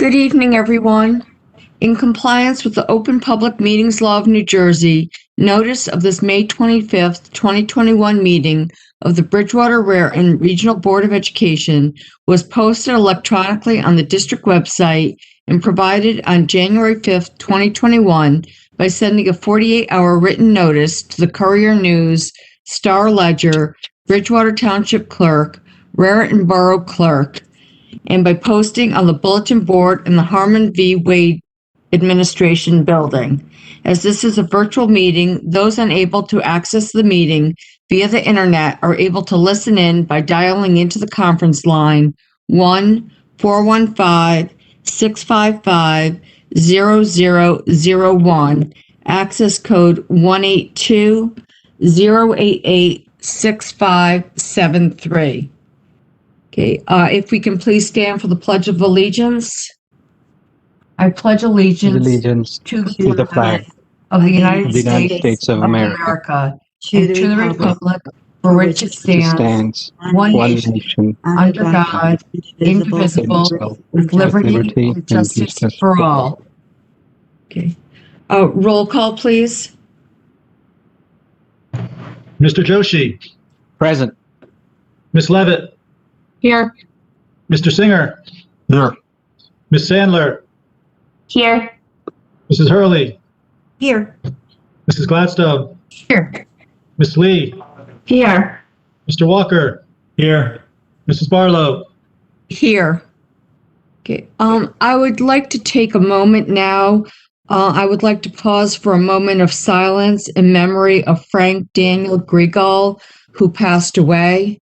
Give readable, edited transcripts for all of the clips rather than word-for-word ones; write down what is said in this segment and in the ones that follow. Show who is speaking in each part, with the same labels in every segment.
Speaker 1: Good evening, everyone. In compliance with the Open Public Meetings Law of New Jersey, notice of this May 25th, 2021 meeting of the Bridgewater Raritan Regional Board of Education was posted electronically on the district website and provided on January 5th, 2021 by sending a 48-hour written notice to the Courier News, Star Ledger, Bridgewater Township Clerk, Raritan Borough Clerk, and by posting on the bulletin board in the Harmon V. Wade Administration Building. As this is a virtual meeting, those unable to access the meeting via the internet are able to listen in by dialing into the conference line 1-415-655-0001, access code 182-088-6573. Okay, if we can please stand for the Pledge of Allegiance. I pledge allegiance to the flag of the United States of America and to the republic for which it stands, one nation, under God, indivisible, with liberty and justice for all. Okay. Roll call, please.
Speaker 2: Mr. Joshi.
Speaker 3: Present.
Speaker 2: Ms. Levitt.
Speaker 1: Here.
Speaker 2: Mr. Singer.
Speaker 3: Here.
Speaker 2: Ms. Sandler.
Speaker 1: Here.
Speaker 2: Mrs. Hurley.
Speaker 1: Here.
Speaker 2: Mrs. Gladstone.
Speaker 1: Here.
Speaker 2: Ms. Lee.
Speaker 1: Here.
Speaker 2: Mr. Walker. Here. Mrs. Barlow.
Speaker 1: Here. Okay. I would like to take a moment now. I would like to pause for a moment of silence in memory of Frank Daniel Grigal, who passed away.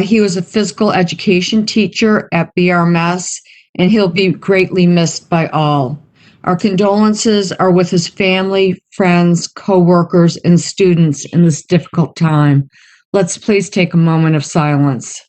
Speaker 1: He was a physical education teacher at BRRSD, and he'll be greatly missed by all. Our condolences are with his family, friends, co-workers, and students in this difficult time. Let's please take a moment of silence.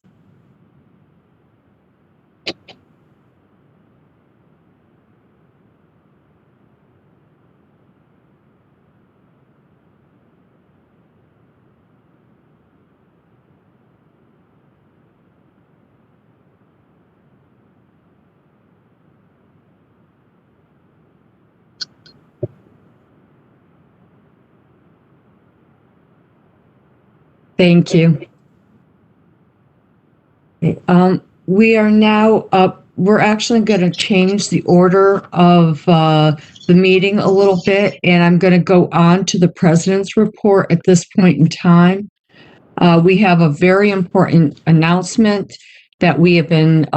Speaker 1: Thank you. We are now up. We're actually going to change the order of the meeting a little bit, and I'm going to go on to the president's report at this point in time. We have a very important announcement that we have been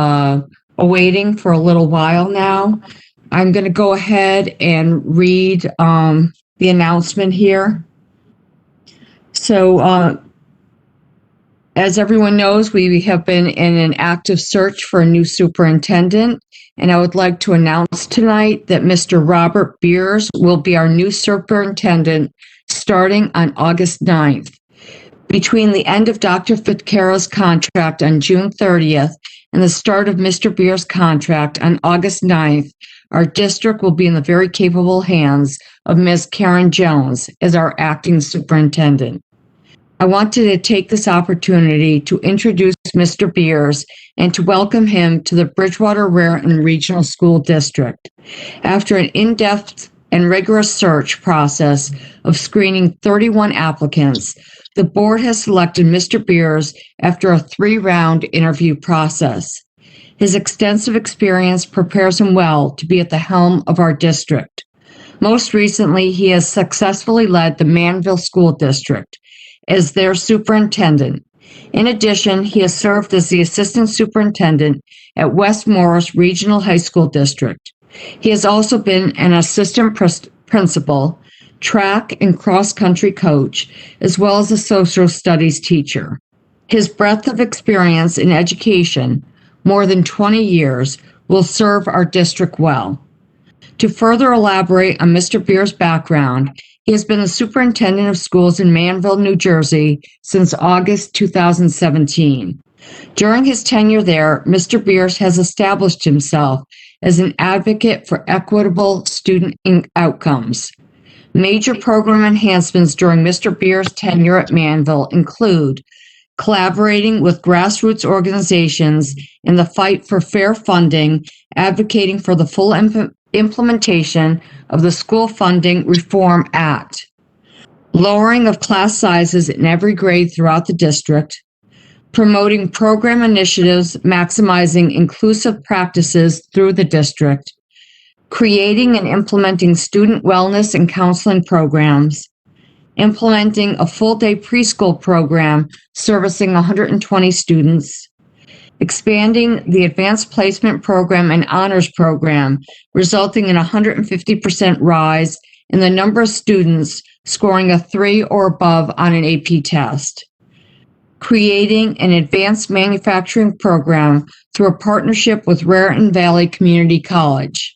Speaker 1: awaiting for a little while now. I'm going to go ahead and read the announcement here. So, as everyone knows, we have been in an active search for a new superintendent, and I would like to announce tonight that Mr. Robert Beers will be our new superintendent starting on August 9th. Between the end of Dr. Fitzcarrall's contract on June 30th and the start of Mr. Beers' contract on August 9th, our district will be in the very capable hands of Ms. Karen Jones as our acting superintendent. I wanted to take this opportunity to introduce Mr. Beers and to welcome him to the Bridgewater Raritan Regional School District. After an in-depth and rigorous search process of screening 31 applicants, the board has selected Mr. Beers after a 3-round interview process. His extensive experience prepares him well to be at the helm of our district. Most recently, he has successfully led the Manville School District as their superintendent. In addition, he has served as the assistant superintendent at West Morris Regional High School District. He has also been an assistant principal, track and cross-country coach, as well as a social studies teacher. His breadth of experience in education, more than 20 years, will serve our district well. To further elaborate on Mr. Beers' background, he has been the superintendent of schools in Manville, New Jersey since August 2017. During his tenure there, Mr. Beers has established himself as an advocate for equitable student outcomes. Major program enhancements during Mr. Beers' tenure at Manville include collaborating with grassroots organizations in the fight for fair funding, advocating for the full implementation of the School Funding Reform Act, lowering of class sizes in every grade throughout the district, promoting program initiatives maximizing inclusive practices through the district, creating and implementing student wellness and counseling programs, implementing a full-day preschool program servicing 120 students, expanding the advanced placement program and honors program, resulting in a 150% rise in the number of students scoring a 3 or above on an AP test, creating an advanced manufacturing program through a partnership with Raritan Valley Community College.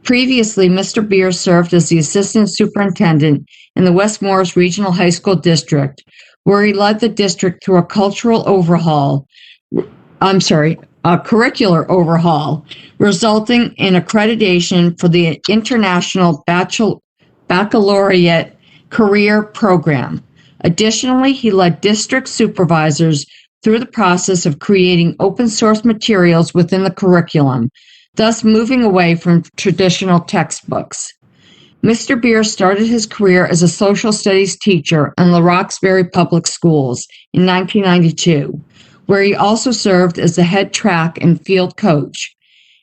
Speaker 1: Previously, Mr. Beers served as the Assistant Superintendent in the West Morris Regional High School District, where he led the district through a curricular overhaul, resulting in accreditation for the International Baccalaureate Career Program. Additionally, he led district supervisors through the process of creating open source materials within the curriculum, thus moving away from traditional textbooks. Mr. Beers started his career as a social studies teacher in the Roxbury Public Schools in 1992, where he also served as the head track and field coach.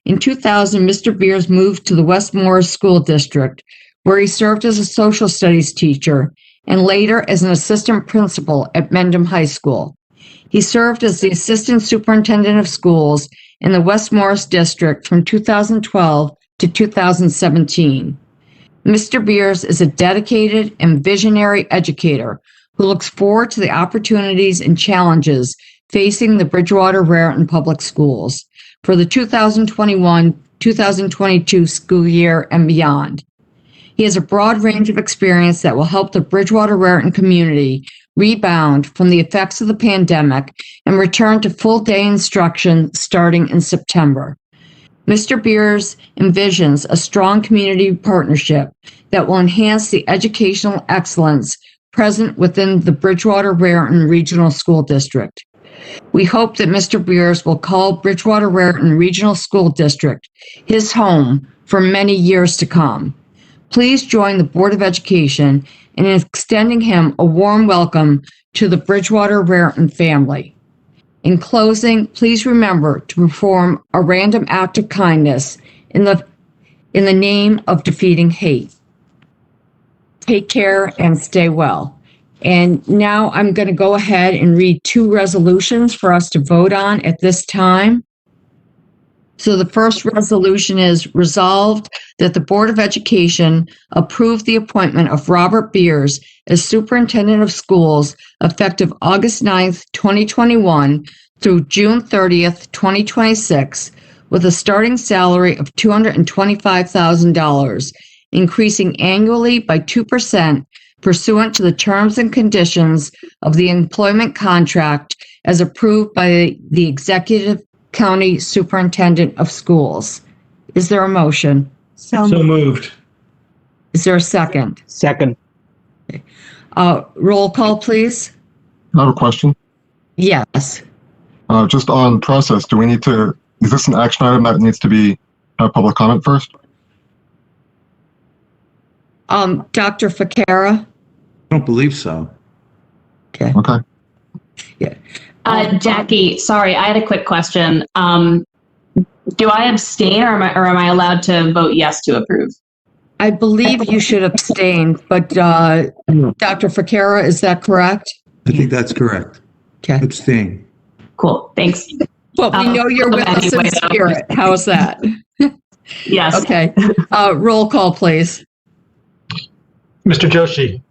Speaker 1: In 2000, Mr. Beers moved to the West Morris School District, where he served as a social studies teacher and later as an assistant principal at Mendham High School. He served as the Assistant Superintendent of Schools in the West Morris District from 2012 to 2017. Mr. Beers is a dedicated and visionary educator who looks forward to the opportunities and challenges facing the Bridgewater-Raritan Public Schools for the 2021-2022 school year and beyond. He has a broad range of experience that will help the Bridgewater-Raritan community rebound from the effects of the pandemic and return to full-day instruction starting in September. Mr. Beers envisions a strong community partnership that will enhance the educational excellence present within the Bridgewater-Raritan Regional School District. We hope that Mr. Beers will call Bridgewater-Raritan Regional School District his home for many years to come. Please join the Board of Education in extending him a warm welcome to the Bridgewater-Raritan family. In closing, please remember to perform a random act of kindness in the name of defeating hate. Take care and stay well. And now I'm going to go ahead and read 2 resolutions for us to vote on at this time. So the first resolution is resolved that the Board of Education approve the appointment of Robert Beers as Superintendent of Schools effective August 9th, 2021 through June 30th, 2026, with a starting salary of $225,000, increasing annually by 2% pursuant to the terms and conditions of the employment contract as approved by the Executive County Superintendent of Schools. Is there a motion?
Speaker 2: So moved.
Speaker 1: Is there a second?
Speaker 3: Second.
Speaker 1: Roll call, please.
Speaker 4: I have a question.
Speaker 1: Yes.
Speaker 4: Just on process, is this an action item that needs to have public comment first?
Speaker 1: Dr. Ficara?
Speaker 5: I don't believe so.
Speaker 1: Okay.
Speaker 4: Okay.
Speaker 1: Yeah.
Speaker 6: Jackie, sorry, I had a quick question. Do I abstain or am I allowed to vote yes to approve?
Speaker 1: I believe you should abstain, but Dr. Ficara, is that correct?
Speaker 5: I think that's correct.
Speaker 1: Okay.
Speaker 5: Abstain.
Speaker 6: Cool, thanks.
Speaker 1: Well, we know you're with us in spirit. How's that?
Speaker 6: Yes.
Speaker 1: Okay. Roll call, please.
Speaker 2: Mr. Joshi,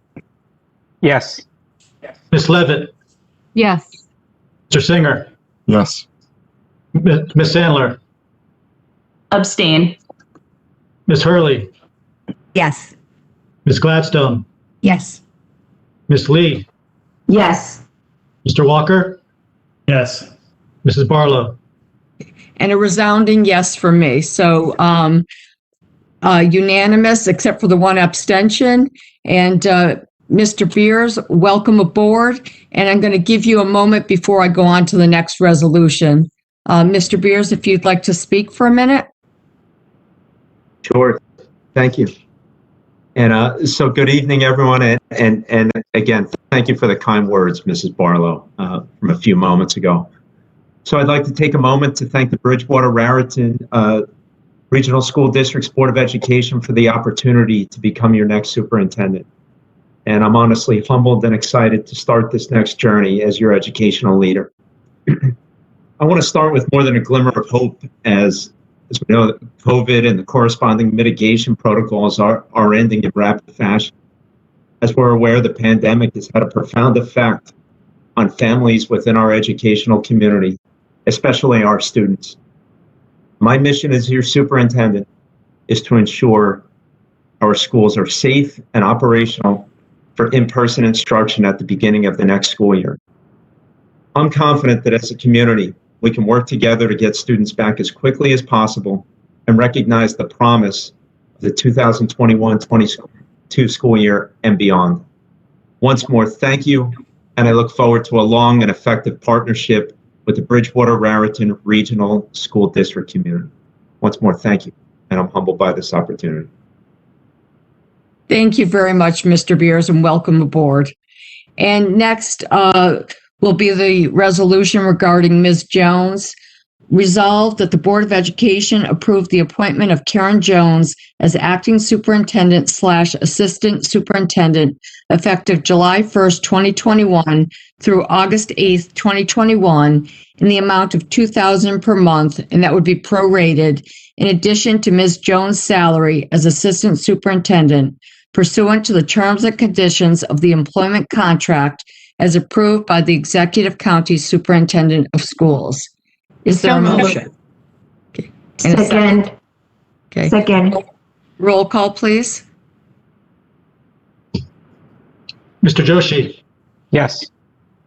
Speaker 3: Yes.
Speaker 2: Ms. Levitt,
Speaker 7: Yes.
Speaker 2: Mr. Singer,
Speaker 4: Yes.
Speaker 2: Ms. Sandler,
Speaker 6: Abstain.
Speaker 2: Ms. Hurley,
Speaker 7: Yes.
Speaker 2: Ms. Gladstone,
Speaker 7: Yes.
Speaker 2: Ms. Lee,
Speaker 6: Yes.
Speaker 2: Mr. Walker,
Speaker 8: Yes.
Speaker 2: Mrs. Barlow.
Speaker 1: And a resounding yes for me. So unanimous except for the one abstention. And Mr. Beers, welcome aboard. And I'm going to give you a moment before I go on to the next resolution. Mr. Beers, if you'd like to speak for a minute.
Speaker 8: Sure. Thank you. And so good evening, everyone. And again, thank you for the kind words, Mrs. Barlow, from a few moments ago. So I'd like to take a moment to thank the Bridgewater-Raritan Regional School District's Board of Education for the opportunity to become your next superintendent. And I'm honestly humbled and excited to start this next journey as your educational leader. I want to start with more than a glimmer of hope as we know that COVID and the corresponding mitigation protocols are ending in rapid fashion. As we're aware, the pandemic has had a profound effect on families within our educational community, especially our students. My mission as your superintendent is to ensure our schools are safe and operational for in-person instruction at the beginning of the next school year. I'm confident that as a community, we can work together to get students back as quickly as possible and recognize the promise of the 2021-22 school year and beyond. Once more, thank you, and I look forward to a long and effective partnership with the Bridgewater-Raritan Regional School District community. Once more, thank you, and I'm humbled by this opportunity.
Speaker 1: Thank you very much, Mr. Beers, and welcome aboard. And next will be the resolution regarding Ms. Jones. Resolved that the Board of Education approve the appointment of Karen Jones as acting superintendent / assistant superintendent effective July 1st, 2021 through August 8th, 2021 in the amount of $2,000 per month, and that would be prorated in addition to Ms. Jones' salary as assistant superintendent pursuant to the terms and conditions of the employment contract as approved by the Executive County Superintendent of Schools. Is there a motion? Okay. And a
Speaker 7: Second.
Speaker 1: Okay.
Speaker 7: Second.
Speaker 1: Roll call, please.
Speaker 2: Mr. Joshi,
Speaker 3: Yes.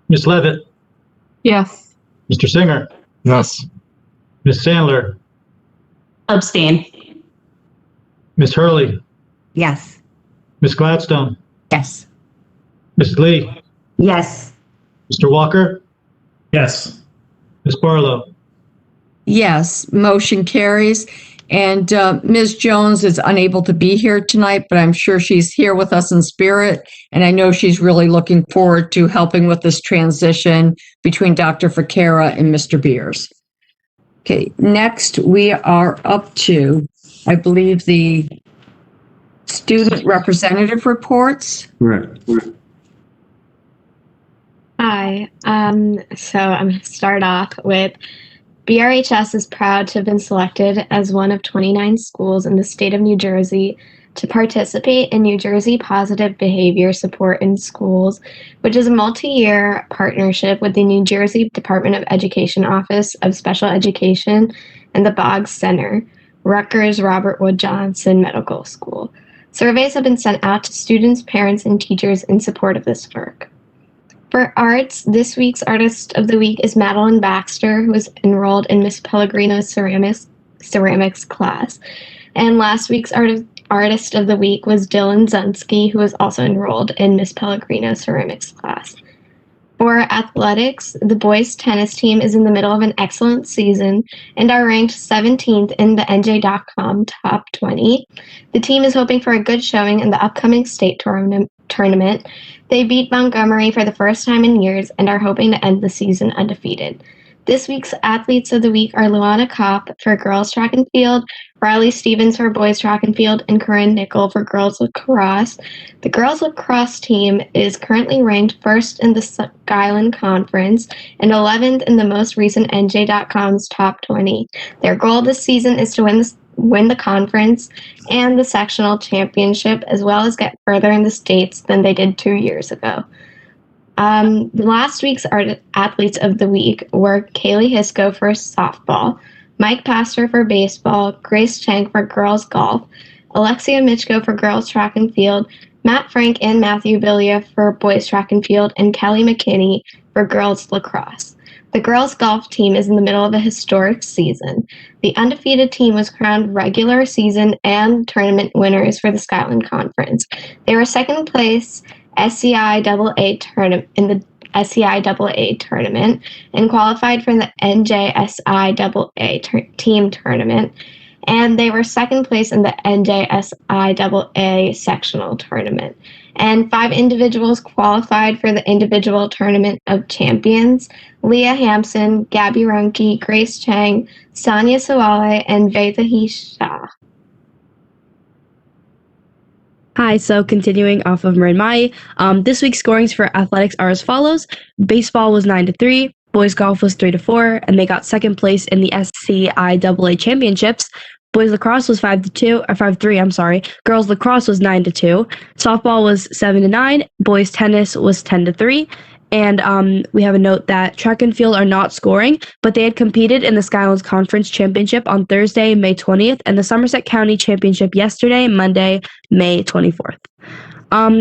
Speaker 2: Ms. Levitt,
Speaker 7: Yes.
Speaker 2: Mr. Singer,
Speaker 4: Yes.
Speaker 2: Ms. Sandler,
Speaker 6: Abstain.
Speaker 2: Ms. Hurley,
Speaker 7: Yes.
Speaker 2: Ms. Gladstone,
Speaker 7: Yes.
Speaker 2: Ms. Lee,
Speaker 7: Yes.
Speaker 2: Mr. Walker, yes, Ms. Barlow.
Speaker 1: Yes, motion carries. And Ms. Jones is unable to be here tonight, but I'm sure she's here with us in spirit. And I know she's really looking forward to helping with this transition between Dr. Ficara and Mr. Beers. Okay, next we are up to, I believe, the student representative reports.
Speaker 5: Correct.
Speaker 9: Hi. So I'm going to start off with BRHS is proud to have been selected as one of 29 schools in the state of New Jersey to participate in New Jersey Positive Behavior Support in Schools, which is a multi-year partnership with the New Jersey Department of Education Office of Special Education and the Boggs Center, Rutgers Robert Wood Johnson Medical School. Surveys have been sent out to students, parents, and teachers in support of this work. For arts, this week's Artist of the Week is Madeline Baxter, who is enrolled in Miss Pellegrino's ceramics class. And last week's Artist of the Week was Dylan Zunsky, who was also enrolled in Miss Pellegrino's ceramics class. For athletics, the boys tennis team is in the middle of an excellent season and are ranked 17th in the NJ.com top 20. The team is hoping for a good showing in the upcoming state tournament. They beat Montgomery for the first time in years and are hoping to end the season undefeated. This week's Athletes of the Week are Luana Kopp for girls track and field, Riley Stevens for boys track and field, and Corinne Nickel for girls lacrosse. The girls lacrosse team is currently ranked first in the Skyline Conference and 11th in the most recent NJ.com's top 20. Their goal this season is to win the conference and the sectional championship, as well as get further in the states than they did 2 years ago. Last week's Athletes of the Week were Kaylee Hisco for softball, Mike Pastor for baseball, Grace Chang for girls golf, Alexia Mitchko for girls track and field, Matt Frank and Matthew Billia for boys track and field, and Kelly McKinney for girls lacrosse. The girls golf team is in the middle of a historic season. The undefeated team was crowned regular season and tournament winners for the Skyline Conference. They were second place SCI AA tournament and qualified for the NJSI AA team tournament. And they were second place in the NJSI AA sectional tournament. And 5 individuals qualified for the individual tournament of champions: Leah Hampson, Gabby Runke, Grace Chang, Sonia Sawale, and Vedahi Shah.
Speaker 10: Hi, so continuing off of Marin Mai, this week's scorings for athletics are as follows. Baseball was 9-3, boys golf was 3-4, and they got second place in the SCI AA championships. Boys lacrosse was 5-3, I'm sorry. Girls lacrosse was 9-2. Softball was 7-9. Boys tennis was 10-3. And we have a note that track and field are not scoring, but they had competed in the Skylands Conference Championship on Thursday, May 20th, and the Somerset County Championship yesterday, Monday, May 24th.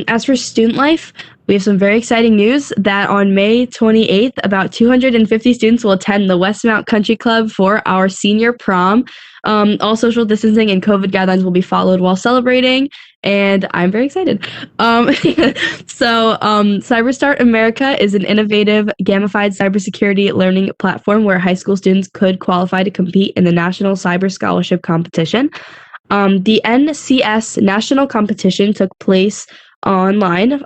Speaker 10: As for student life, we have some very exciting news that on May 28th, about 250 students will attend the Westmount Country Club for our senior prom. All social distancing and COVID guidelines will be followed while celebrating, and I'm very excited. CyberStart America is an innovative, gamified cybersecurity learning platform where high school students could qualify to compete in the National Cyber Scholarship Competition. The NCS National Competition took place online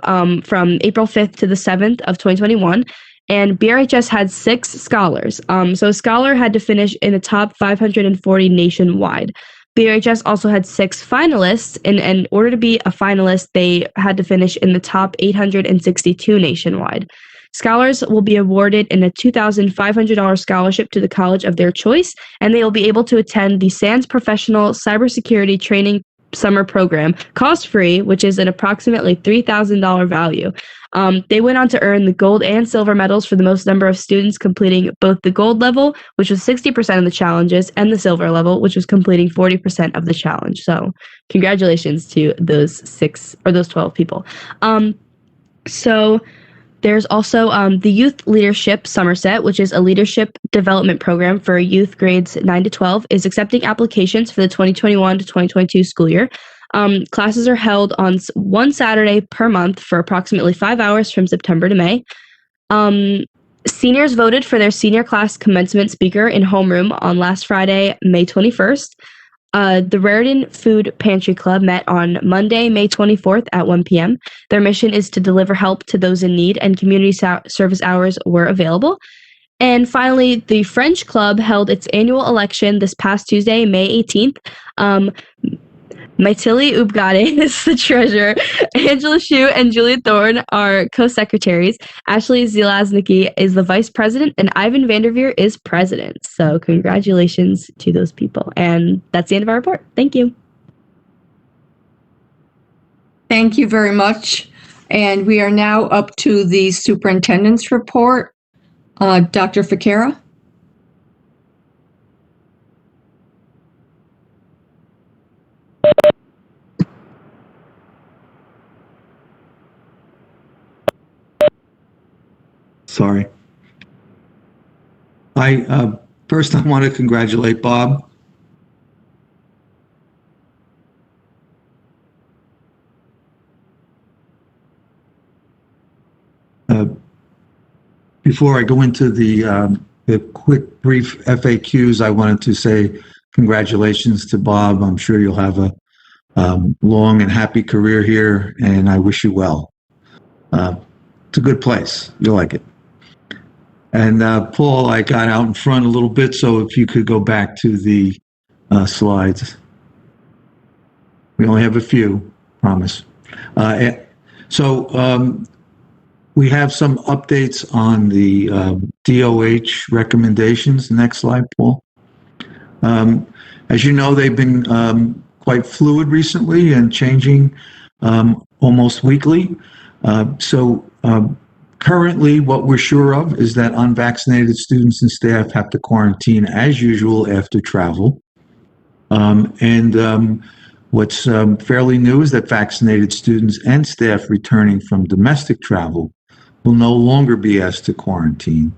Speaker 10: from April 5th to the 7th of 2021, and BRHS had 6 scholars. So a scholar had to finish in the top 540 nationwide. BRHS also had 6 finalists, and in order to be a finalist, they had to finish in the top 862 nationwide. Scholars will be awarded in a $2,500 scholarship to the college of their choice, and they will be able to attend the SANS Professional Cybersecurity Training Summer Program, cost-free, which is an approximately $3,000 value. They went on to earn the gold and silver medals for the most number of students completing both the gold level, which was 60% of the challenges, and the silver level, which was completing 40% of the challenge. So congratulations to those 12 people. There's also the Youth Leadership Somerset, which is a leadership development program for youth grades 9 to 12, is accepting applications for the 2021 to 2022 school year. Classes are held on one Saturday per month for approximately 5 hours from September to May. Seniors voted for their senior class commencement speaker in homeroom on last Friday, May 21st. The Raritan Food Pantry Club met on Monday, May 24th at 1 p.m. Their mission is to deliver help to those in need, and community service hours were available. And finally, the French Club held its annual election this past Tuesday, May 18th. Maitili Ubgade is the treasurer. Angela Shu and Julia Thorne are co-secretaries. Ashley Zelaznicki is the vice president, and Ivan Vanderveer is president. So congratulations to those people. And that's the end of our report. Thank you.
Speaker 1: Thank you very much. And we are now up to the superintendent's report. Dr. Ficara.
Speaker 5: Sorry. First I want to congratulate Bob. Before I go into the quick brief FAQs, I wanted to say congratulations to Bob. I'm sure you'll have a long and happy career here, and I wish you well. It's a good place. You'll like it. And Paul, I got out in front a little bit, so if you could go back to the slides. We only have a few, promise. We have some updates on the DOH recommendations. Next slide, Paul. As you know, they've been quite fluid recently and changing almost weekly. Currently, what we're sure of is that unvaccinated students and staff have to quarantine as usual after travel. What's fairly new is that vaccinated students and staff returning from domestic travel will no longer be asked to quarantine.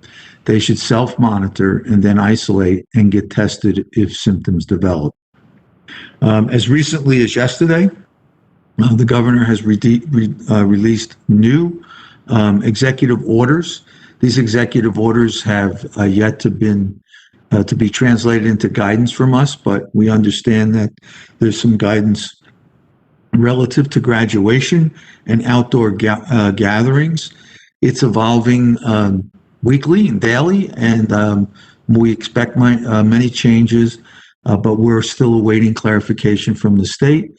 Speaker 5: They should self-monitor and then isolate and get tested if symptoms develop. As recently as yesterday, The governor has released new executive orders. These executive orders have yet to be translated into guidance from us, but we understand that there's some guidance relative to graduation and outdoor gatherings. It's evolving weekly and daily, and we expect many changes, but we're still awaiting clarification from the state.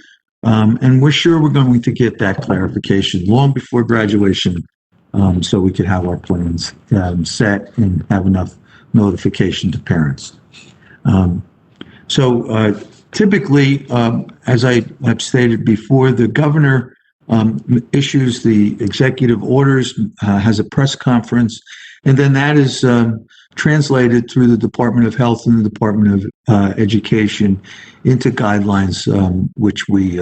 Speaker 5: And we're sure we're going to get that clarification long before graduation, so we could have our plans set and have enough notification to parents. Typically, as I have stated before, the governor issues the executive orders, has a press conference, and then that is translated through the Department of Health and the Department of Education into guidelines, which we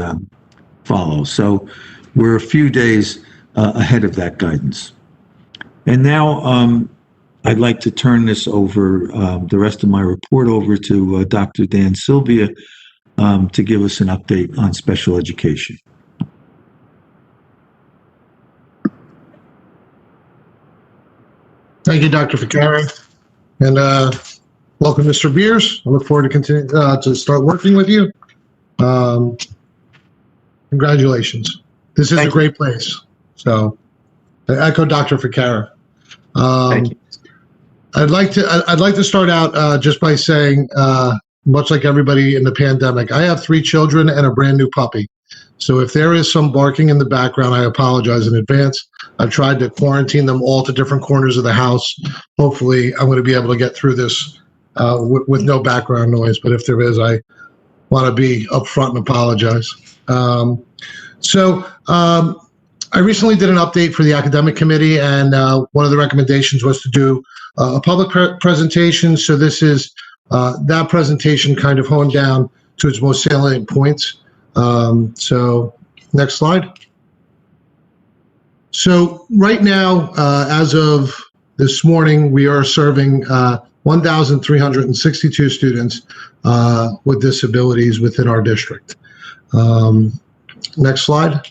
Speaker 5: follow. So we're a few days ahead of that guidance. And now I'd like to turn this over, the rest of my report over to Dr. Dan Sylvia to give us an update on special education.
Speaker 11: Thank you, Dr. Ficara. And welcome, Mr. Beers. I look forward to continue to start working with you. Congratulations. This is a great place. So I echo Dr. Ficara.
Speaker 8: Thank you.
Speaker 11: I'd like to start out just by saying, much like everybody in the pandemic, I have 3 children and a brand new puppy. So if there is some barking in the background, I apologize in advance. I've tried to quarantine them all to different corners of the house. Hopefully, I'm going to be able to get through this with no background noise. But if there is, I want to be upfront and apologize. I recently did an update for the academic committee, and one of the recommendations was to do a public presentation. So this is that presentation kind of honed down to its most salient points. So next slide. So right now, as of this morning, we are serving 1,362 students with disabilities within our district. Next slide.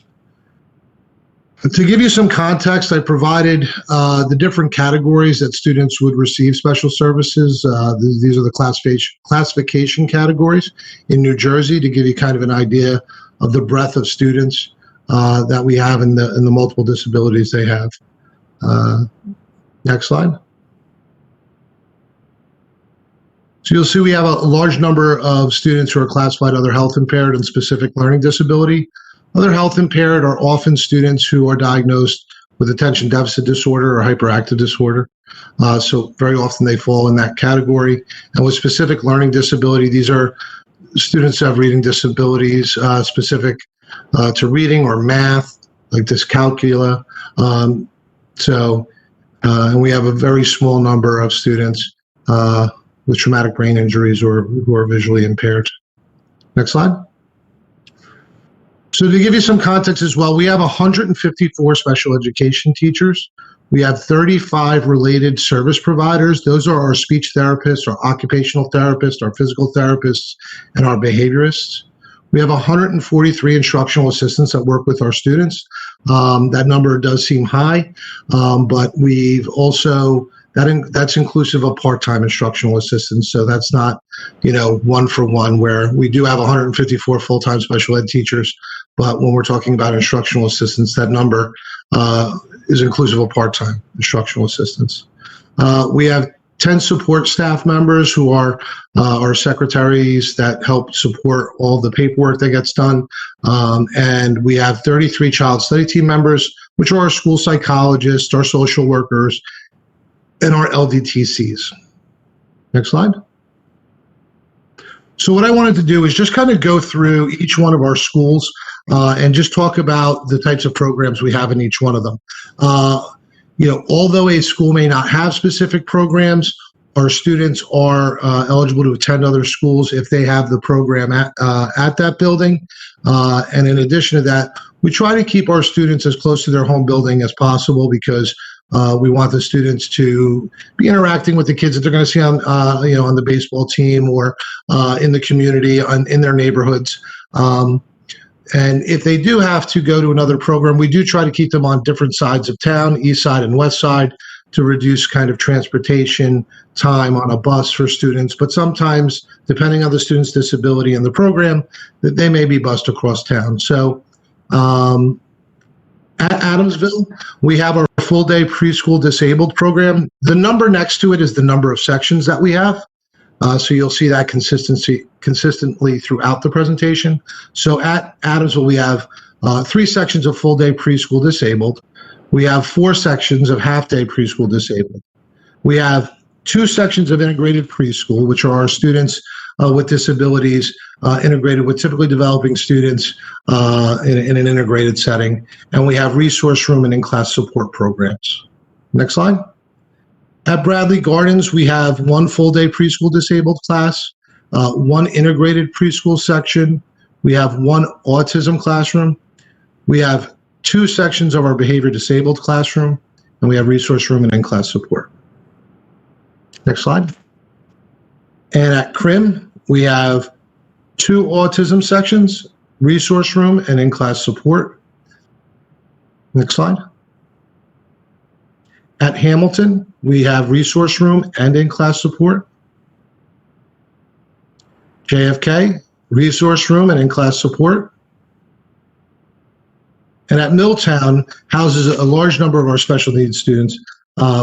Speaker 11: To give you some context, I provided the different categories that students would receive special services. These are the classification categories in New Jersey to give you kind of an idea of the breadth of students that we have in the multiple disabilities they have. Next slide. So you'll see we have a large number of students who are classified other health impaired and specific learning disability. Other health impaired are often students who are diagnosed with attention deficit disorder or hyperactive disorder. So very often they fall in that category. And with specific learning disability, these are students who have reading disabilities specific to reading or math, like dyscalculia. And we have a very small number of students with traumatic brain injuries or who are visually impaired. Next slide. So to give you some context as well, we have 154 special education teachers. We have 35 related service providers. Those are our speech therapists, our occupational therapists, our physical therapists, and our behaviorists. We have 143 instructional assistants that work with our students. That number does seem high, but we've also, that's inclusive of part-time instructional assistants. So that's not, one for one, where we do have 154 full-time special ed teachers. But when we're talking about instructional assistants, that number is inclusive of part-time instructional assistants. We have 10 support staff members who are our secretaries that help support all the paperwork that gets done. And we have 33 child study team members, which are our school psychologists, our social workers, and our LDTCs. Next slide. So what I wanted to do is just kind of go through each one of our schools and just talk about the types of programs we have in each one of them. Although a school may not have specific programs, our students are eligible to attend other schools if they have the program at that building. And in addition to that, we try to keep our students as close to their home building as possible because we want the students to be interacting with the kids that they're going to see on the baseball team or in the community, in their neighborhoods. And if they do have to go to another program, we do try to keep them on different sides of town, east side and west side, to reduce kind of transportation time on a bus for students. But sometimes, depending on the student's disability and the program, that they may be bused across town. So at Adamsville, we have our full-day preschool disabled program. The number next to it is the number of sections that we have. So you'll see that consistently throughout the presentation. So at Adamsville, we have 3 sections of full-day preschool disabled. We have 4 sections of half-day preschool disabled. We have 2 sections of integrated preschool, which are our students with disabilities integrated with typically developing students in an integrated setting. And we have resource room and in-class support programs. Next slide. At Bradley Gardens, we have 1 full-day preschool disabled class, 1 integrated preschool section. We have 1 autism classroom. We have 2 sections of our behavior disabled classroom, and we have resource room and in-class support. Next slide. And at CRIM, we have 2 autism sections, resource room and in-class support. Next slide. At Hamilton, we have resource room and in-class support. JFK, resource room and in-class support. And at Milltown, houses a large number of our special needs students.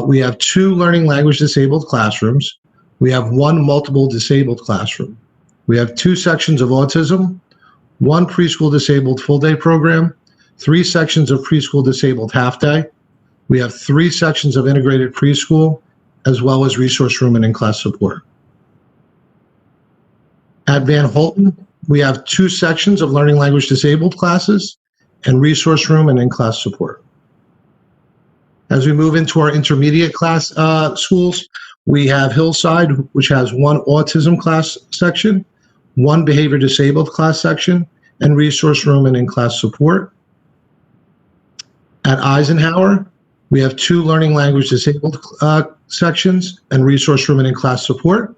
Speaker 11: We have 2 learning language disabled classrooms. We have 1 multiple disabled classroom. We have 2 sections of autism, 1 preschool disabled full-day program, 3 sections of preschool disabled half-day. We have 3 sections of integrated preschool, as well as resource room and in-class support. At Van Holten, we have 2 sections of learning language disabled classes and resource room and in-class support. As we move into our intermediate class schools, we have Hillside, which has 1 autism class section, 1 behavior disabled class section, and resource room and in-class support. At Eisenhower, we have 2 learning language disabled sections and resource room and in-class support.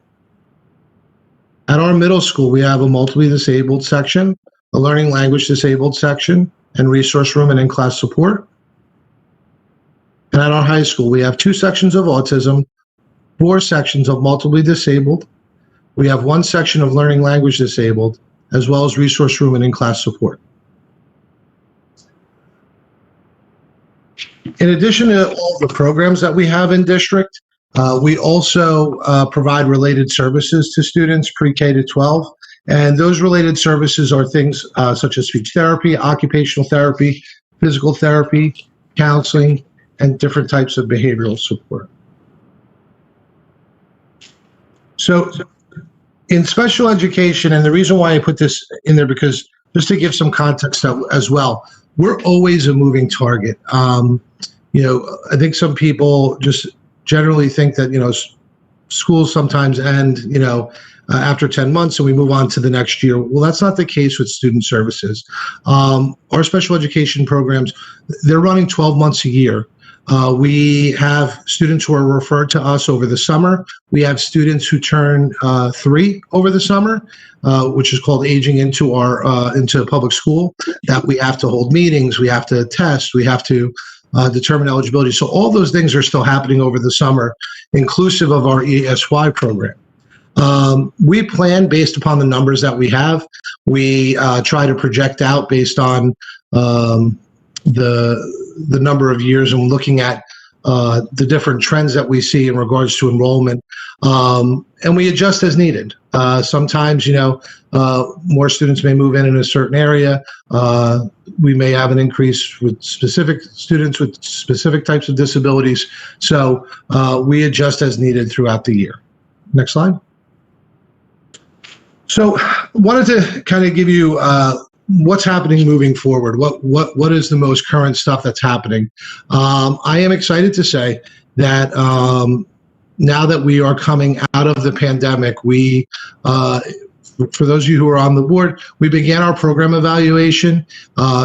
Speaker 11: At our middle school, we have a multiply disabled section, a learning language disabled section, and resource room and in-class support. And at our high school, we have 2 sections of autism, 4 sections of multiply disabled. We have 1 section of learning language disabled, as well as resource room and in-class support. In addition to all the programs that we have in district, we also provide related services to students pre-K to 12. And those related services are things such as speech therapy, occupational therapy, physical therapy, counseling, and different types of behavioral support. So in special education, and the reason why I put this in there, because just to give some context as well, we're always a moving target. I think some people just generally think that, schools sometimes end, after 10 months and we move on to the next year. Well, that's not the case with student services. Our special education programs, they're running 12 months a year. We have students who are referred to us over the summer. We have students who turn 3 over the summer, which is called aging into into public school, that we have to hold meetings, we have to test, we have to determine eligibility. So all those things are still happening over the summer, inclusive of our ESY program. We plan based upon the numbers that we have. We try to project out based on the number of years and looking at the different trends that we see in regards to enrollment. And we adjust as needed. Sometimes, more students may move in a certain area. We may have an increase with specific students with specific types of disabilities. So we adjust as needed throughout the year. Next slide. So wanted to kind of give you what's happening moving forward. What is the most current stuff that's happening? I am excited to say that now that we are coming out of the pandemic, we, for those of you who are on the board, we began our program evaluation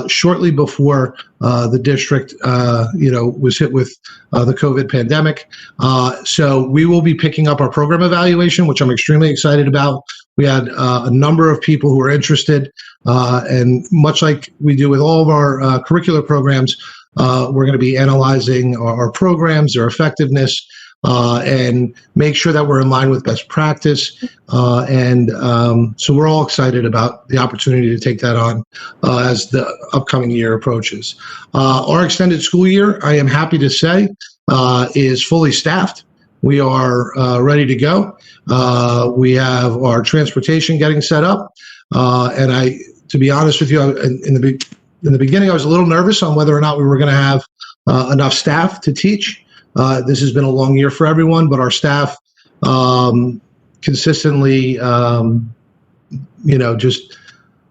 Speaker 11: shortly before the district, was hit with the COVID pandemic. So we will be picking up our program evaluation, which I'm extremely excited about. We had a number of people who were interested, and much like we do with all of our curricular programs, we're going to be analyzing our programs, their effectiveness, and make sure that we're in line with best practice. So we're all excited about the opportunity to take that on as the upcoming year approaches. Our extended school year, I am happy to say, is fully staffed. We are ready to go. We have our transportation getting set up. And to be honest with you, in the beginning, I was a little nervous on whether or not we were going to have enough staff to teach. This has been a long year for everyone, but our staff consistently, just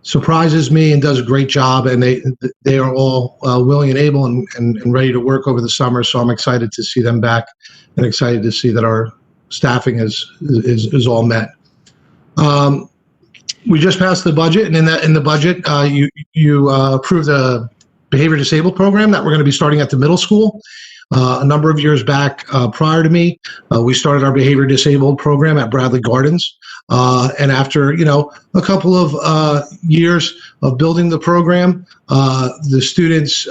Speaker 11: surprises me and does a great job. And they are all willing and able and ready to work over the summer. So I'm excited to see them back and excited to see that our staffing is all met. We just passed the budget, and in the budget, you approved the behavior disabled program that we're going to be starting at the middle school. A number of years back, prior to me, we started our behavior disabled program at Bradley Gardens. And after, a couple of years of building the program, the students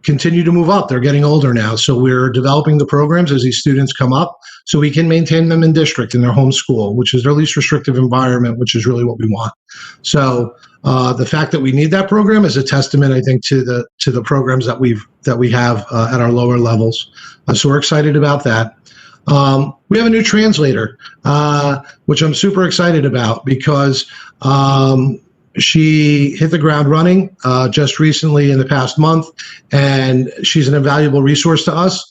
Speaker 11: continue to move up. They're getting older now. So we're developing the programs as these students come up so we can maintain them in district in their home school, which is their least restrictive environment, which is really what we want. So the fact that we need that program is a testament, I think, to the programs that we have at our lower levels. So we're excited about that. We have a new translator, which I'm super excited about because she hit the ground running just recently in the past month, and she's an invaluable resource to us.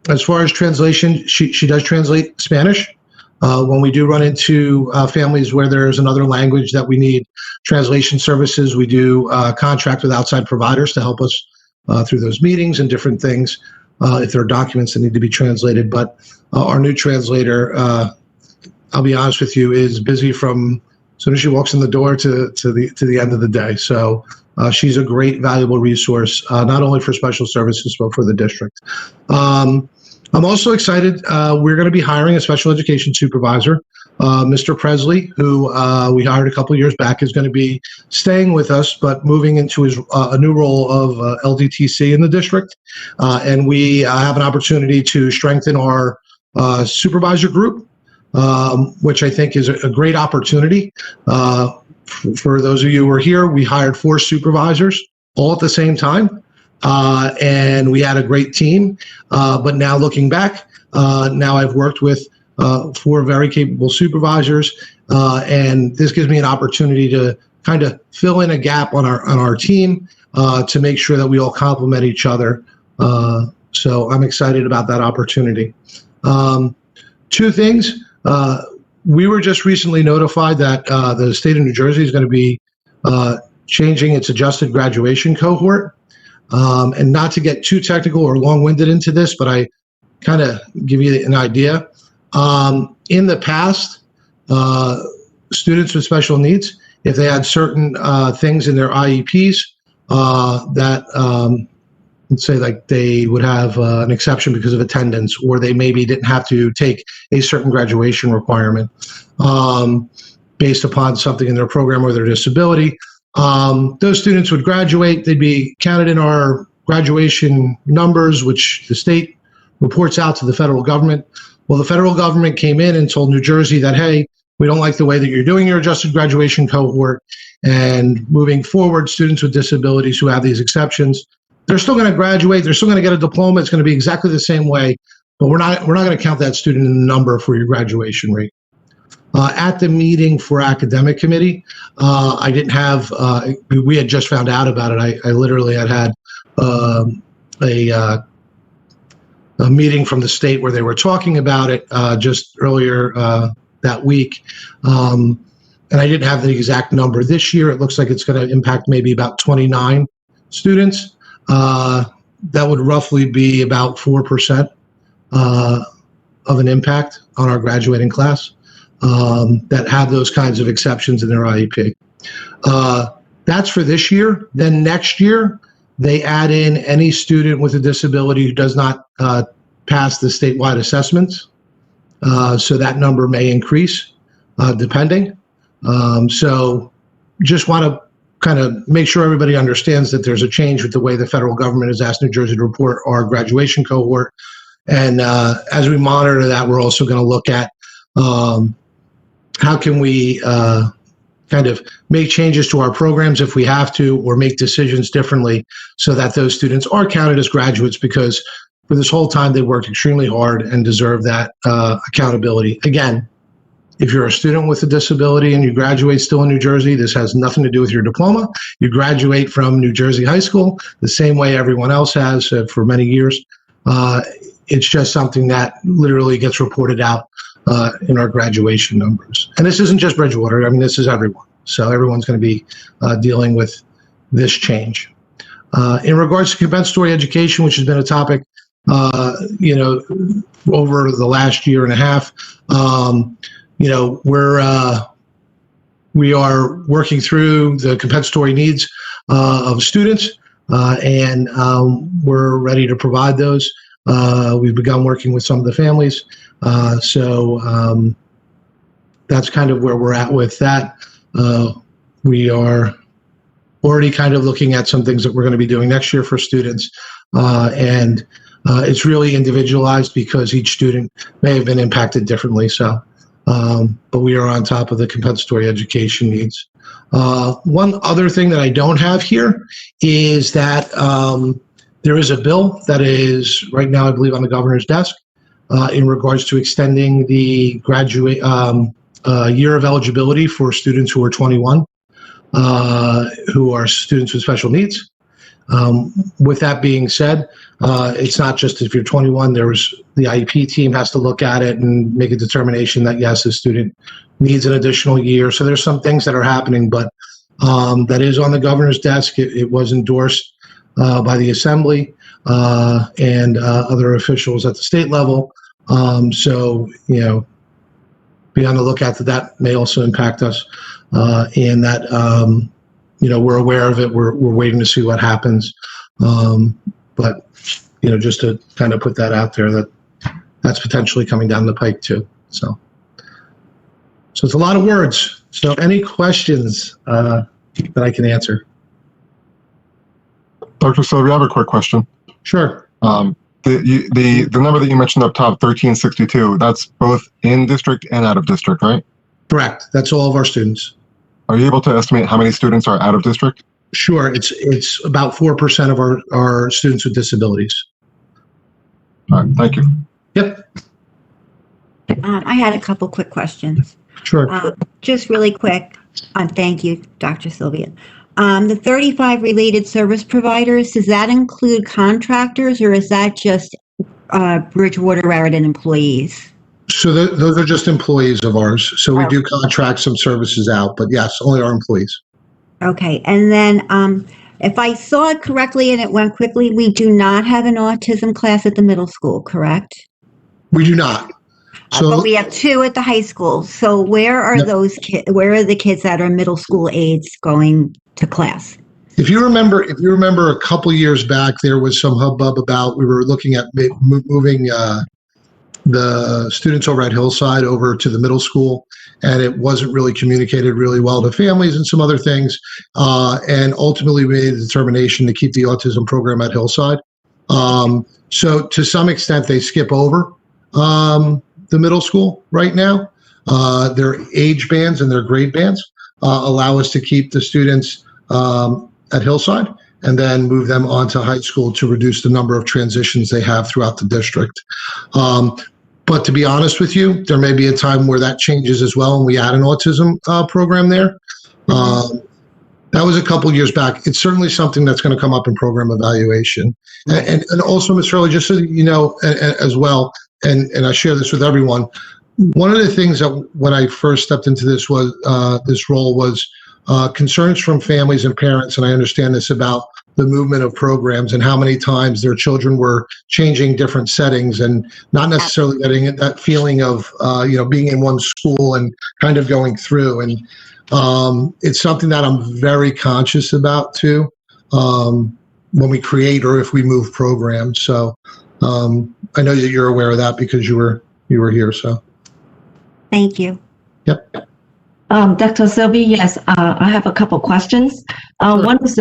Speaker 11: As far as translation, she does translate Spanish. When we do run into families where there's another language that we need translation services, we do contract with outside providers to help us through those meetings and different things if there are documents that need to be translated. But our new translator, I'll be honest with you, is busy from as soon as she walks in the door to the end of the day. So she's a great, valuable resource, not only for special services, but for the district. I'm also excited. We're going to be hiring a special education supervisor. Mr. Presley, who we hired a couple of years back, is going to be staying with us, but moving into a new role of LDTC in the district. And we have an opportunity to strengthen our supervisor group, which I think is a great opportunity. For those of you who are here, we hired 4 supervisors all at the same time. And we had a great team. But now looking back, now I've worked with 4 very capable supervisors, and this gives me an opportunity to kind of fill in a gap on our team to make sure that we all complement each other. So I'm excited about that opportunity. 2 things. We were just recently notified that the state of New Jersey is going to be changing its adjusted graduation cohort. And not to get too technical or long-winded into this, but I kind of give you an idea. In the past, students with special needs, if they had certain things in their IEPs that, let's say, like they would have an exception because of attendance, or they maybe didn't have to take a certain graduation requirement based upon something in their program or their disability, those students would graduate. They'd be counted in our graduation numbers, which the state reports out to the federal government. Well, the federal government came in and told New Jersey that, hey, we don't like the way that you're doing your adjusted graduation cohort, and moving forward, students with disabilities who have these exceptions, they're still going to graduate. They're still going to get a diploma. It's going to be exactly the same way, but we're not going to count that student in the number for your graduation rate. At the meeting for academic committee, I didn't have, we had just found out about it. I literally had a meeting from the state where they were talking about it just earlier that week. And I didn't have the exact number. This year, it looks like it's going to impact maybe about 29 students. That would roughly be about 4% of an impact on our graduating class. That have those kinds of exceptions in their IEP. That's for this year. Then next year, they add in any student with a disability who does not pass the statewide assessments. So that number may increase. depending. So just want to kind of make sure everybody understands that there's a change with the way the federal government has asked New Jersey to report our graduation cohort. And as we monitor that, we're also going to look at how can we kind of make changes to our programs if we have to, or make decisions differently so that those students are counted as graduates, because for this whole time they worked extremely hard and deserve that accountability. Again, if you're a student with a disability and you graduate still in New Jersey, this has nothing to do with your diploma. You graduate from New Jersey high school the same way everyone else has for many years. It's just something that literally gets reported out in our graduation numbers. And this isn't just Bridgewater. I mean, this is everyone. So everyone's going to be dealing with this change. In regards to compensatory education, which has been a topic, over the last year and a half, we are working through the compensatory needs of students, and we're ready to provide those. We've begun working with some of the families, so that's kind of where we're at with that. We are already kind of looking at some things that we're going to be doing next year for students, and it's really individualized because each student may have been impacted differently. So, but we are on top of the compensatory education needs. One other thing that I don't have here is that there is a bill that is right now, I believe, on the governor's desk in regards to extending the graduate year of eligibility for students who are 21, who are students with special needs. With that being said, it's not just if you're 21, the IEP team has to look at it and make a determination that, yes, the student needs an additional year. So there's some things that are happening, but that is on the governor's desk. It was endorsed by the Assembly and other officials at the state level. So, be on the lookout that may also impact us, and that, we're aware of it. We're waiting to see what happens. But, just to kind of put that out there, that's potentially coming down the pike too. So it's a lot of words. So any questions that I can answer?
Speaker 4: Dr. Silvey, I have a quick question.
Speaker 11: Sure.
Speaker 4: The number that you mentioned up top, 1362, that's both in district and out of district, right?
Speaker 11: Correct. That's all of our students.
Speaker 4: Are you able to estimate how many students are out of district?
Speaker 11: Sure. It's about 4% of our students with disabilities.
Speaker 4: All right. Thank you.
Speaker 11: Yep.
Speaker 7: I had a couple quick questions.
Speaker 11: Sure.
Speaker 7: Just really quick. Thank you, Dr. Sylvia. The 35 related service providers, does that include contractors, or is that just Bridgewater Raritan employees?
Speaker 11: So those are just employees of ours. So we do contract some services out, but yes, only our employees.
Speaker 7: Okay. And then if I saw it correctly and it went quickly, we do not have an autism class at the middle school, correct?
Speaker 11: We do not. So,
Speaker 7: but we have 2 at the high school. So where are those kids? Where are the kids that are middle school aides going to class?
Speaker 11: If you remember a couple years back, there was some hubbub about we were looking at moving the students over at Hillside over to the middle school, and it wasn't really communicated really well to families and some other things. And ultimately, we made a determination to keep the autism program at Hillside. So to some extent, they skip over the middle school right now. Their age bands and their grade bands allow us to keep the students at Hillside and then move them on to high school to reduce the number of transitions they have throughout the district. But to be honest with you, there may be a time where that changes as well, and we add an autism program there. That was a couple years back. It's certainly something that's going to come up in program evaluation. And also, Ms. Hurley, just so you know as well, and I share this with everyone, one of the things that when I first stepped into this role was concerns from families and parents, and I understand this about the movement of programs and how many times their children were changing different settings and not necessarily getting that feeling of being in one school and kind of going through. And it's something that I'm very conscious about too when we create or if we move programs. So I know that you're aware of that because you were here. So
Speaker 7: thank you.
Speaker 11: Yep.
Speaker 12: Dr. Sylvie, yes, I have a couple questions. One is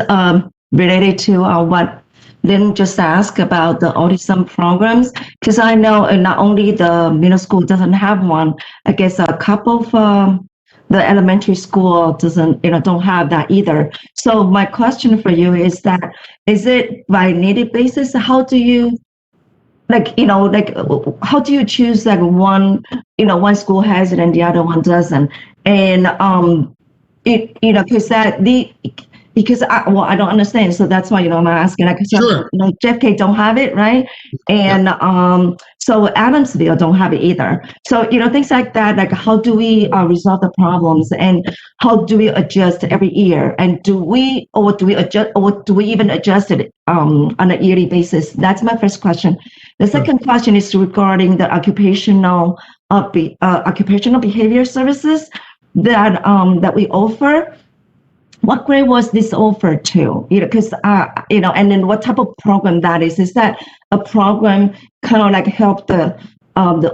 Speaker 12: related to what Lynn just asked about the autism programs, because I know not only the middle school doesn't have one, I guess a couple of the elementary school don't have that either. So my question for you is that, is it by needed basis? How do you how do you choose that one school has it and the other one doesn't? And because I don't understand, so that's why I'm asking.
Speaker 11: Sure.
Speaker 12: JFK don't have it, right? And so Adamsville don't have it either. So things like that. Like, how do we resolve the problems, and how do we adjust every year? And do we even adjust it on a yearly basis? That's my first question. The second question is regarding the occupational behavior services that we offer. What grade was this offered to? Because and then what type of program that is? Is that a program kind of like help the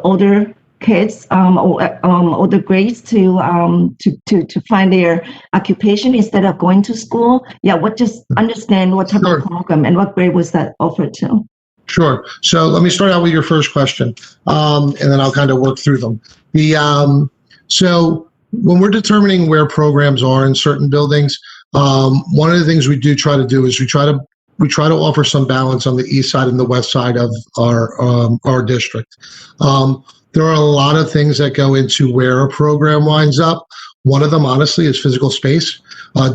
Speaker 12: older kids or older grades to find their occupation instead of going to school? Just understand what type of program and what grade was that offered to?
Speaker 11: Sure. So let me start out with your first question, and then I'll kind of work through them. So when we're determining where programs are in certain buildings, one of the things we do try to do is we try to offer some balance on the east side and the west side of our district. There are a lot of things that go into where a program winds up. One of them, honestly, is physical space.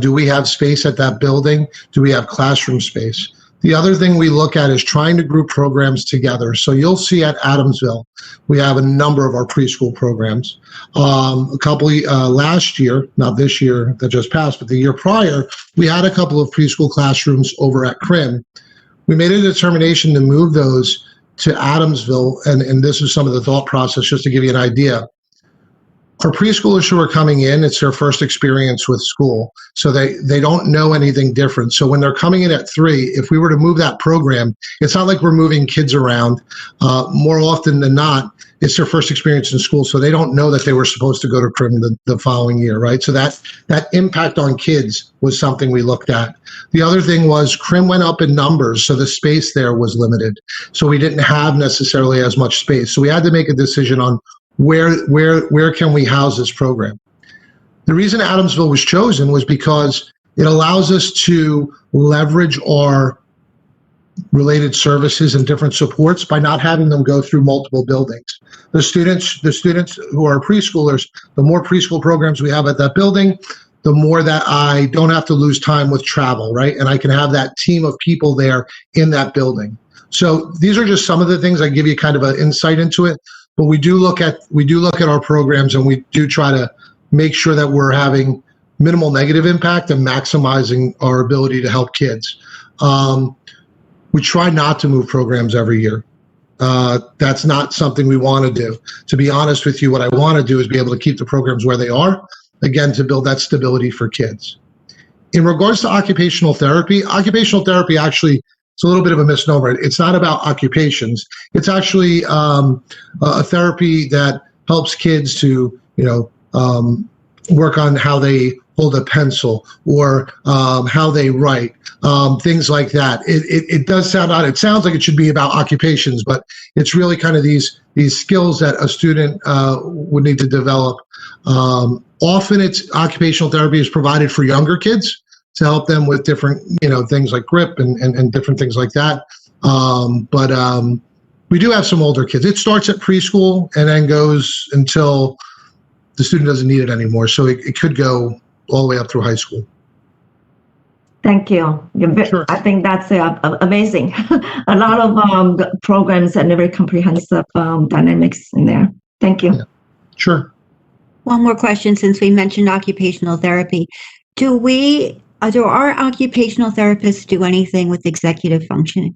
Speaker 11: Do we have space at that building? Do we have classroom space? The other thing we look at is trying to group programs together. So you'll see at Adamsville, we have a number of our preschool programs. A couple last year, not this year that just passed, but the year prior, we had a couple of preschool classrooms over at Crim. We made a determination to move those to Adamsville, and this is some of the thought process just to give you an idea. Our preschoolers who are coming in, it's their first experience with school, so they don't know anything different. So when they're coming in at 3, if we were to move that program, it's not like we're moving kids around. More often than not, it's their first experience in school, so they don't know that they were supposed to go to Crim the following year, right? So that impact on kids was something we looked at. The other thing was Crim went up in numbers, so the space there was limited. So we didn't have necessarily as much space. So we had to make a decision on where can we house this program. The reason Adamsville was chosen was because it allows us to leverage our related services and different supports by not having them go through multiple buildings. The students who are preschoolers, the more preschool programs we have at that building, the more that I don't have to lose time with travel, right? And I can have that team of people there in that building. So these are just some of the things I give you kind of an insight into it. But we do look at our programs, and we do try to make sure that we're having minimal negative impact and maximizing our ability to help kids. We try not to move programs every year. That's not something we want to do. To be honest with you, what I want to do is be able to keep the programs where they are, again, to build that stability for kids. In regards to occupational therapy actually, it's a little bit of a misnomer. It's not about occupations. It's actually a therapy that helps kids to, work on how they hold a pencil or how they write, things like that. It does sound odd. It sounds like it should be about occupations, but it's really kind of these skills that a student would need to develop. Often it's occupational therapy is provided for younger kids to help them with different, things like grip and different things like that. But we do have some older kids. It starts at preschool and then goes until the student doesn't need it anymore. So it could go all the way up through high school.
Speaker 12: Thank you. Sure. I think that's amazing. A lot of programs and very comprehensive dynamics in there. Thank you.
Speaker 11: Yeah. Sure.
Speaker 7: One more question, since we mentioned occupational therapy. Do our occupational therapists do anything with executive functioning?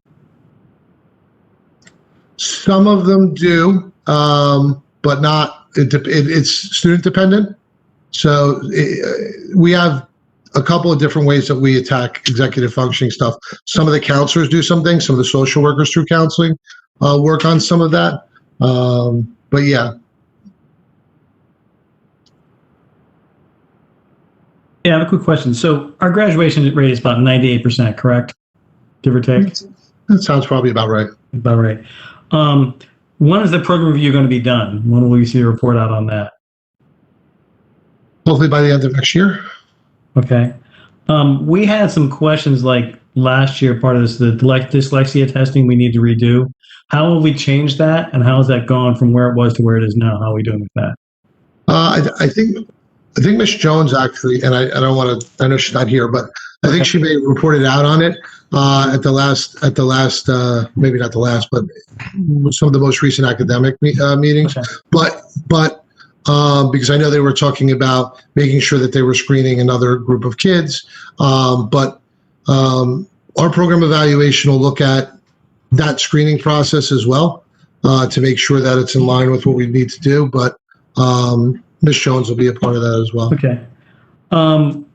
Speaker 11: Some of them do, but not. It's student dependent. So we have a couple of different ways that we attack executive functioning stuff. Some of the counselors do some things. Some of the social workers through counseling work on some of that. But yeah.
Speaker 2: Yeah, I have a quick question. So our graduation rate is about 98%, correct? Give or take?
Speaker 11: That sounds probably about right.
Speaker 2: About right. When is the program review going to be done? When will we see a report out on that?
Speaker 11: Hopefully by the end of next year.
Speaker 2: Okay. We had some questions like last year, part of this, the dyslexia testing we need to redo. How will we change that? And how has that gone from where it was to where it is now? How are we doing with that?
Speaker 11: I think Ms. Jones actually, and I don't want to, I know she's not here, but I think she may have reported out on it at the last, maybe not the last, but some of the most recent academic meetings.
Speaker 2: Okay.
Speaker 11: But because I know they were talking about making sure that they were screening another group of kids. But our program evaluation will look at that screening process as well to make sure that it's in line with what we need to do. But Ms. Jones will be a part of that as well.
Speaker 2: Okay.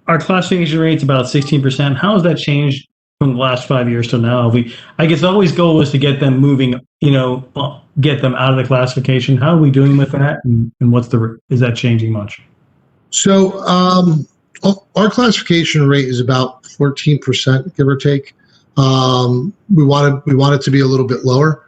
Speaker 2: Our classification rate's about 16%. How has that changed from the last 5 years to now? I guess always goal was to get them moving, get them out of the classification. How are we doing with that? And is that changing much?
Speaker 11: So our classification rate is about 14%, give or take. We want it to be a little bit lower.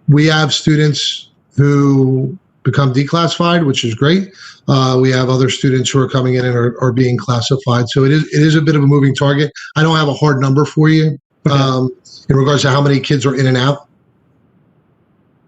Speaker 11: We have students who become declassified, which is great. We have other students who are coming in and are being classified. So it is a bit of a moving target. I don't have a hard number for you in regards to how many kids are in and out.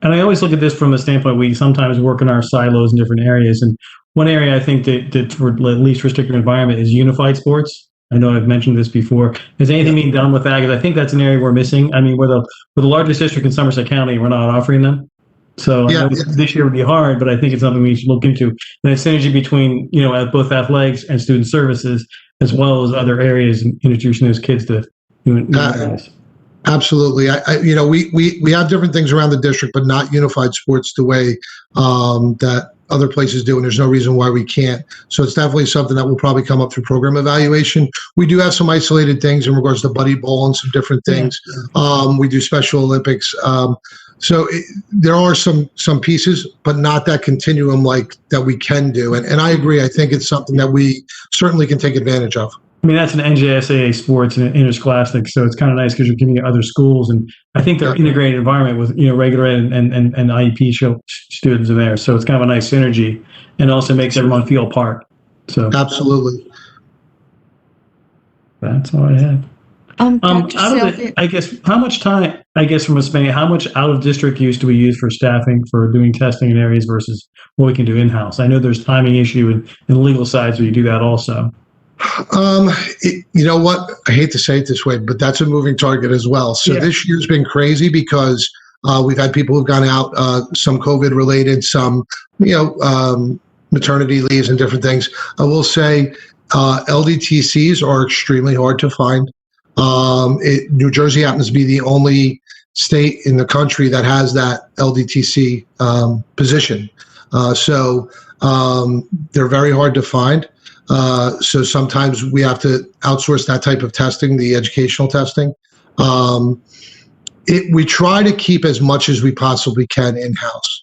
Speaker 2: And I always look at this from a standpoint, we sometimes work in our silos in different areas. And one area I think that for the least restrictive environment is unified sports. I know I've mentioned this before. Is anything being done with that? Because I think that's an area we're missing. I mean, we're the largest district in Somerset County, we're not offering them. So I know this year would be hard, but I think it's something we should look into. The synergy between, both athletics and student services, as well as other areas, and introducing those kids to areas.
Speaker 11: Absolutely. We have different things around the district, but not unified sports the way that other places do, and there's no reason why we can't. So it's definitely something that will probably come up through program evaluation. We do have some isolated things in regards to buddy bowl and some different things. We do Special Olympics. There are some pieces, but not that continuum like that we can do. And I agree. I think it's something that we certainly can take advantage of.
Speaker 2: I mean, that's an NJSAA sports and interscholastic, so it's kind of nice because you're giving it other schools, and I think they're integrated environment with regular ed and IEP students in there, so it's kind of a nice synergy, and also makes everyone feel a part. So
Speaker 11: absolutely,
Speaker 2: that's all I had.
Speaker 1: Dr. Sylvia,
Speaker 2: I guess how much time? I guess from a span, how much out of district use do we use for staffing for doing testing in areas versus what we can do in house? I know there's timing issue in the legal sides where you do that also.
Speaker 11: You know what? I hate to say it this way, but that's a moving target as well. So This year's been crazy because we've had people who've gone out, some COVID related, some, maternity leaves and different things. I will say LDTCs are extremely hard to find. New Jersey happens to be the only state in the country that has that LDTC position. So they're very hard to find. So sometimes we have to outsource that type of testing, the educational testing. We try to keep as much as we possibly can in-house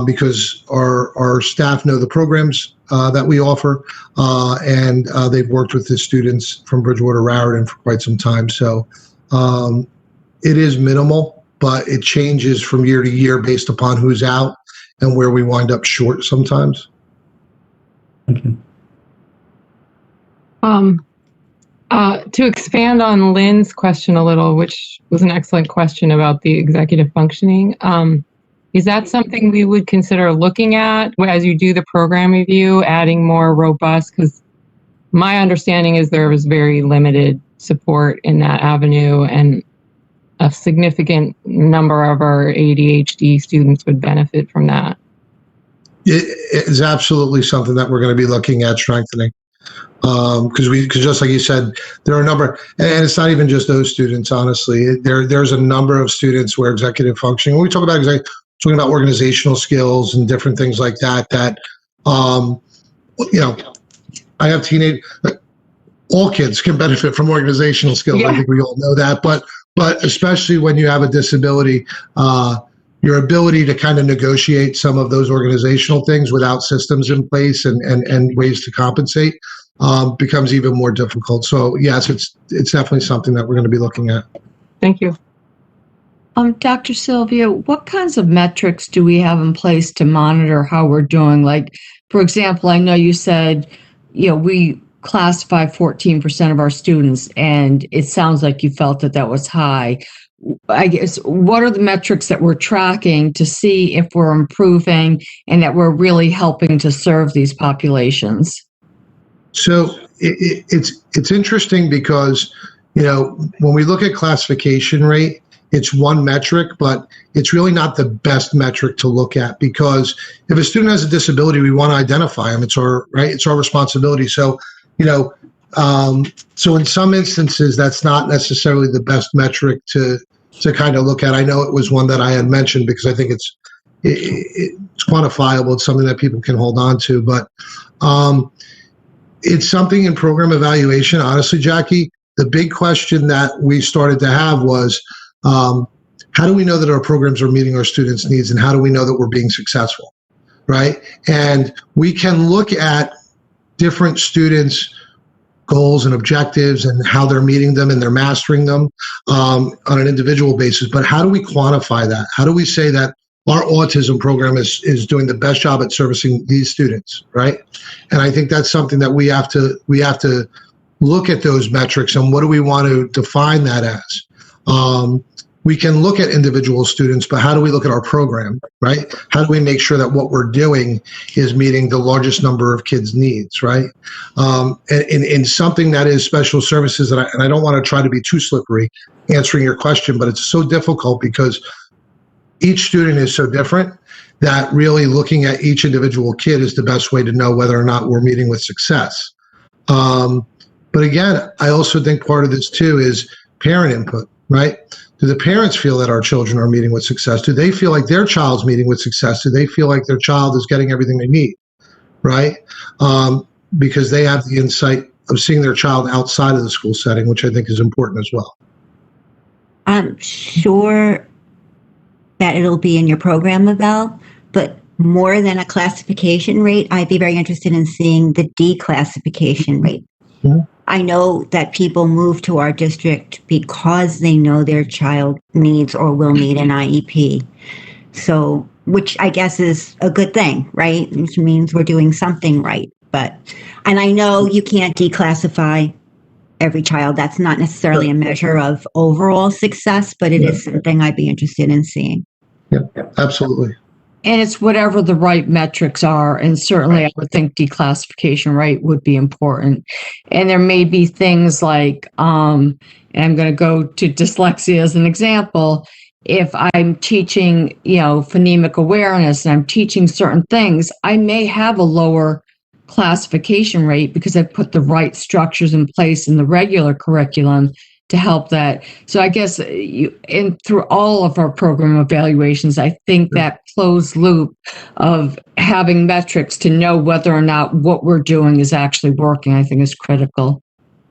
Speaker 11: because our staff know the programs that we offer, and they've worked with the students from Bridgewater Raritan for quite some time. So it is minimal, but it changes from year to year based upon who's out and where we wind up short sometimes.
Speaker 2: Okay.
Speaker 13: To expand on Lynn's question a little, which was an excellent question about the executive functioning, is that something we would consider looking at as you do the program review, adding more robust? Because my understanding is there was very limited support in that avenue, and a significant number of our ADHD students would benefit from that.
Speaker 11: It is absolutely something that we're going to be looking at strengthening. Because just like you said, there are a number, and it's not even just those students, honestly. There's a number of students where executive functioning, when we talk about talking about organizational skills and different things like that, I have all kids can benefit from organizational skills. I think we all know that, but especially when you have a disability, your ability to kind of negotiate some of those organizational things without systems in place and ways to compensate becomes even more difficult. So yes, it's definitely something that we're going to be looking at.
Speaker 13: Thank you.
Speaker 1: Dr. Sylvia, what kinds of metrics do we have in place to monitor how we're doing? Like, for example, I know you said, we classify 14% of our students, and it sounds like you felt that was high. I guess, what are the metrics that we're tracking to see if we're improving and that we're really helping to serve these populations?
Speaker 11: So it's interesting because, when we look at classification rate, it's one metric, but it's really not the best metric to look at, because if a student has a disability, we want to identify them. It's our responsibility. So, so in some instances, that's not necessarily the best metric to kind of look at. I know it was one that I had mentioned because I think it's quantifiable. It's something that people can hold on to, but it's something in program evaluation. Honestly, Jackie, the big question that we started to have was, how do we know that our programs are meeting our students' needs, and how do we know that we're being successful, right? And we can look at different students' goals and objectives and how they're meeting them and they're mastering them on an individual basis. But how do we quantify that? How do we say that our autism program is doing the best job at servicing these students, right? And I think that's something that we have to look at those metrics, and what do we want to define that as? We can look at individual students, but how do we look at our program, right? How do we make sure that what we're doing is meeting the largest number of kids' needs, right? In something that is special services, and I don't want to try to be too slippery answering your question, but it's so difficult because each student is so different that really looking at each individual kid is the best way to know whether or not we're meeting with success. But again, I also think part of this too is parent input, right? Do the parents feel that our children are meeting with success? Do they feel like their child's meeting with success? Do they feel like their child is getting everything they need, right? Because they have the insight of seeing their child outside of the school setting, which I think is important as well.
Speaker 7: I'm sure that it'll be in your program, Lavelle, but more than a classification rate, I'd be very interested in seeing the declassification rate.
Speaker 11: Yeah.
Speaker 7: I know that people move to our district because they know their child needs or will need an IEP. So, which I guess is a good thing, right? Which means we're doing something right. And I know you can't declassify every child. That's not necessarily a measure of overall success, but it is something I'd be interested in seeing.
Speaker 11: Yeah, absolutely.
Speaker 1: And it's whatever the right metrics are. And certainly I would think declassification rate would be important. And there may be things like, and I'm going to go to dyslexia as an example. If I'm teaching, phonemic awareness and I'm teaching certain things, I may have a lower classification rate because I've put the right structures in place in the regular curriculum to help that. So I guess through all of our program evaluations, I think that closed loop of having metrics to know whether or not what we're doing is actually working, I think is critical.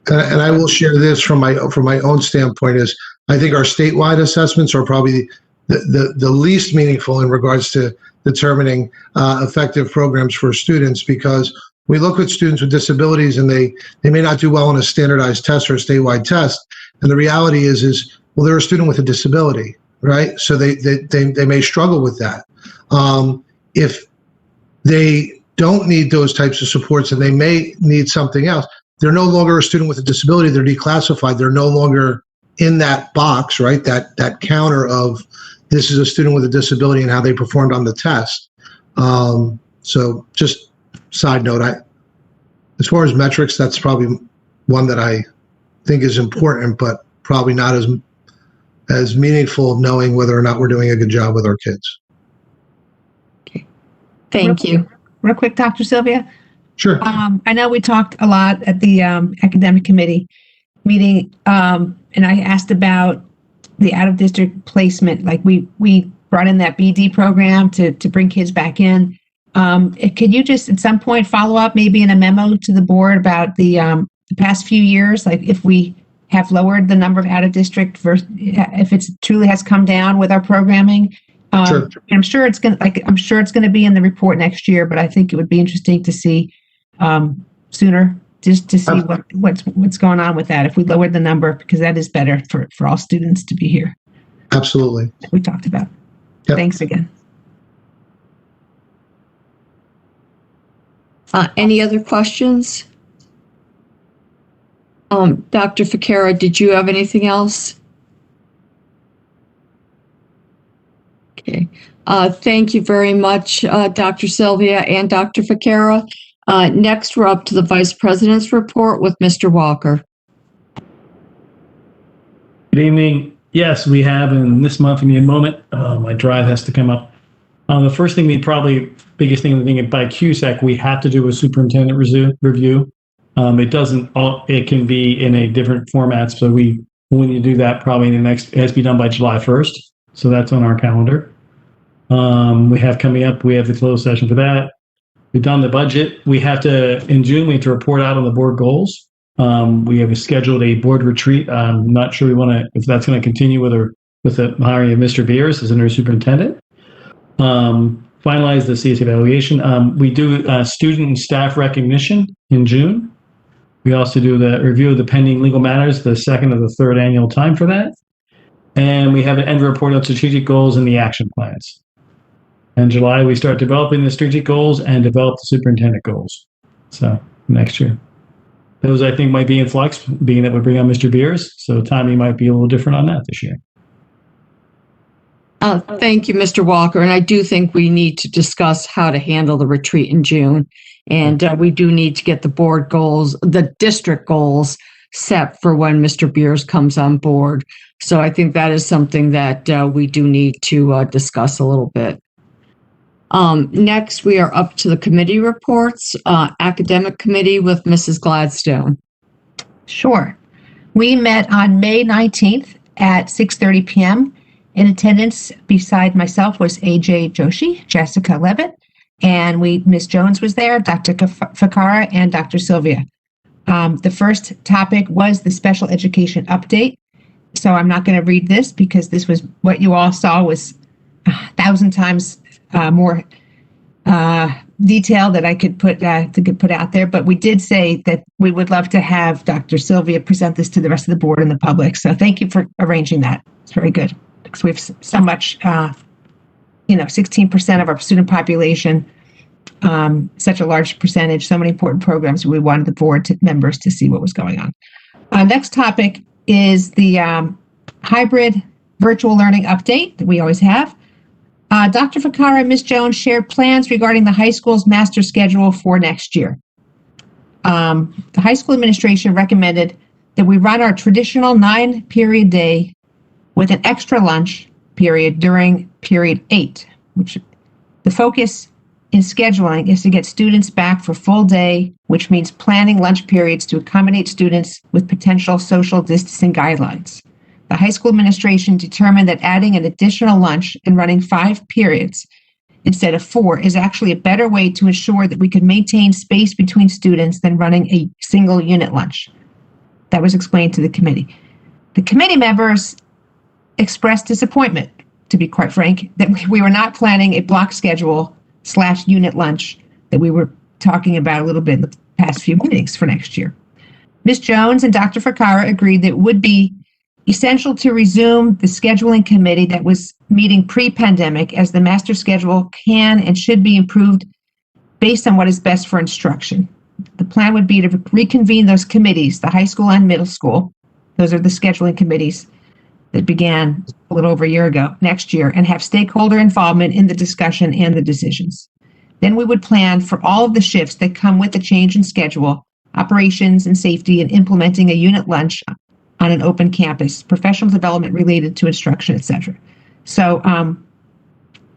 Speaker 11: And I will share this from my own standpoint is I think our statewide assessments are probably the least meaningful in regards to determining effective programs for students, because we look at students with disabilities and they may not do well on a standardized test or a statewide test. And the reality is well, they're a student with a disability, right? So they may struggle with that. If they don't need those types of supports and they may need something else, they're no longer a student with a disability. They're declassified. They're no longer in that box, right? That counter of this is a student with a disability and how they performed on the test. So just side note, as far as metrics, that's probably one that I think is important, but probably not as meaningful of knowing whether or not we're doing a good job with our kids.
Speaker 1: Okay. Thank you.
Speaker 14: Real quick, Dr. Sylvia.
Speaker 11: Sure.
Speaker 14: I know we talked a lot at the academic committee meeting, and I asked about the out-of-district placement. Like we brought in that BD program to bring kids back in. Could you just at some point follow up, maybe in a memo to the board about the past few years, like if we have lowered the number of out-of-district versus if it's truly has come down with our programming?
Speaker 11: Sure.
Speaker 14: I'm sure it's going to be in the report next year, but I think it would be interesting to see sooner just to see what's going on with that. If we lowered the number, because that is better for all students to be here.
Speaker 11: Absolutely.
Speaker 14: We talked about.
Speaker 11: Yep.
Speaker 14: Thanks again.
Speaker 1: Any other questions? Dr. Ficara, did you have anything else? Okay. Thank you very much, Dr. Sylvia and Dr. Ficara. Next, we're up to the Vice President's report with Mr. Walker.
Speaker 2: Good evening. Yes, we have in this month, give me a moment. My drive has to come up. The first thing biggest thing by QSEC, we have to do a superintendent review. It can be in a different format. So when you do that, probably it has to be done by July 1st. So that's on our calendar. We have coming up, we have the closed session for that. We've done the budget. In June, we have to report out on the board goals. We have scheduled a board retreat. I'm not sure if that's going to continue with the hiring of Mr. Beers as a new superintendent. Finalize the CS evaluation. We do student and staff recognition in June. We also do the review of the pending legal matters, the second of the third annual time for that. And we have an end report on strategic goals and the action plans. In July, we start developing the strategic goals and develop the superintendent goals. So next year. Those, I think, might be in flux, being that we bring on Mr. Beers. So timing might be a little different on that this year.
Speaker 1: Thank you, Mr. Walker. And I do think we need to discuss how to handle the retreat in June. And we do need to get the board goals, the district goals set for when Mr. Beers comes on board. So I think that is something that we do need to discuss a little bit. Next, we are up to the committee reports, academic committee with Mrs. Gladstone.
Speaker 14: Sure. We met on May 19th at 6:30 p.m. In attendance beside myself was AJ Joshi, Jessica Levitt, and Ms. Jones was there, Dr. Ficara, and Dr. Sylvia. The first topic was the special education update. So I'm not going to read this because this was what you all saw was 1,000 times more detail that I could put out there. But we did say that we would love to have Dr. Sylvia present this to the rest of the board and the public. So thank you for arranging that. It's very good because we have so much, 16% of our student population, such a large percentage, so many important programs. We wanted the board members to see what was going on. Next topic is the hybrid virtual learning update that we always have. Dr. Ficara and Ms. Jones shared plans regarding the high school's master schedule for next year. The high school administration recommended that we run our traditional 9-period day with an extra lunch period during period 8, which the focus in scheduling is to get students back for full day, which means planning lunch periods to accommodate students with potential social distancing guidelines. The high school administration determined that adding an additional lunch and running 5 periods instead of 4 is actually a better way to ensure that we can maintain space between students than running a single unit lunch. That was explained to the committee. The committee members expressed disappointment, to be quite frank, that we were not planning a block schedule / unit lunch that we were talking about a little bit in the past few meetings for next year. Ms. Jones and Dr. Ficara agreed that it would be essential to resume the scheduling committee that was meeting pre-pandemic, as the master schedule can and should be improved based on what is best for instruction. The plan would be to reconvene those committees, the high school and middle school. Those are the scheduling committees that began a little over a year ago, next year, and have stakeholder involvement in the discussion and the decisions. Then we would plan for all of the shifts that come with the change in schedule, operations and safety, and implementing a unit lunch on an open campus, professional development related to instruction, etc. So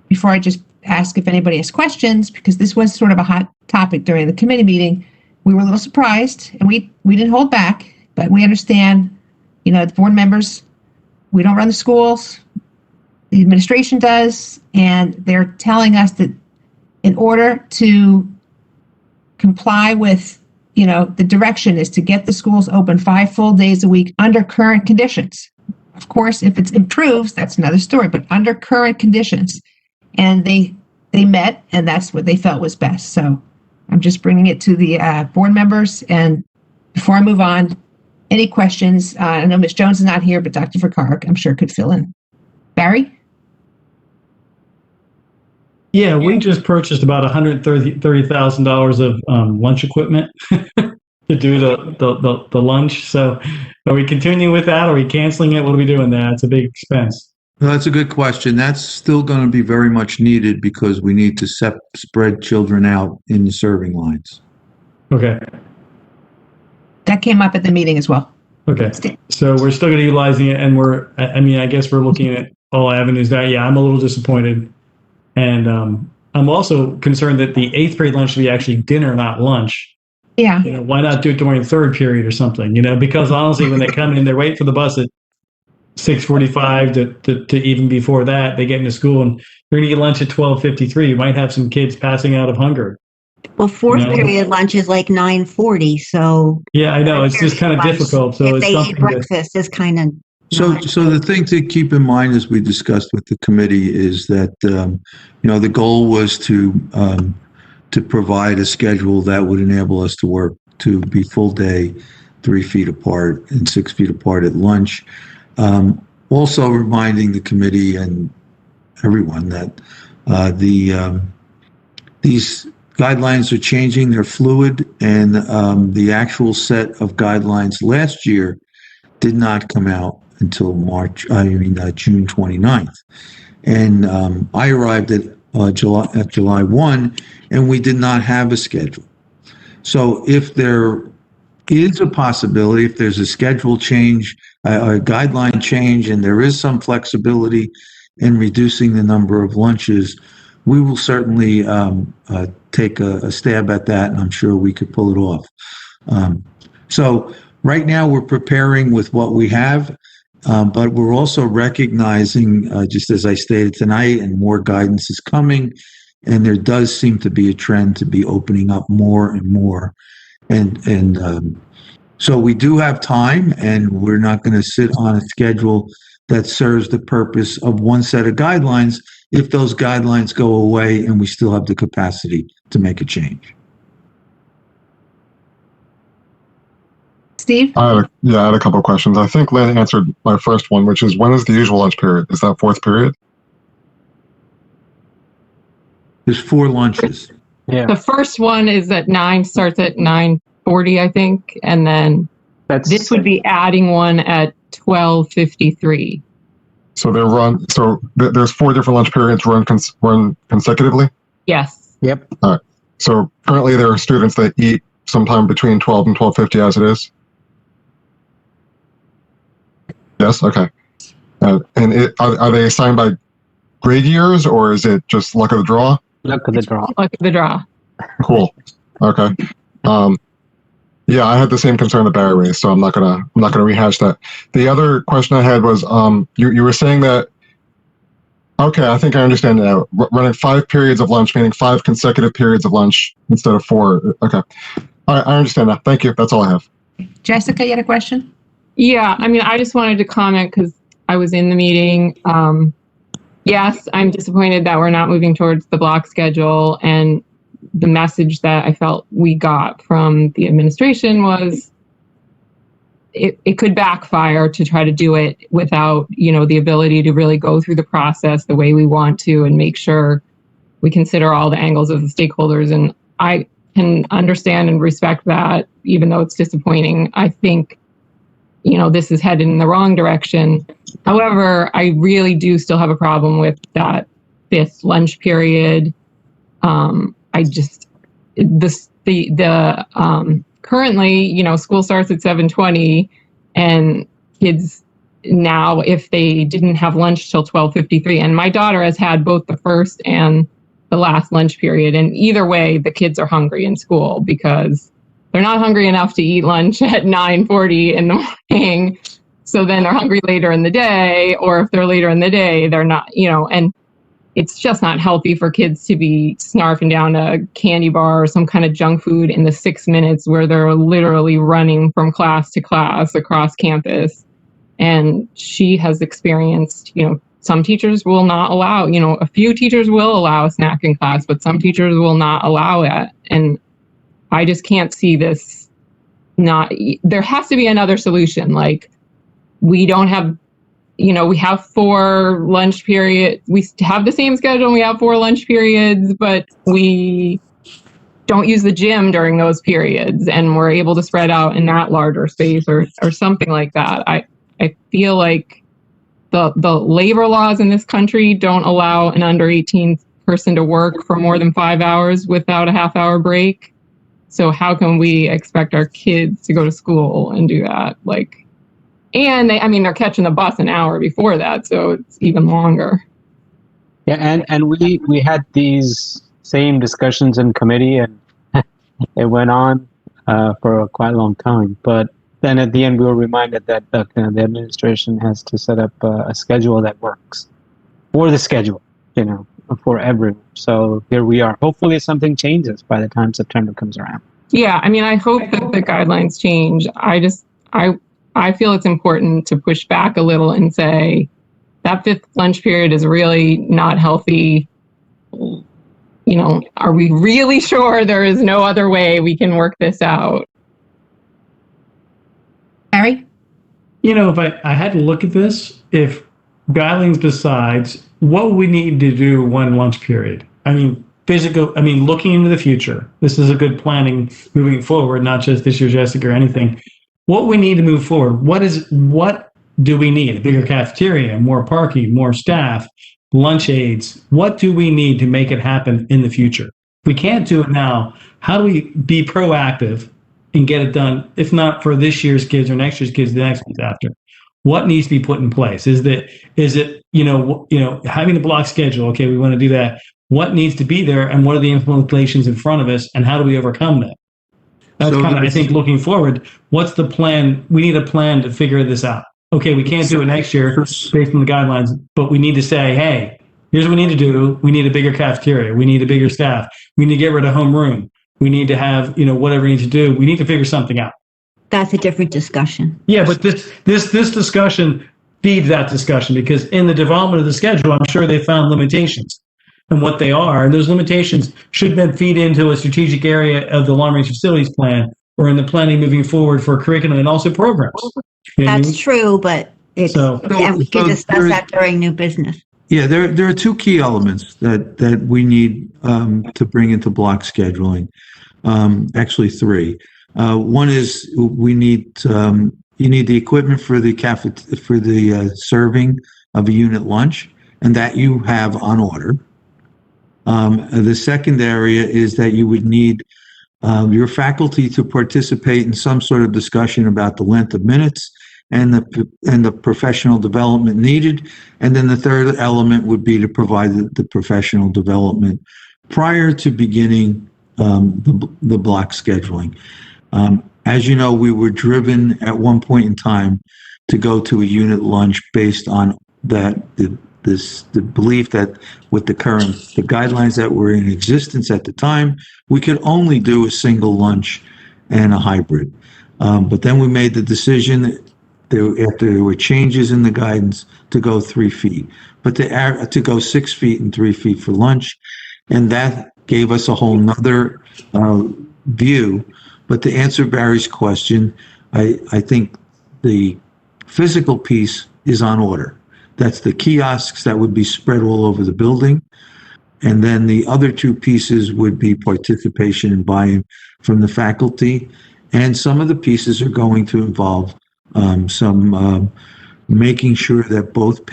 Speaker 14: before I just ask if anybody has questions, because this was sort of a hot topic during the committee meeting, we were a little surprised, and we didn't hold back, but we understand, the board members, we don't run the schools, the administration does, and they're telling us that in order to comply with, the direction is to get the schools open 5 full days a week under current conditions. Of course, if it improves, that's another story, but under current conditions. And they met, and that's what they felt was best. So I'm just bringing it to the board members and before I move on, any questions? I know Ms. Jones is not here, but Dr. Vakarek, I'm sure, could fill in. Barry?
Speaker 2: Yeah, we just purchased about $130,000 of lunch equipment to do the lunch. So are we continuing with that? Are we canceling it? What are we doing there? It's a big expense.
Speaker 5: Well, that's a good question. That's still going to be very much needed because we need to spread children out in the serving lines.
Speaker 2: Okay.
Speaker 14: That came up at the meeting as well.
Speaker 2: Okay. So we're still going to utilizing it, and I guess we're looking at all avenues there. Yeah, I'm a little disappointed. And I'm also concerned that the 8th grade lunch should be actually dinner, not lunch.
Speaker 14: Yeah.
Speaker 2: Why not do it during the 3rd period or something? Because honestly, when they come in, they're waiting for the bus at 6:45 to even before that, they get into school and they're going to get lunch at 12:53. You might have some kids passing out of hunger.
Speaker 7: Well, fourth period lunch is like 9:40, so.
Speaker 2: Yeah, I know. It's just kind of difficult. So
Speaker 7: if they eat breakfast, it's kind of.
Speaker 5: So the thing to keep in mind, as we discussed with the committee, is that the goal was to provide a schedule that would enable us to work to be full day, 3 feet apart and 6 feet apart at lunch. Also reminding the committee and everyone that these guidelines are changing; they're fluid, and the actual set of guidelines last year did not come out until June 29th. And I arrived at July 1, and we did not have a schedule. So if there is a possibility, if there's a schedule change, a guideline change, and there is some flexibility in reducing the number of lunches, we will certainly take a stab at that, and I'm sure we could pull it off. So right now we're preparing with what we have. But we're also recognizing, just as I stated tonight, and more guidance is coming, and there does seem to be a trend to be opening up more and more. And so we do have time, and we're not going to sit on a schedule that serves the purpose of one set of guidelines if those guidelines go away and we still have the capacity to make a change.
Speaker 14: Steve?
Speaker 4: I had a couple of questions. I think Lynn answered my first one, which is, when is the usual lunch period? Is that 4th period?
Speaker 5: There's 4 lunches.
Speaker 13: Yeah. The first one is at 9, starts at 9:40, I think, and then this would be adding one at 12:53.
Speaker 4: So there's 4 different lunch periods run consecutively?
Speaker 13: Yes.
Speaker 3: Yep.
Speaker 4: All right. So currently there are students that eat sometime between 12 and 12:50 as it is? Yes. Okay. And are they assigned by grade years, or is it just luck of the draw?
Speaker 3: Luck of the draw.
Speaker 13: Luck of the draw.
Speaker 4: Cool. Okay. Yeah, I had the same concern that Barry raised, so I'm not gonna rehash that. The other question I had was, you were saying that. Okay, I think I understand now. Running 5 periods of lunch, meaning 5 consecutive periods of lunch instead of 4. Okay. All right, I understand that. Thank you. That's all I have.
Speaker 14: Jessica, you had a question?
Speaker 13: Yeah, I just wanted to comment because I was in the meeting. Yes, I'm disappointed that we're not moving towards the block schedule, and the message that I felt we got from the administration was it could backfire to try to do it without, the ability to really go through the process the way we want to and make sure we consider all the angles of the stakeholders. And I can understand and respect that, even though it's disappointing. I think, this is headed in the wrong direction. However, I really do still have a problem with that 5th lunch period. Currently, school starts at 7:20, and kids now, if they didn't have lunch till 12:53, and my daughter has had both the first and the last lunch period, and either way, the kids are hungry in school because they're not hungry enough to eat lunch at 9:40 in the morning. So then they're hungry later in the day, or if they're later in the day, they're not, and it's just not healthy for kids to be snarfing down a candy bar or some kind of junk food in the 6 minutes where they're literally running from class to class across campus. And she has experienced, some teachers will not allow, a few teachers will allow a snack in class, but some teachers will not allow it. And I just can't see this not, there has to be another solution. Like, we don't have, we have 4 lunch periods. We have the same schedule and we have 4 lunch periods, but we don't use the gym during those periods, and we're able to spread out in that larger space or something like that. I feel like the labor laws in this country don't allow an under 18 person to work for more than 5 hours without a half-hour break. So how can we expect our kids to go to school and do that? And they're catching the bus an hour before that, so it's even longer.
Speaker 3: Yeah, and we had these same discussions in committee, and it went on for a quite long time. But then at the end, we were reminded that the administration has to set up a schedule that works for the schedule, for everyone. So here we are. Hopefully something changes by the time September comes around.
Speaker 13: Yeah, I hope that the guidelines change. I feel it's important to push back a little and say that 5th lunch period is really not healthy. Are we really sure there is no other way we can work this out?
Speaker 14: Harry?
Speaker 2: If I had to look at this, if guidelines besides, what we need to do one lunch period? Looking into the future. This is a good planning moving forward, not just this year's ESSEC or anything. What we need to move forward, what do we need? A bigger cafeteria, more parking, more staff, lunch aids. What do we need to make it happen in the future? If we can't do it now, how do we be proactive and get it done, if not for this year's kids or next year's kids, the next ones after? What needs to be put in place? Is it having a block schedule? Okay, we want to do that. What needs to be there, and what are the implications in front of us, and how do we overcome that? That's I think, looking forward, what's the plan? We need a plan to figure this out. Okay, we can't do it next year based on the guidelines, but we need to say, hey, here's what we need to do. We need a bigger cafeteria. We need a bigger staff. We need to get rid of homeroom. We need to have, whatever we need to do. We need to figure something out.
Speaker 7: That's a different discussion.
Speaker 2: Yeah, but this discussion feeds that discussion, because in the development of the schedule, I'm sure they found limitations and what they are. And those limitations should then feed into a strategic area of the long-range facilities plan or in the planning moving forward for curriculum and also programs.
Speaker 7: That's true, but we can discuss that during new business.
Speaker 5: Yeah, there are 2 key elements that we need to bring into block scheduling. Actually 3. One is you need the equipment for the serving of a unit lunch, and that you have on order. The second area is that you would need your faculty to participate in some sort of discussion about the length of minutes and the professional development needed. And then the third element would be to provide the professional development prior to beginning the block scheduling. As you know, we were driven at one point in time to go to a unit lunch based on the belief that with the guidelines that were in existence at the time, we could only do a single lunch and a hybrid. But then we made the decision after there were changes in the guidance to go 3 feet, but to go 6 feet and 3 feet for lunch. And that gave us a whole nother view. But to answer Barry's question, I think the physical piece is on order. That's the kiosks that would be spread all over the building. And then the other 2 pieces would be participation and buy-in from the faculty. And some of the pieces are going to involve some making sure that both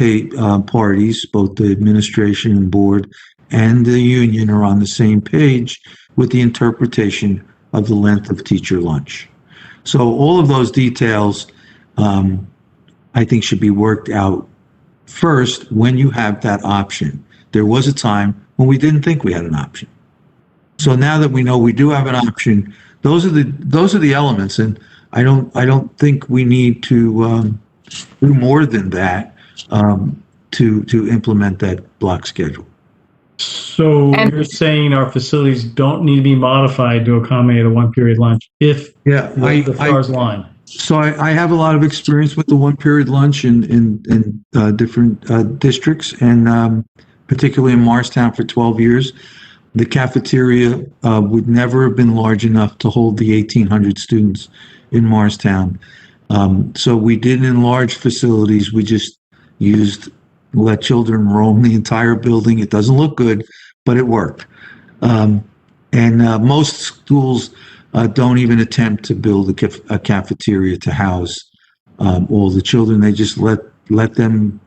Speaker 5: parties, both the administration and board and the union, are on the same page with the interpretation of the length of teacher lunch. So all of those details, I think, should be worked out first when you have that option. There was a time when we didn't think we had an option. So now that we know we do have an option, those are the elements, and I don't think we need to do more than that to implement that block schedule.
Speaker 2: So you're saying our facilities don't need to be modified to accommodate a 1-period lunch if the FAR's line?
Speaker 5: So I have a lot of experience with the 1-period lunch in different districts, and particularly in Morristown for 12 years. the cafeteria would never have been large enough to hold the 1,800 students in Morristown. So we didn't enlarge facilities. We just let children roam the entire building. It doesn't look good, but it worked. And most schools don't even attempt to build a cafeteria to house all the children. They just let them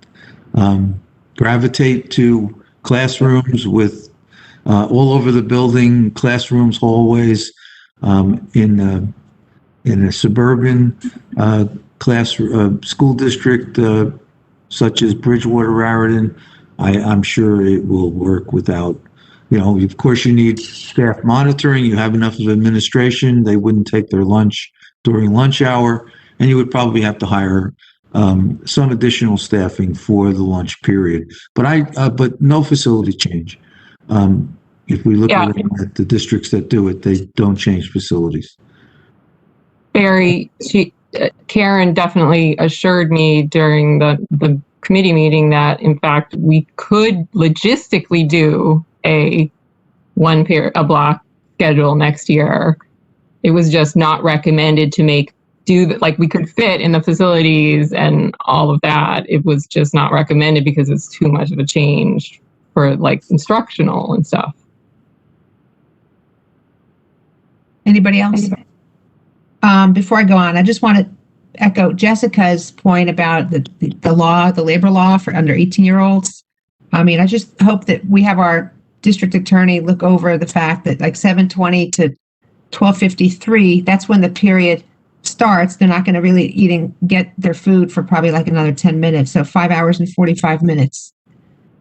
Speaker 5: gravitate to classrooms with all over the building, classrooms, hallways, in a suburban school district such as Bridgewater, Raritan. I'm sure it will work without, of course you need staff monitoring. You have enough of administration. They wouldn't take their lunch during lunch hour, and you would probably have to hire some additional staffing for the lunch period. But no facility change. If we look at the districts that do it, they don't change facilities.
Speaker 13: Barry, Karen definitely assured me during the committee meeting that, in fact, we could logistically do a block schedule next year. It was just not recommended to we could fit in the facilities and all of that. It was just not recommended because it's too much of a change for instructional and stuff.
Speaker 14: Anybody else? Before I go on, I just want to echo Jessica's point about the labor law for under 18-year-olds. I mean, I just hope that we have our district attorney look over the fact that 7:20 to 12:53, that's when the period starts. They're not going to really get their food for probably another 10 minutes. So 5 hours and 45 minutes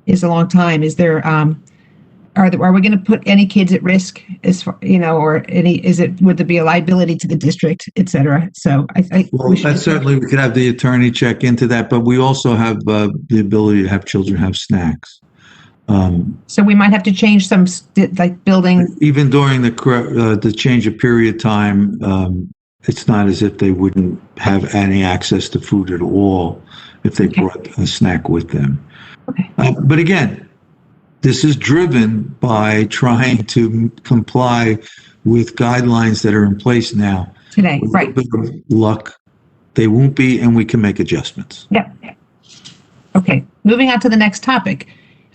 Speaker 14: is a long time. Is there, are we going to put any kids at risk as far, or would there be a liability to the district, et cetera? So
Speaker 5: Certainly we could have the attorney check into that, but we also have the ability to have children have snacks.
Speaker 14: So we might have to change some building.
Speaker 5: Even during the change of period time, it's not as if they wouldn't have any access to food at all if they brought a snack with them.
Speaker 14: Okay.
Speaker 5: But again, this is driven by trying to comply with guidelines that are in place now.
Speaker 14: Today, right.
Speaker 5: With a bit of luck, they won't be, and we can make adjustments.
Speaker 14: Yeah. Okay, moving on to the next topic.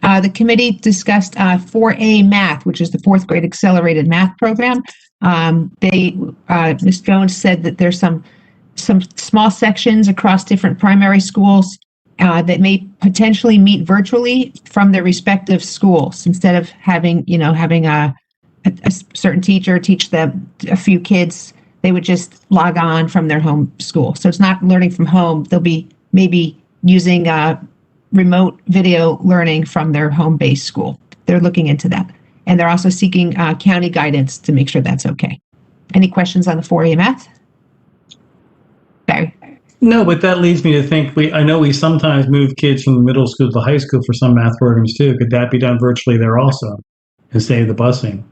Speaker 14: The committee discussed 4A math, which is the fourth grade accelerated math program. Ms. Jones said that there's some small sections across different primary schools that may potentially meet virtually from their respective schools instead of having a certain teacher teach a few kids. They would just log on from their home school. So it's not learning from home. They'll be maybe using remote video learning from their home-based school. They're looking into that. And they're also seeking county guidance to make sure that's okay. Any questions on the 4A math? Barry?
Speaker 2: No, but that leads me to think, I know we sometimes move kids from the middle school to the high school for some math programs too. Could that be done virtually there also and save the busing?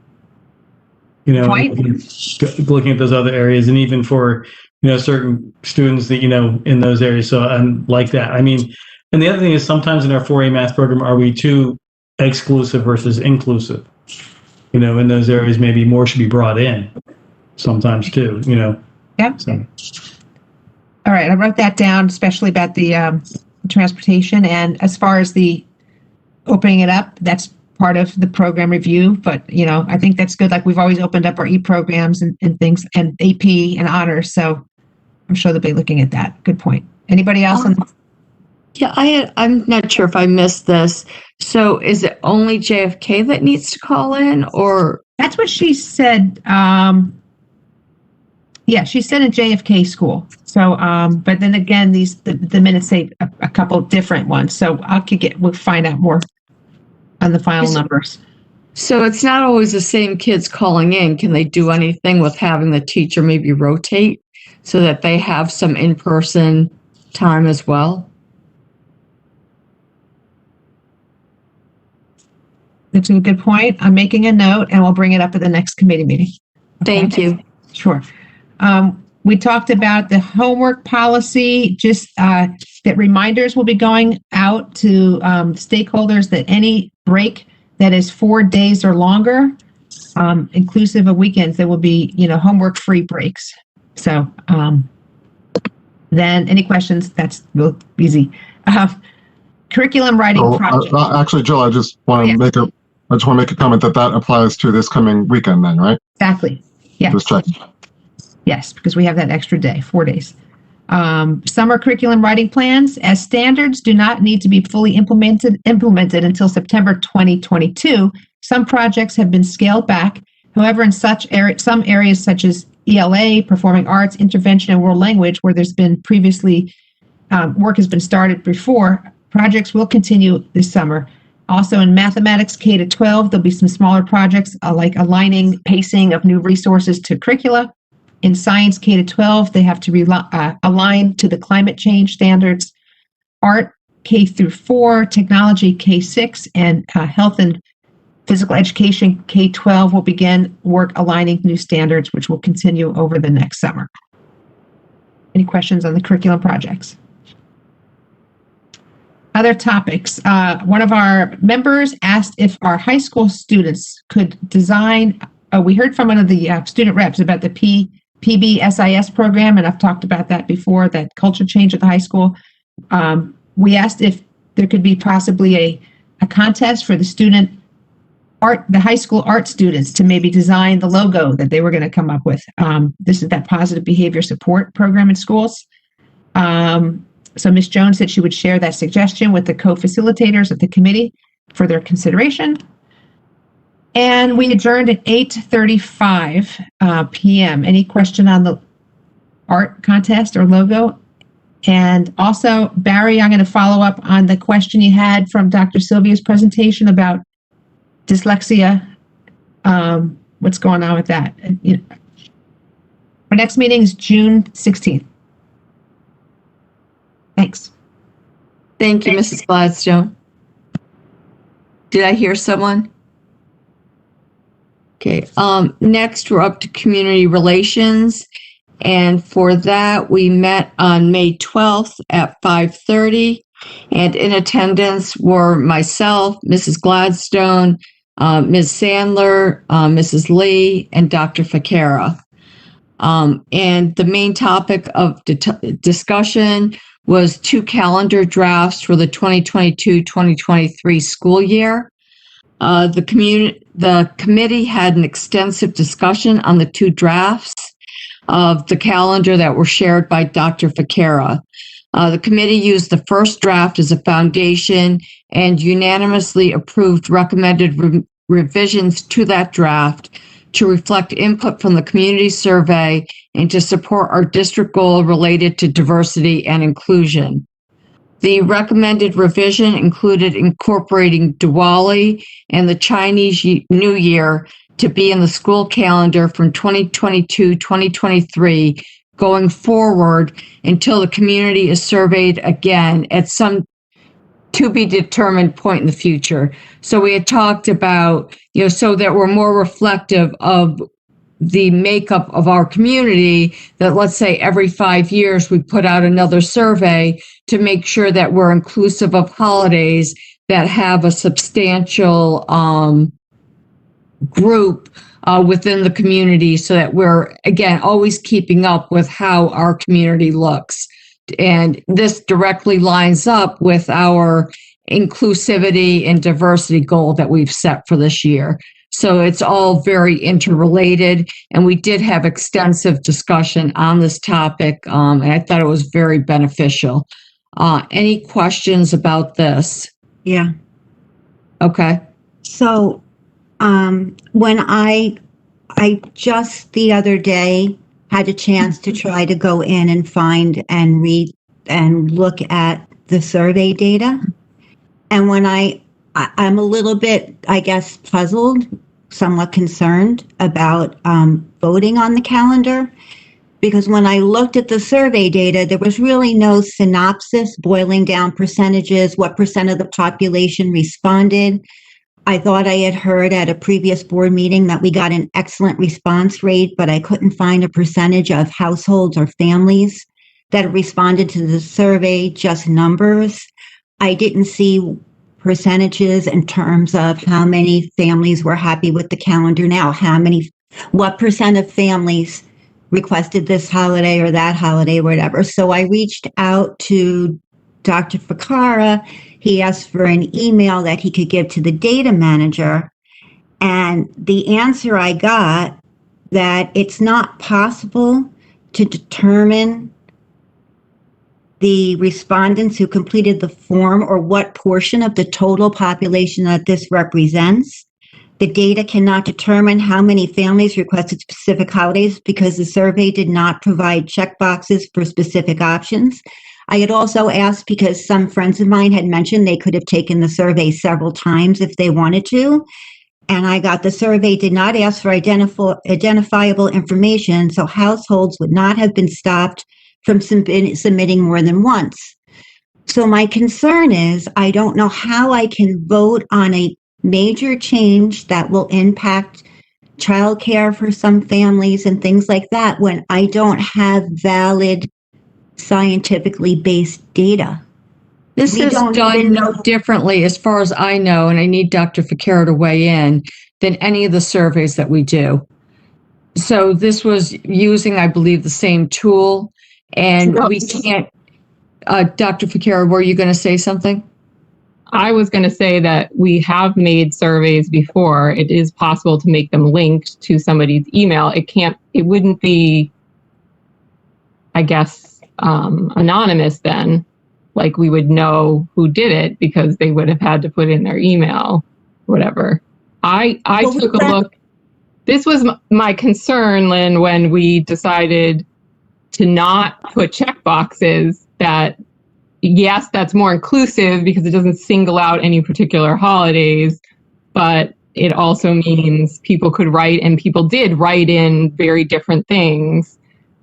Speaker 2: Looking at those other areas, and even for, certain students that, in those areas. So I'm like that. I mean, and the other thing is sometimes in our 4A math program, are we too exclusive versus inclusive? In those areas, maybe more should be brought in sometimes too,
Speaker 14: Yep.
Speaker 2: So.
Speaker 14: All right, I wrote that down, especially about the transportation. And as far as the opening it up, that's part of the program review. But, I think that's good. We've always opened up our e-programs and things, and AP and honors. So I'm sure they'll be looking at that. Good point. Anybody else?
Speaker 1: Yeah, I'm not sure if I missed this. So is it only JFK that needs to call in, or?
Speaker 14: That's what she said. Yeah, she said a JFK school. So, but then again, the minutes say a couple different ones. So we'll find out more on the final numbers.
Speaker 1: So it's not always the same kids calling in. Can they do anything with having the teacher maybe rotate so that they have some in-person time as well?
Speaker 14: That's a good point. I'm making a note, and we'll bring it up at the next committee meeting. Okay?
Speaker 1: Thank you.
Speaker 14: Sure. We talked about the homework policy, just that reminders will be going out to stakeholders that any break that is 4 days or longer, inclusive of weekends, there will be, homework-free breaks. So then any questions? That's real easy. Curriculum writing project.
Speaker 4: Actually, Jill, I just want to make a comment that applies to this coming weekend then, right?
Speaker 14: Exactly. Yes.
Speaker 4: Just checking.
Speaker 14: Yes, because we have that extra day, 4 days. Summer curriculum writing plans as standards do not need to be fully implemented until September 2022. Some projects have been scaled back. However, in some areas such as ELA, performing arts, intervention, and world language, where there's been previously work has been started before, projects will continue this summer. Also in mathematics K-12, there'll be some smaller projects like aligning pacing of new resources to curricula. In science K-12, they have to align to the climate change standards. Art K-4, technology K-6, and health and physical education K-12 will begin work aligning new standards, which will continue over the next summer. Any questions on the curriculum projects? Other topics. One of our members asked if our high school students could design, we heard from one of the student reps about the PBSIS program, and I've talked about that before, that culture change at the high school. We asked if there could be possibly a contest for the high school art students to maybe design the logo that they were going to come up with. This is that positive behavior support program in schools. So Ms. Jones said she would share that suggestion with the co-facilitators of the committee for their consideration. And we adjourned at 8:35 p.m. Any question on the art contest or logo? And also, Barry, I'm going to follow up on the question you had from Dr. Sylvia's presentation about dyslexia. What's going on with that? Our next meeting is June 16th. Thanks.
Speaker 1: Thank you, Mrs. Gladstone. Did I hear someone? Okay. Next, we're up to community relations. And for that, we met on May 12th at 5:30. And in attendance were myself, Mrs. Gladstone, Ms. Sandler, Mrs. Lee, and Dr. Ficara. And the main topic of discussion was 2 calendar drafts for the 2022-2023 school year. The committee had an extensive discussion on the 2 drafts of the calendar that were shared by Dr. Ficara. The committee used the first draft as a foundation and unanimously approved recommended revisions to that draft to reflect input from the community survey and to support our district goal related to diversity and inclusion. The recommended revision included incorporating Diwali and the Chinese New Year to be in the school calendar from 2022-2023 going forward until the community is surveyed again at some to be determined point in the future. So we had talked about, so that we're more reflective of the makeup of our community, that let's say every 5 years we put out another survey to make sure that we're inclusive of holidays that have a substantial group within the community, so that we're, again, always keeping up with how our community looks. And this directly lines up with our inclusivity and diversity goal that we've set for this year. So it's all very interrelated, and we did have extensive discussion on this topic, and I thought it was very beneficial. Any questions about this?
Speaker 7: Yeah.
Speaker 1: Okay.
Speaker 7: So when I just the other day had a chance to try to go in and find and read and look at the survey data. And when I'm a little bit, I guess, puzzled, somewhat concerned about voting on the calendar, because when I looked at the survey data, there was really no synopsis boiling down percentages, what percent of the population responded. I thought I had heard at a previous board meeting that we got an excellent response rate, but I couldn't find a percentage of households or families that responded to the survey, just numbers. I didn't see percentages in terms of how many families were happy with the calendar now? What percent of families requested this holiday or that holiday or whatever? So I reached out to Dr. Ficara. He asked for an email that he could give to the data manager. And the answer I got that it's not possible to determine the respondents who completed the form or what portion of the total population that this represents. The data cannot determine how many families requested specific holidays because the survey did not provide checkboxes for specific options. I had also asked because some friends of mine had mentioned they could have taken the survey several times if they wanted to. And I got the survey did not ask for identifiable information, so households would not have been stopped from submitting more than once. So my concern is I don't know how I can vote on a major change that will impact childcare for some families and things like that when I don't have valid scientifically based data.
Speaker 1: This is done no differently, as far as I know, and I need Dr. Ficara to weigh in, than any of the surveys that we do. So this was using, I believe, the same tool, and we can't. Dr. Ficara, were you going to say something?
Speaker 13: I was going to say that we have made surveys before. It is possible to make them linked to somebody's email. It wouldn't be, I guess, anonymous then. Like we would know who did it because they would have had to put in their email, whatever. I took a look. This was my concern, Lynn, when we decided to not put checkboxes that, yes, that's more inclusive because it doesn't single out any particular holidays, but it also means people could write, and people did write in very different things,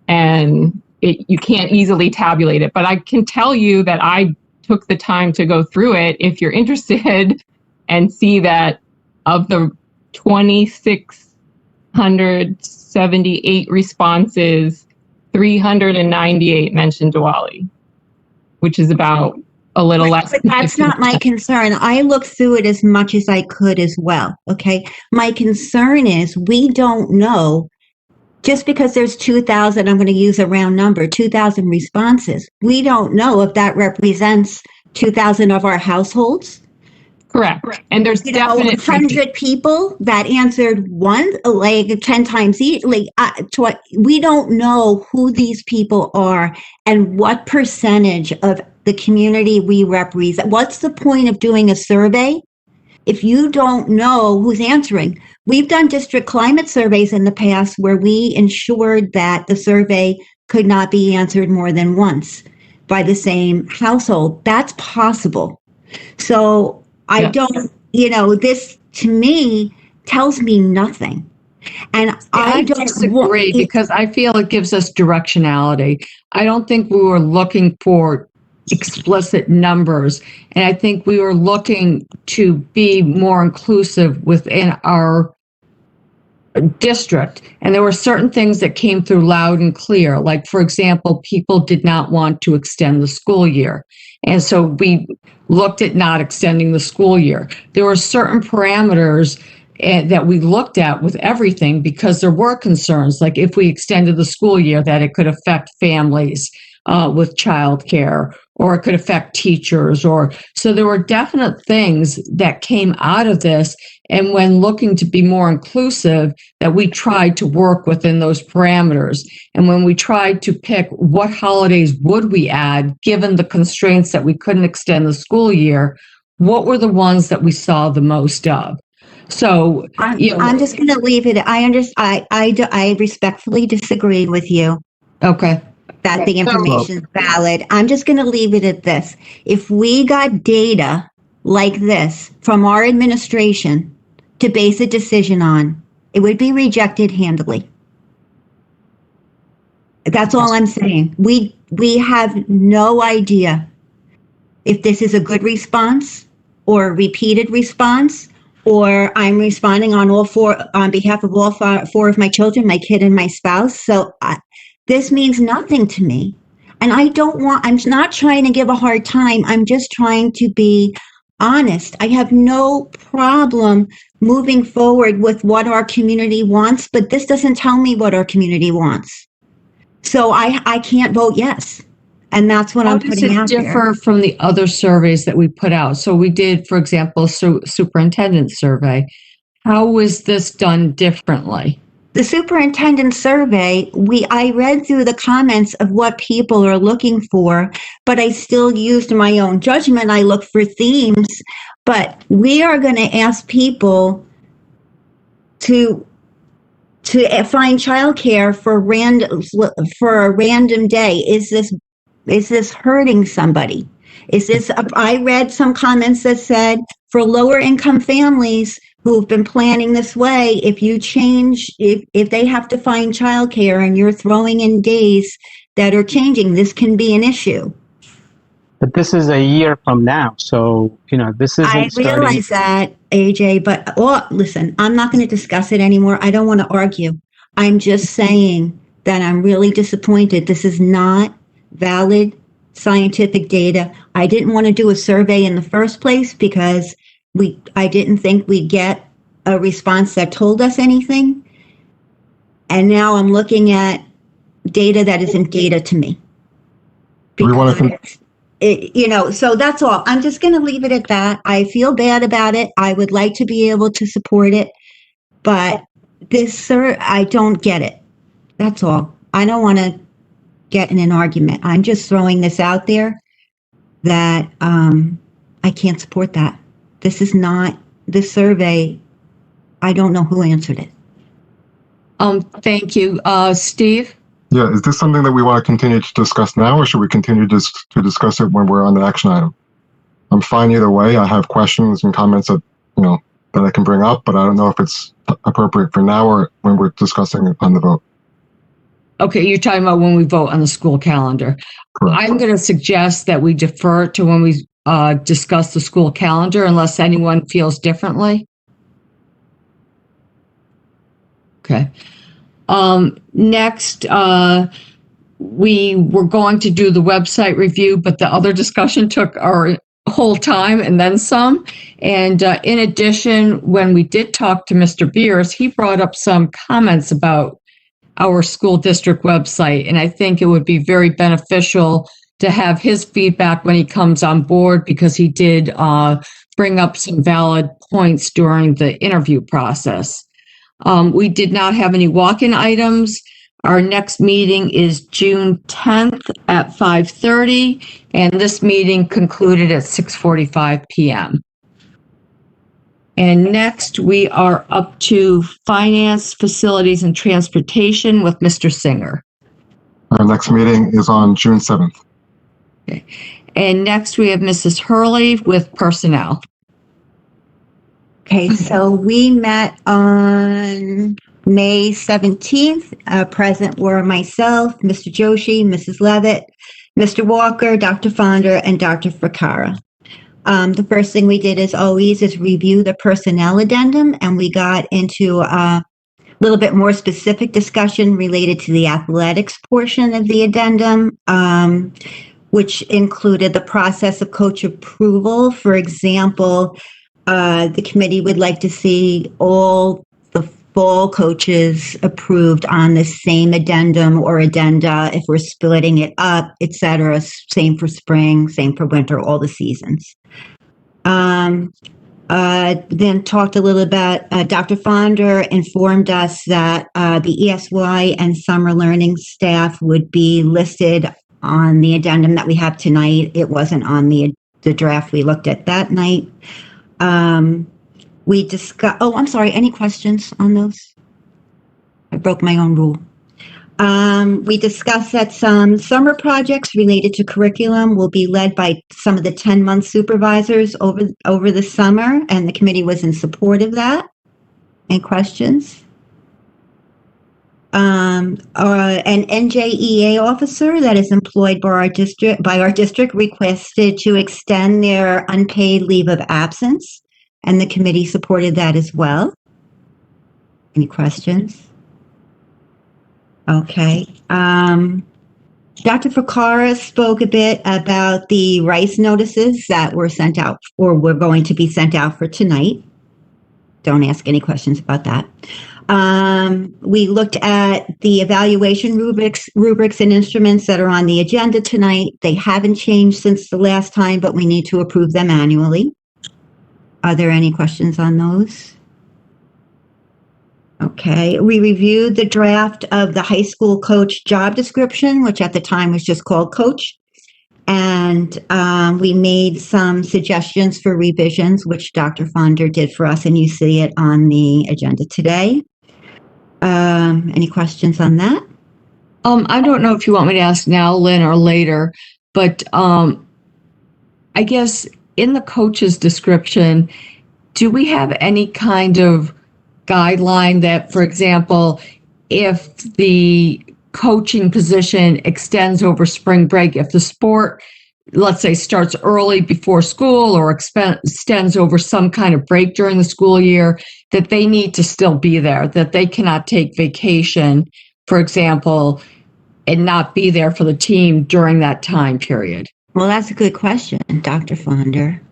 Speaker 13: and you can't easily tabulate it. But I can tell you that I took the time to go through it if you're interested and see that of the 2,678 responses, 398 mentioned Diwali, which is about a little less.
Speaker 7: But that's not my concern. I looked through it as much as I could as well. Okay. My concern is we don't know, just because there's 2,000, I'm going to use a round number, 2,000 responses. We don't know if that represents 2,000 of our households.
Speaker 13: Correct. And there's definitely
Speaker 7: 100 people that answered one, like 10 times each. We don't know who these people are and what percentage of the community we represent. What's the point of doing a survey if you don't know who's answering? We've done district climate surveys in the past where we ensured that the survey could not be answered more than once by the same household. That's possible. So I don't, this to me tells me nothing. And I don't
Speaker 1: disagree because I feel it gives us directionality. I don't think we were looking for explicit numbers. And I think we were looking to be more inclusive within our district. And there were certain things that came through loud and clear. Like, for example, people did not want to extend the school year. And so we looked at not extending the school year. There were certain parameters that we looked at with everything because there were concerns, like if we extended the school year, that it could affect families with childcare, or it could affect teachers, so there were definite things that came out of this. And when looking to be more inclusive, that we tried to work within those parameters. And when we tried to pick what holidays would we add, given the constraints that we couldn't extend the school year, what were the ones that we saw the most of? So
Speaker 7: I'm just going to leave it. I respectfully disagree with you.
Speaker 1: Okay.
Speaker 7: That the information is valid. I'm just going to leave it at this. If we got data like this from our administration to base a decision on, it would be rejected handily. That's all I'm saying. We have no idea if this is a good response or a repeated response, or I'm responding on behalf of all four of my children, my kid and my spouse. So this means nothing to me. And I'm not trying to give a hard time. I'm just trying to be honest. I have no problem moving forward with what our community wants, but this doesn't tell me what our community wants. So I can't vote yes. And that's what I'm putting
Speaker 1: How
Speaker 7: out
Speaker 1: does it
Speaker 7: there.
Speaker 1: differ from the other surveys that we put out? So we did, for example, superintendent survey. How was this done differently?
Speaker 7: The superintendent survey, I read through the comments of what people are looking for, but I still used my own judgment. I looked for themes, but we are going to ask people to find childcare for a random day. Is this hurting somebody? I read some comments that said for lower income families who've been planning this way, if they have to find childcare and you're throwing in days that are changing, this can be an issue.
Speaker 3: But this is a year from now, so this isn't.
Speaker 7: I realize that, AJ, but listen, I'm not going to discuss it anymore. I don't want to argue. I'm just saying that I'm really disappointed. This is not valid scientific data. I didn't want to do a survey in the first place because I didn't think we'd get a response that told us anything. And now I'm looking at data that isn't data to me.
Speaker 4: Do we want
Speaker 7: to, so that's all. I'm just going to leave it at that. I feel bad about it. I would like to be able to support it, but I don't get it. That's all. I don't want to get in an argument. I'm just throwing this out there that I can't support that. This survey, I don't know who answered it.
Speaker 1: Thank you. Steve?
Speaker 4: Yeah, is this something that we want to continue to discuss now, or should we continue to discuss it when we're on the action item? I'm fine either way. I have questions and comments that I can bring up, but I don't know if it's appropriate for now or when we're discussing it on the vote.
Speaker 1: Okay, you're talking about when we vote on the school calendar.
Speaker 4: Correct.
Speaker 1: I'm going to suggest that we defer to when we discuss the school calendar unless anyone feels differently. Okay. Next, we were going to do the website review, but the other discussion took our whole time and then some. And in addition, when we did talk to Mr. Beers, he brought up some comments about our school district website. And I think it would be very beneficial to have his feedback when he comes on board, because he did bring up some valid points during the interview process. We did not have any walk-in items. Our next meeting is June 10th at 5:30, and this meeting concluded at 6:45 p.m. And next, we are up to Finance, Facilities, and Transportation with Mr. Singer.
Speaker 4: Our next meeting is on June 7th.
Speaker 1: Okay. And next, we have Mrs. Hurley with Personnel.
Speaker 7: Okay, so we met on May 17th. Present were myself, Mr. Joshi, Mrs. Levitt, Mr. Walker, Dr. Fonder, and Dr. Fraccara. The first thing we did, as always, is review the personnel addendum, and we got into a little bit more specific discussion related to the athletics portion of the addendum, which included the process of coach approval. For example, the committee would like to see all the fall coaches approved on the same addendum or addenda if we're splitting it up, etc. Same for spring, same for winter, all the seasons. Then talked a little about, Dr. Fonder informed us that the ESY and summer learning staff would be listed on the addendum that we have tonight. It wasn't on the draft we looked at that night. We discussed, I'm sorry, any questions on those? I broke my own rule. We discussed that some summer projects related to curriculum will be led by some of the 10-month supervisors over the summer, and the committee was in support of that. Any questions? An NJEA officer that is employed by our district requested to extend their unpaid leave of absence, and the committee supported that as well. Any questions? Okay. Dr. Ficara spoke a bit about the rice notices that were sent out or were going to be sent out for tonight. Don't ask any questions about that. We looked at the evaluation rubrics and instruments that are on the agenda tonight. They haven't changed since the last time, but we need to approve them annually. Are there any questions on those? Okay, we reviewed the draft of the high school coach job description, which at the time was just called coach. And we made some suggestions for revisions, which Dr. Fonder did for us, and you see it on the agenda today. Any questions on that?
Speaker 1: I don't know if you want me to ask now, Lynn, or later, but I guess in the coach's description, do we have any kind of guideline that, for example, if the coaching position extends over spring break, if the sport, let's say, starts early before school or extends over some kind of break during the school year, that they need to still be there, that they cannot take vacation, for example, and not be there for the team during that time period?
Speaker 7: Well, that's a good question, Dr. Fonder.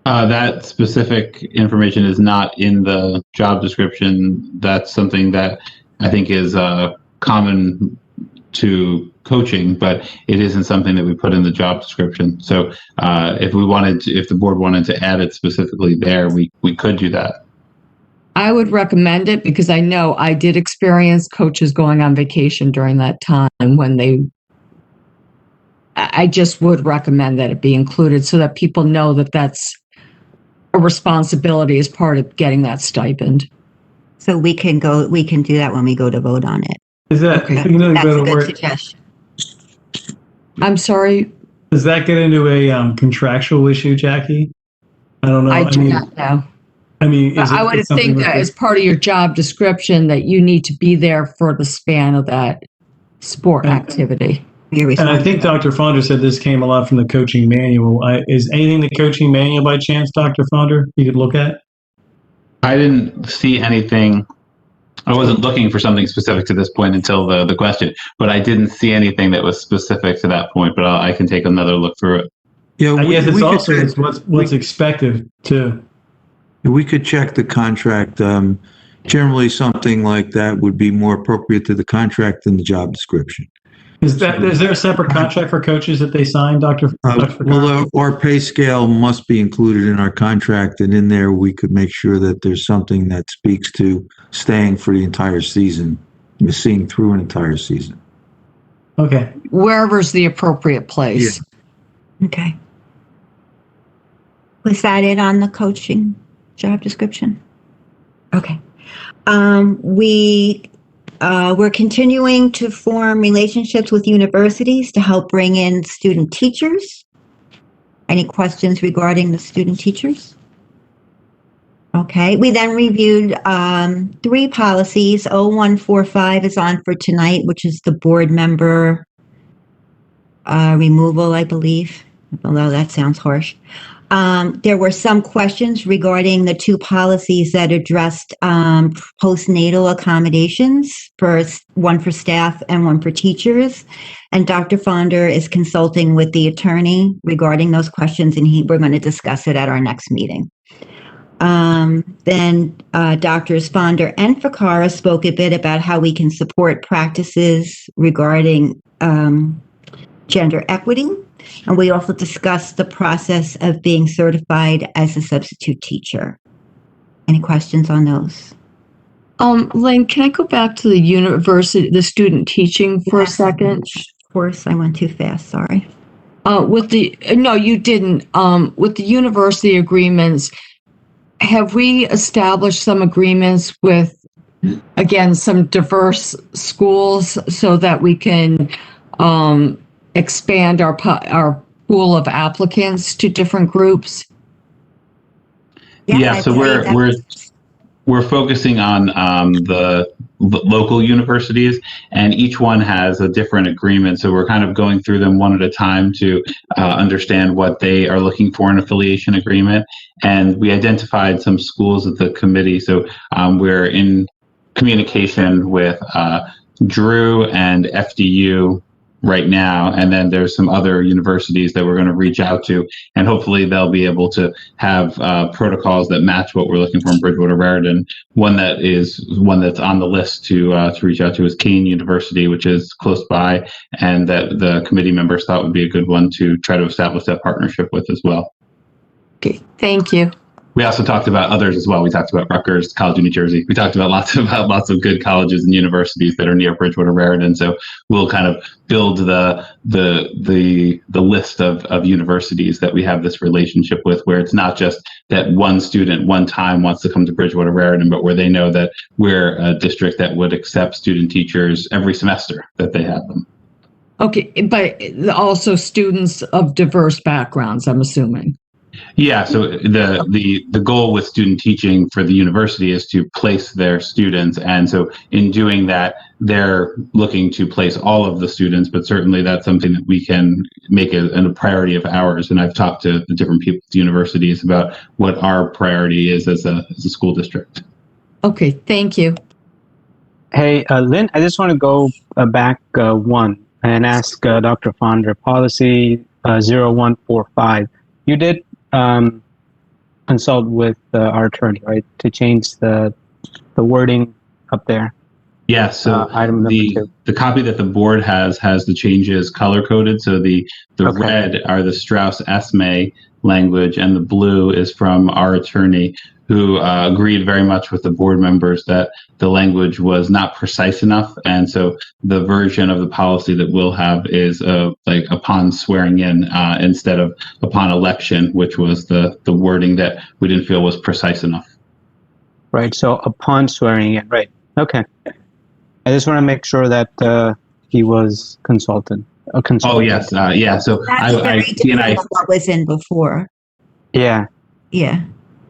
Speaker 15: That specific information is not in the job description. That's something that I think is common to coaching, but it isn't something that we put in the job description. So if the board wanted to add it specifically there, we could do that.
Speaker 1: I would recommend it because I know I did experience coaches going on vacation during that time when I just would recommend that it be included so that people know that that's a responsibility as part of getting that stipend.
Speaker 7: So we can do that when we go to vote on it.
Speaker 2: Is that,
Speaker 7: Okay.
Speaker 2: you know,
Speaker 7: That's
Speaker 2: go
Speaker 7: a
Speaker 2: to
Speaker 7: good
Speaker 2: work,
Speaker 7: suggestion.
Speaker 1: I'm sorry,
Speaker 2: does that get into a contractual issue, Jackie? I don't know.
Speaker 1: I do not know.
Speaker 2: I mean,
Speaker 1: I would think that as part of your job description that you need to be there for the span of that sport activity.
Speaker 2: And I think Dr. Fonder said this came a lot from the coaching manual. Is anything in the coaching manual by chance, Dr. Fonder, you could look at?
Speaker 15: I didn't see anything. I wasn't looking for something specific to this point until the question, but I didn't see anything that was specific to that point, but I can take another look through it.
Speaker 5: Yeah,
Speaker 2: I guess it's also what's expected too.
Speaker 5: We could check the contract. Generally, something like that would be more appropriate to the contract than the job description.
Speaker 2: Is there a separate contract for coaches that they sign, Dr.
Speaker 5: Well, our pay scale must be included in our contract, and in there we could make sure that there's something that speaks to staying for the entire season, seeing through an entire season.
Speaker 2: Okay.
Speaker 1: Wherever's the appropriate place.
Speaker 5: Yeah.
Speaker 7: Okay. Was that it on the coaching job description? Okay. We're continuing to form relationships with universities to help bring in student teachers. Any questions regarding the student teachers? Okay, we then reviewed 3 policies. 0145 is on for tonight, which is the board member removal, I believe, although that sounds harsh. There were some questions regarding the 2 policies that addressed postnatal accommodations, one for staff and one for teachers. And Dr. Fonder is consulting with the attorney regarding those questions, and we're going to discuss it at our next meeting. Then Drs. Fonder and Ficara spoke a bit about how we can support practices regarding gender equity. And we also discussed the process of being certified as a substitute teacher. Any questions on those?
Speaker 1: Lynn, can I go back to the university, the student teaching for a second?
Speaker 7: Of course, I went too fast, sorry.
Speaker 1: No, you didn't. With the university agreements, have we established some agreements with, again, some diverse schools so that we can expand our pool of applicants to different groups?
Speaker 15: Yeah, so we're focusing on the local universities, and each one has a different agreement. So we're kind of going through them one at a time to understand what they are looking for in affiliation agreement. And we identified some schools at the committee. So we're in communication with Drew and FDU right now, and then there's some other universities that we're going to reach out to, and hopefully they'll be able to have protocols that match what we're looking for in Bridgewater Raritan. One that's on the list to reach out to is Kean University, which is close by, and that the committee members thought would be a good one to try to establish that partnership with as well.
Speaker 1: Okay, thank you.
Speaker 15: We also talked about others as well. We talked about Rutgers, College of New Jersey. We talked about lots of good colleges and universities that are near Bridgewater Raritan. So we'll kind of build the list of universities that we have this relationship with, where it's not just that one student one time wants to come to Bridgewater Raritan, but where they know that we're a district that would accept student teachers every semester that they have them.
Speaker 1: Okay, but also students of diverse backgrounds, I'm assuming.
Speaker 15: Yeah, so the goal with student teaching for the university is to place their students, and so in doing that, they're looking to place all of the students, but certainly that's something that we can make a priority of ours. And I've talked to the different people at the universities about what our priority is as a school district.
Speaker 1: Okay, thank you.
Speaker 3: Hey, Lynn, I just want to go back one and ask Dr. Fonder, policy 0145. You did consult with our attorney, right, to change the wording up there.
Speaker 15: Yeah, so
Speaker 3: item number 2.
Speaker 15: The copy that the board has the changes color coded. So the
Speaker 3: Okay.
Speaker 15: red are the Strauss-Esme language, and the blue is from our attorney, who agreed very much with the board members that the language was not precise enough. And so the version of the policy that we'll have is like upon swearing in instead of upon election, which was the wording that we didn't feel was precise enough.
Speaker 3: Right, so upon swearing in, right. Okay. I just want to make sure that he was consulted.
Speaker 15: Oh, yes. Yeah. So
Speaker 7: That's very different than what was in before.
Speaker 3: Yeah.
Speaker 7: Yeah.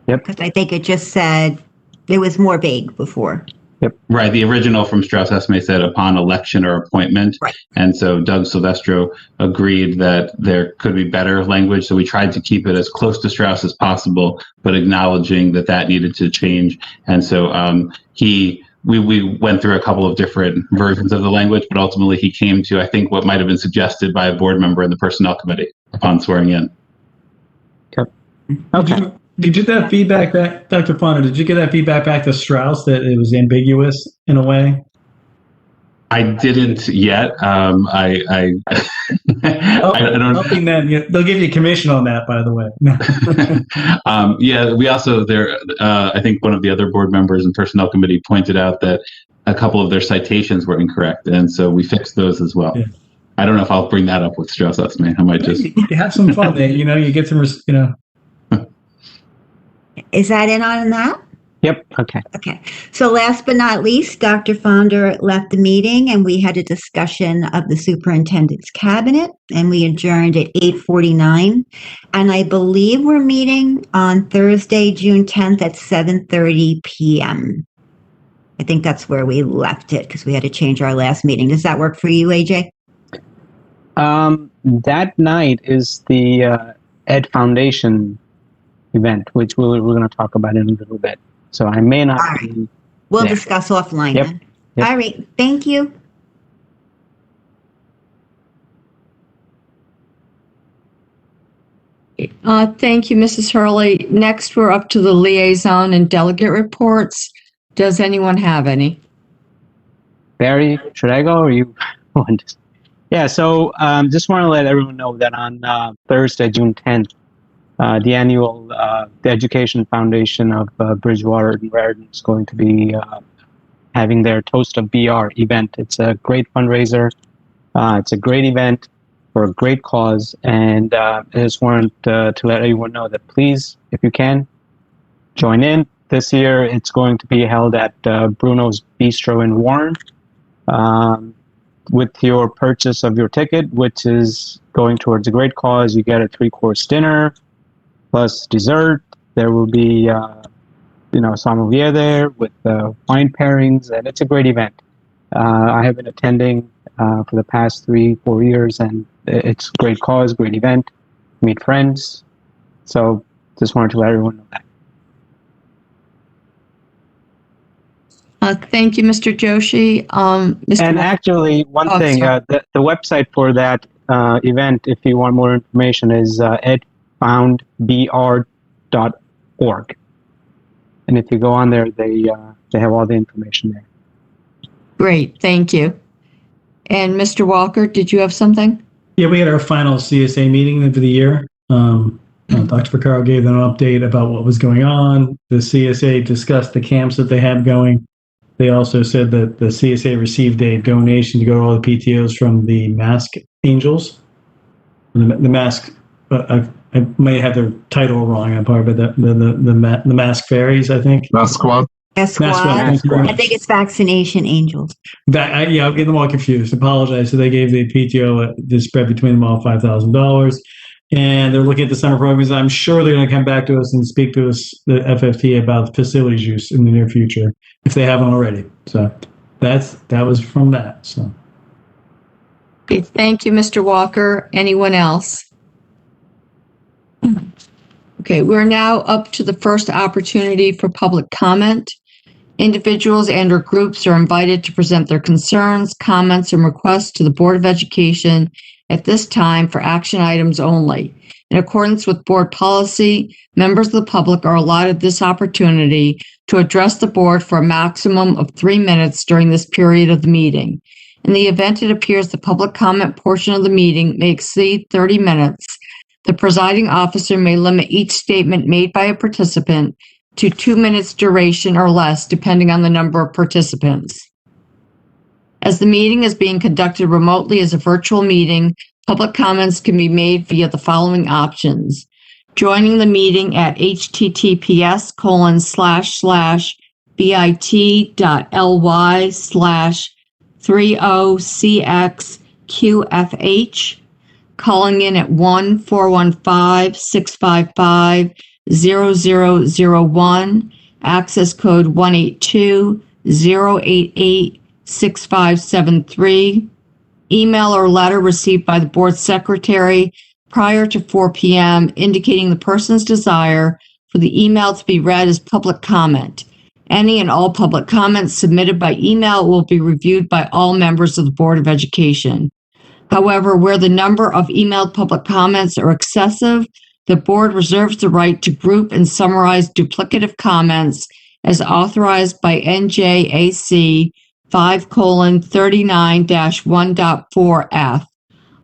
Speaker 3: Yep.
Speaker 7: Because I think it just said it was more vague before.
Speaker 3: Yep.
Speaker 15: Right. The original from Strauss-Esme said upon election or appointment.
Speaker 7: Right.
Speaker 15: And so Doug Silvestro agreed that there could be better language. So we tried to keep it as close to Strauss as possible, but acknowledging that needed to change. And so we went through a couple of different versions of the language, but ultimately he came to, I think, what might have been suggested by a board member in the personnel committee upon swearing in.
Speaker 3: Okay.
Speaker 2: Did you get that feedback back, Dr. Fonder? Did you get that feedback back to Strauss that it was ambiguous in a way?
Speaker 15: I didn't yet. I don't.
Speaker 2: Hoping that they'll give you a commission on that, by the way.
Speaker 15: Yeah, we also I think one of the other board members and personnel committee pointed out that a couple of their citations were incorrect, and so we fixed those as well. Yeah. I don't know if I'll bring that up with Strauss-Esme. I might just
Speaker 2: you have some fun there. You get some.
Speaker 7: Is that in on that?
Speaker 3: Yep. Okay.
Speaker 7: Okay. So last but not least, Dr. Fonder left the meeting and we had a discussion of the superintendent's cabinet, and we adjourned at 8:49. And I believe we're meeting on Thursday, June 10th at 7:30 p.m. I think that's where we left it because we had to change our last meeting. Does that work for you, AJ?
Speaker 3: That night is the Ed Foundation event, which we're going to talk about in a little bit. So I may not.
Speaker 7: All right. We'll discuss offline then.
Speaker 3: Yep.
Speaker 7: All right. Thank you.
Speaker 1: Thank you, Mrs. Hurley. Next, we're up to the liaison and delegate reports. Does anyone have any?
Speaker 3: Barry, should I go or you? Yeah, so just want to let everyone know that on Thursday, June 10th, the annual the Education Foundation of Bridgewater and Raritan is going to be having their Toast of BR event. It's a great fundraiser. It's a great event for a great cause, and I just wanted to let everyone know that please, if you can, join in. This year, it's going to be held at Bruno's Bistro in Warren. With your purchase of your ticket, which is going towards a great cause, you get a 3-course dinner plus dessert. There will be, sommelier there with wine pairings, and it's a great event. I have been attending for the past 3-4 years, and it's a great cause, great event, meet friends. So just wanted to let everyone know that.
Speaker 1: Thank you, Mr. Joshi. Mr.
Speaker 3: And actually, one thing, the website for that event, if you want more information, is edfoundbr.org. And if you go on there, they have all the information there.
Speaker 1: Great, thank you. And Mr. Walker, did you have something?
Speaker 2: Yeah, we had our final CSA meeting of the year. Dr. Picaro gave them an update about what was going on. The CSA discussed the camps that they have going. They also said that the CSA received a donation to go to all the PTOs from the Mask Angels. The Mask, I may have their title wrong, I'm part of it, the Mask Fairies, I think.
Speaker 4: Mask Squad.
Speaker 7: Squad.
Speaker 2: Thank you very much.
Speaker 7: I think it's Vaccination Angels.
Speaker 2: Yeah, I'll get them all confused. Apologize. So they gave the PTO the spread between them all $5,000, and they're looking at the summer programs. I'm sure they're going to come back to us and speak to us, the FFT, about facilities use in the near future if they haven't already. So that was from that. So.
Speaker 1: Okay, thank you, Mr. Walker. Anyone else? Okay, we're now up to the first opportunity for public comment. Individuals and or groups are invited to present their concerns, comments, and requests to the Board of Education at this time for action items only. In accordance with board policy, members of the public are allotted this opportunity to address the board for a maximum of 3 minutes during this period of the meeting. In the event it appears the public comment portion of the meeting may exceed 30 minutes, the presiding officer may limit each statement made by a participant to 2 minutes duration or less, depending on the number of participants. As the meeting is being conducted remotely as a virtual meeting, public comments can be made via the following options. Joining the meeting at https://bit.ly/30cxqfh, calling in at 1-415-655-0001, access code 182-088-6573, email or letter received by the board secretary prior to 4 p.m. indicating the person's desire for the email to be read as public comment. Any and all public comments submitted by email will be reviewed by all members of the Board of Education. However, where the number of emailed public comments are excessive, the board reserves the right to group and summarize duplicative comments as authorized by NJAC 5:39-1.4F.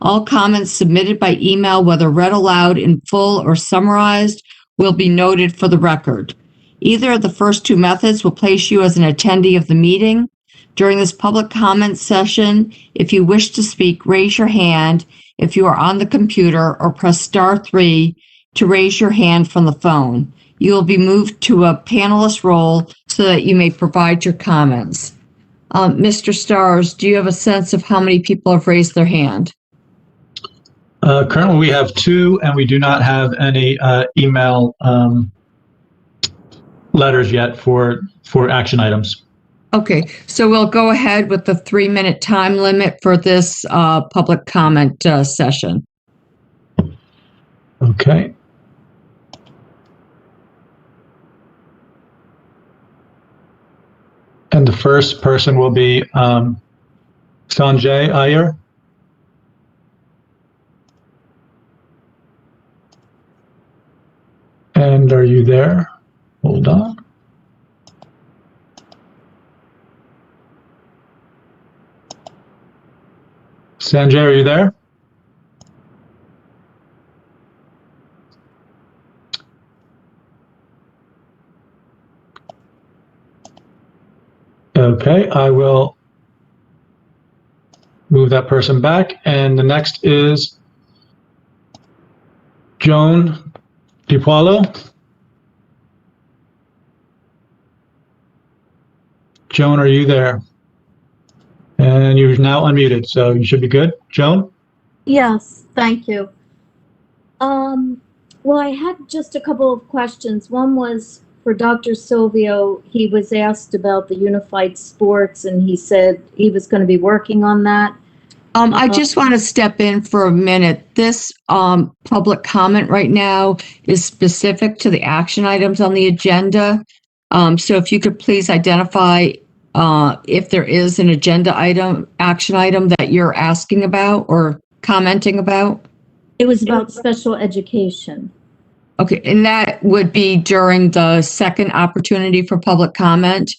Speaker 1: All comments submitted by email, whether read aloud in full or summarized, will be noted for the record. Either of the first two methods will place you as an attendee of the meeting. During this public comment session, if you wish to speak, raise your hand if you are on the computer or press *3 to raise your hand from the phone. You will be moved to a panelist role so that you may provide your comments. Mr. Stars, do you have a sense of how many people have raised their hand?
Speaker 16: Currently, we have 2, and we do not have any email letters yet for action items.
Speaker 1: Okay, so we'll go ahead with the 3-minute time limit for this public comment session.
Speaker 16: Okay. And the first person will be Sanjay Iyer. And are you there? Hold on. Sanjay, are you there? Okay, I will move that person back. And the next is Joan DiPaolo. Joan, are you there? And you're now unmuted, so you should be good. Joan?
Speaker 17: Yes, thank you. Well, I had just a couple of questions. One was for Dr. Silvio. He was asked about the unified sports, and he said he was going to be working on that.
Speaker 1: I just want to step in for a minute. This public comment right now is specific to the action items on the agenda. So if you could please identify if there is an agenda item, action item that you're asking about or commenting about?
Speaker 17: It was about special education.
Speaker 1: Okay, and that would be during the second opportunity for public comment?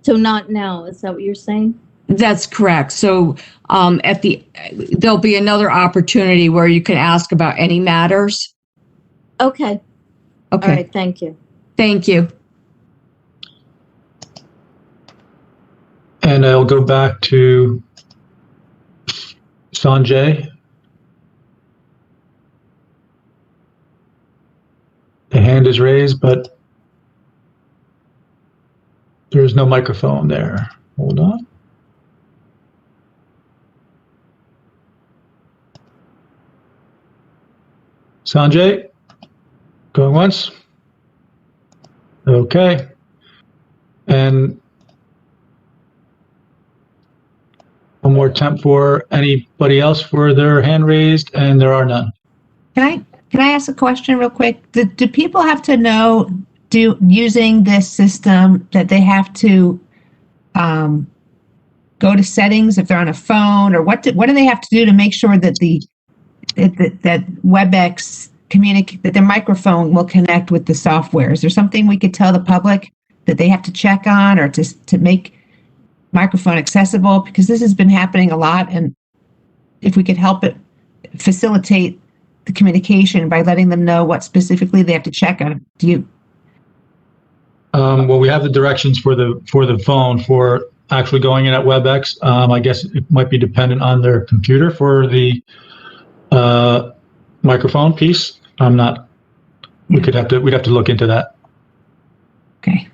Speaker 17: So not now, is that what you're saying?
Speaker 1: That's correct. So there'll be another opportunity where you can ask about any matters.
Speaker 17: Okay.
Speaker 1: Okay.
Speaker 17: All right, thank you.
Speaker 1: Thank you.
Speaker 16: And I'll go back to Sanjay. The hand is raised, but there's no microphone there. Hold on. Sanjay, going once. Okay. And one more attempt for anybody else for their hand raised, and there are none.
Speaker 14: Can I ask a question real quick? Do people have to know, using this system, that they have to go to settings if they're on a phone, or what do they have to do to make sure that that WebEx that their microphone will connect with the software? Is there something we could tell the public that they have to check on, or to make microphone accessible? Because this has been happening a lot, and if we could help it facilitate the communication by letting them know what specifically they have to check on.
Speaker 16: Well, we have the directions for the phone for actually going in at WebEx. I guess it might be dependent on their computer for the microphone piece. I'm not. We'd have to look into that.
Speaker 14: Okay.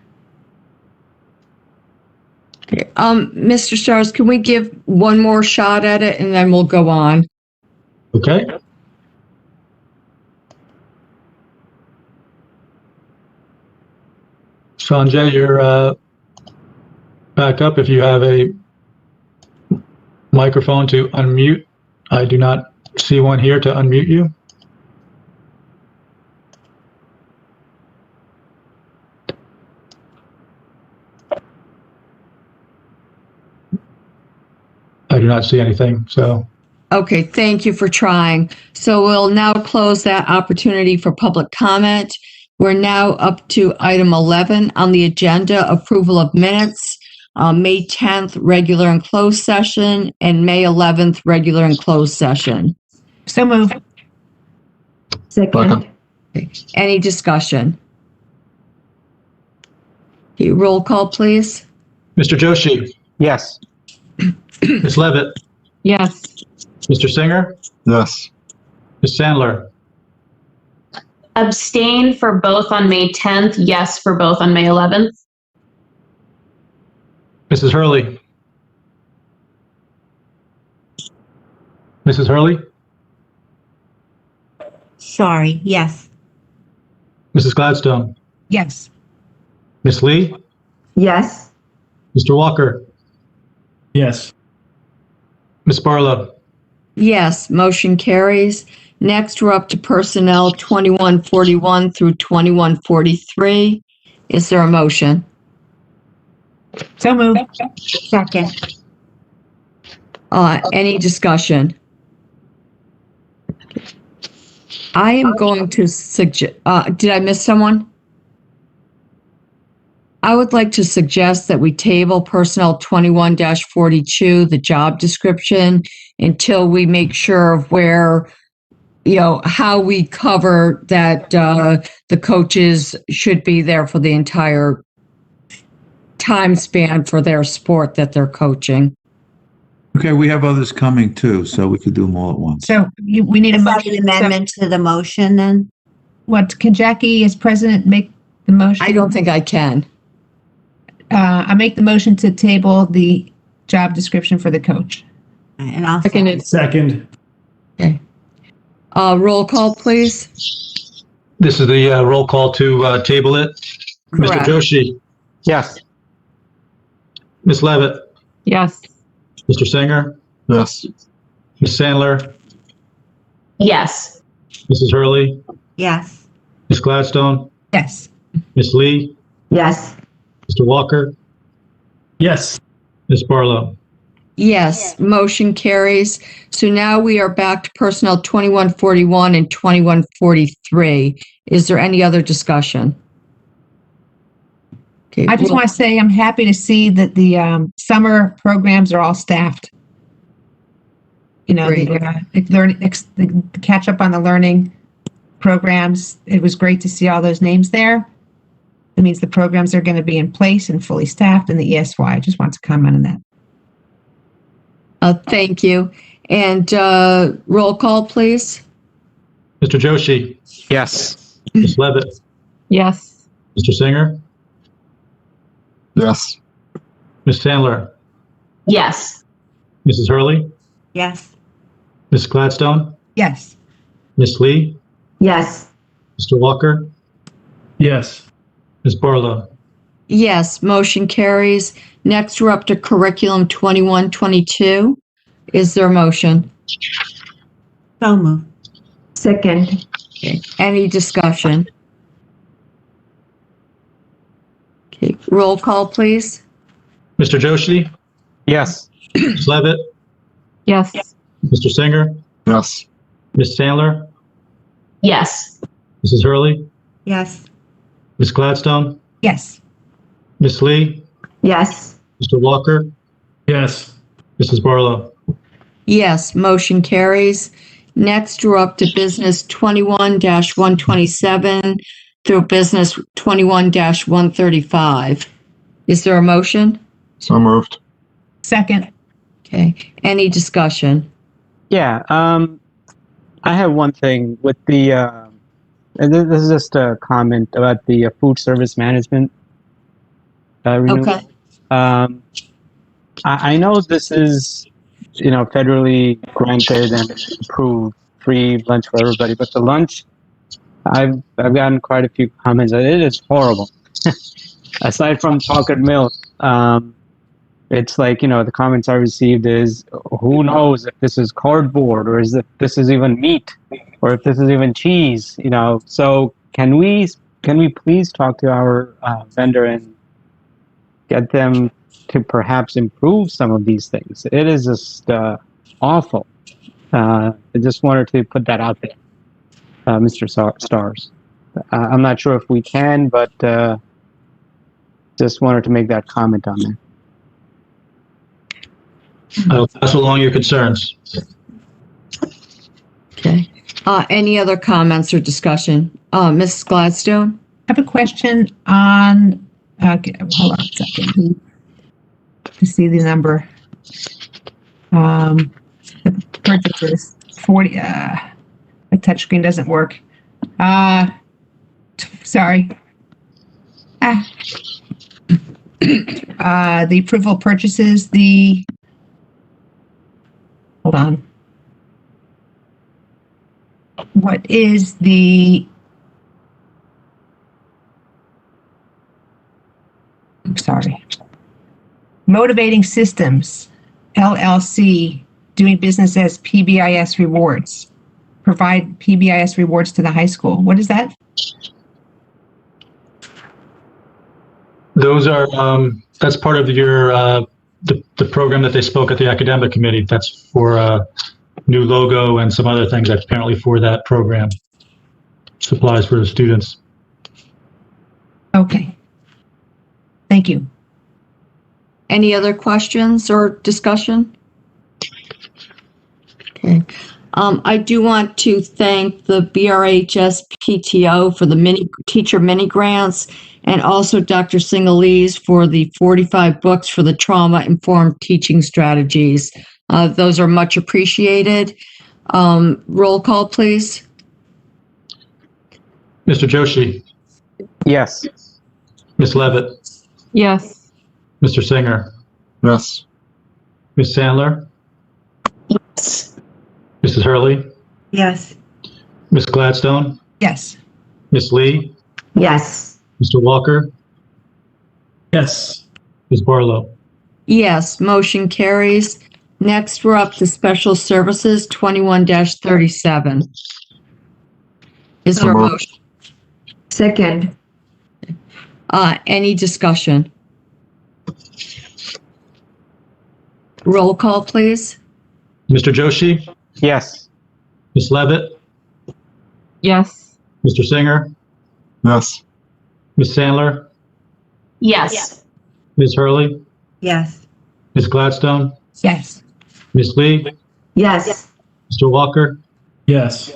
Speaker 1: Mr. Stars, can we give one more shot at it and then we'll go on?
Speaker 16: Okay. Sanjay, you're back up if you have a microphone to unmute. I do not see one here to unmute you. I do not see anything, so.
Speaker 1: Okay, thank you for trying. So we'll now close that opportunity for public comment. We're now up to item 11 on the agenda, approval of minutes, May 10th, regular and closed session, and May 11th, regular and closed session.
Speaker 14: So moved.
Speaker 7: Second.
Speaker 1: Okay. Any discussion? Okay, roll call, please.
Speaker 16: Mr. Joshi,
Speaker 3: Yes.
Speaker 16: Ms. Levitt,
Speaker 13: Yes.
Speaker 16: Mr. Singer,
Speaker 4: Yes.
Speaker 16: Ms. Sandler,
Speaker 6: Abstain for both on May 10th, yes for both on May 11th.
Speaker 16: Mrs. Hurley. Mrs. Hurley,
Speaker 7: Sorry, yes.
Speaker 16: Mrs. Gladstone,
Speaker 14: Yes.
Speaker 16: Ms. Lee,
Speaker 12: Yes.
Speaker 16: Mr. Walker,
Speaker 2: Yes.
Speaker 16: Ms. Barlow.
Speaker 1: Yes, motion carries. Next, we're up to personnel 2141 through 2143. Is there a motion?
Speaker 14: So moved.
Speaker 7: Second.
Speaker 1: Any discussion? I am going to suggest, did I miss someone? I would like to suggest that we table personnel 21-42, the job description, until we make sure of where, how we cover that the coaches should be there for the entire time span for their sport that they're coaching.
Speaker 5: Okay, we have others coming too, so we could do them all at once.
Speaker 14: So we need a
Speaker 7: Is that
Speaker 14: motion.
Speaker 7: an amendment to the motion then?
Speaker 14: Can Jackie, as president, make the motion?
Speaker 1: I don't think I can.
Speaker 14: I make the motion to table the job description for the coach.
Speaker 7: And I'll
Speaker 2: Second.
Speaker 1: Okay. Roll call, please.
Speaker 16: This is the roll call to table it.
Speaker 1: Correct.
Speaker 16: Mr. Joshi,
Speaker 3: Yes.
Speaker 16: Ms. Levitt,
Speaker 13: Yes.
Speaker 16: Mr. Singer,
Speaker 4: Yes.
Speaker 16: Ms. Sandler,
Speaker 6: Yes.
Speaker 16: Mrs. Hurley,
Speaker 7: Yes.
Speaker 16: Ms. Gladstone,
Speaker 14: Yes.
Speaker 16: Ms. Lee,
Speaker 12: Yes.
Speaker 16: Mr. Walker, Yes. Ms. Barlow?
Speaker 1: Yes, motion carries. So now we are back to Personnel 2141 and 2143. Is there any other discussion? Okay,
Speaker 14: I just want to say I'm happy to see that the summer programs are all staffed. You know, the catch up on the learning programs. It was great to see all those names there. It means the programs are going to be in place and fully staffed in the ESY. I just want to comment on that.
Speaker 1: Thank you. And roll call, please.
Speaker 16: Mr. Joshi?
Speaker 3: Yes.
Speaker 16: Ms. Levitt?
Speaker 13: Yes.
Speaker 16: Mr. Singer?
Speaker 4: Yes.
Speaker 16: Ms. Sandler?
Speaker 6: Yes.
Speaker 16: Mrs. Hurley?
Speaker 7: Yes.
Speaker 16: Ms. Gladstone?
Speaker 14: Yes.
Speaker 16: Ms. Lee?
Speaker 9: Yes.
Speaker 16: Mr. Walker? Yes. Ms. Barlow?
Speaker 1: Yes, motion carries. Next, we're up to Curriculum 2122. Is there a motion?
Speaker 7: So moved.
Speaker 9: Second.
Speaker 1: Okay. Any discussion? Okay, roll call, please.
Speaker 16: Mr. Joshi?
Speaker 3: Yes.
Speaker 16: Ms. Levitt?
Speaker 13: Yes.
Speaker 16: Mr. Singer?
Speaker 4: Yes.
Speaker 16: Ms. Sandler?
Speaker 6: Yes.
Speaker 16: Mrs. Hurley?
Speaker 7: Yes.
Speaker 16: Ms. Gladstone?
Speaker 14: Yes.
Speaker 16: Ms. Lee?
Speaker 9: Yes.
Speaker 16: Mr. Walker? Yes. Mrs. Barlow?
Speaker 1: Yes, motion carries. Next, we're up to Business 21-127 through Business 21-135. Is there a motion?
Speaker 4: So moved.
Speaker 14: Second.
Speaker 1: Okay. Any discussion?
Speaker 3: Yeah. I have one thing with the, and this is just a comment about the food service management renewal.
Speaker 1: Okay.
Speaker 3: I know this is, you know, federally granted and approved free lunch for everybody, but the lunch, I've gotten quite a few comments that it is horrible. Aside from chocolate milk, it's like, you know, the comments I received is, who knows if this is cardboard or if this is even meat or if this is even cheese, you know. So can we please talk to our vendor and get them to perhaps improve some of these things? It is just awful. I just wanted to put that out there, Mr. Stars. I'm not sure if we can, but just wanted to make that comment on there.
Speaker 16: I'll pass along your concerns.
Speaker 1: Okay. Any other comments or discussion? Mrs. Gladstone?
Speaker 14: I have a question on, okay, hold on a second to see the number. The purchases, 40, my touchscreen doesn't work. Sorry. The approval of purchases, hold on. What is the, I'm sorry. Motivating Systems, LLC, doing business as PBIS Rewards. Provide PBIS rewards to the high school. What is that?
Speaker 16: Those are, that's part of your, the program that they spoke at the academic committee. That's for new logo and some other things that's apparently for that program. Supplies for the students.
Speaker 14: Okay. Thank you.
Speaker 1: Any other questions or discussion? Okay. I do want to thank the BRRSD PTO for the teacher mini grants, and also Dr. Singalese for the 45 books for the trauma-informed teaching strategies. Those are much appreciated. Roll call, please.
Speaker 16: Mr. Joshi?
Speaker 3: Yes.
Speaker 16: Ms. Levitt?
Speaker 13: Yes.
Speaker 16: Mr. Singer?
Speaker 4: Yes.
Speaker 16: Ms. Sandler?
Speaker 6: Yes.
Speaker 16: Mrs. Hurley?
Speaker 7: Yes.
Speaker 16: Ms. Gladstone?
Speaker 14: Yes.
Speaker 16: Ms. Lee?
Speaker 9: Yes.
Speaker 16: Mr. Walker? Yes. Ms. Barlow?
Speaker 1: Yes, motion carries. Next, we're up to Special Services 21-37. Is there a motion?
Speaker 9: Second.
Speaker 1: Any discussion? Roll call, please.
Speaker 16: Mr. Joshi,
Speaker 3: Yes.
Speaker 16: Ms. Levitt,
Speaker 13: Yes.
Speaker 16: Mr. Singer,
Speaker 4: Yes.
Speaker 16: Ms. Sandler,
Speaker 6: Yes.
Speaker 16: Ms. Hurley,
Speaker 7: Yes.
Speaker 16: Ms. Gladstone,
Speaker 14: Yes.
Speaker 16: Ms. Lee,
Speaker 12: Yes.
Speaker 16: Mr. Walker,
Speaker 2: Yes.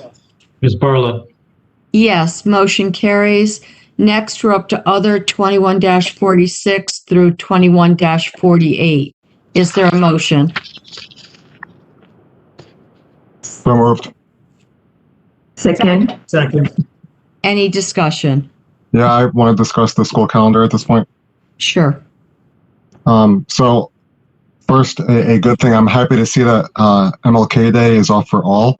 Speaker 16: Ms. Barlow.
Speaker 1: Yes, motion carries. Next, we're up to other 21-46 through 21-48. Is there a motion?
Speaker 4: So moved.
Speaker 12: Second.
Speaker 2: Second.
Speaker 1: Any discussion?
Speaker 4: Yeah, I want to discuss the school calendar at this point.
Speaker 1: Sure.
Speaker 4: So first, a good thing. I'm happy to see that MLK Day is off for all.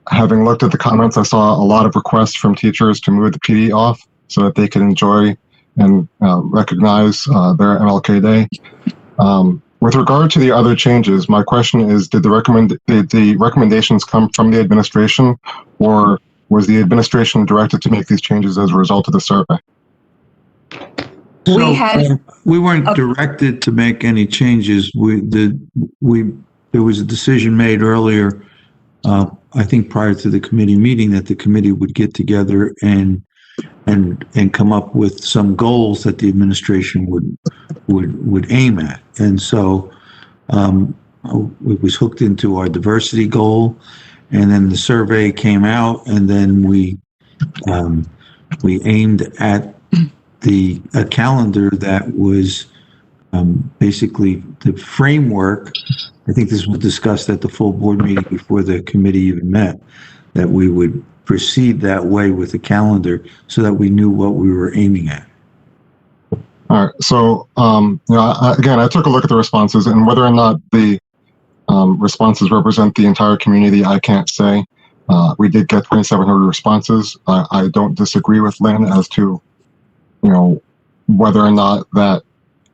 Speaker 4: Having looked at the comments, I saw a lot of requests from teachers to move the PD off so that they could enjoy and recognize their MLK Day. With regard to the other changes, my question is, did the recommendations come from the administration, or was the administration directed to make these changes as a result of the survey?
Speaker 5: We weren't directed to make any changes. There was a decision made earlier, I think prior to the committee meeting, that the committee would get together and come up with some goals that the administration would aim at. And so it was hooked into our diversity goal, and then the survey came out, and then we aimed at a calendar that was basically the framework. I think this was discussed at the full board meeting before the committee even met, that we would proceed that way with the calendar so that we knew what we were aiming at.
Speaker 4: All right. So, again, I took a look at the responses, and whether or not the responses represent the entire community, I can't say. We did get 2,700 responses. I don't disagree with Lynn as to, whether or not that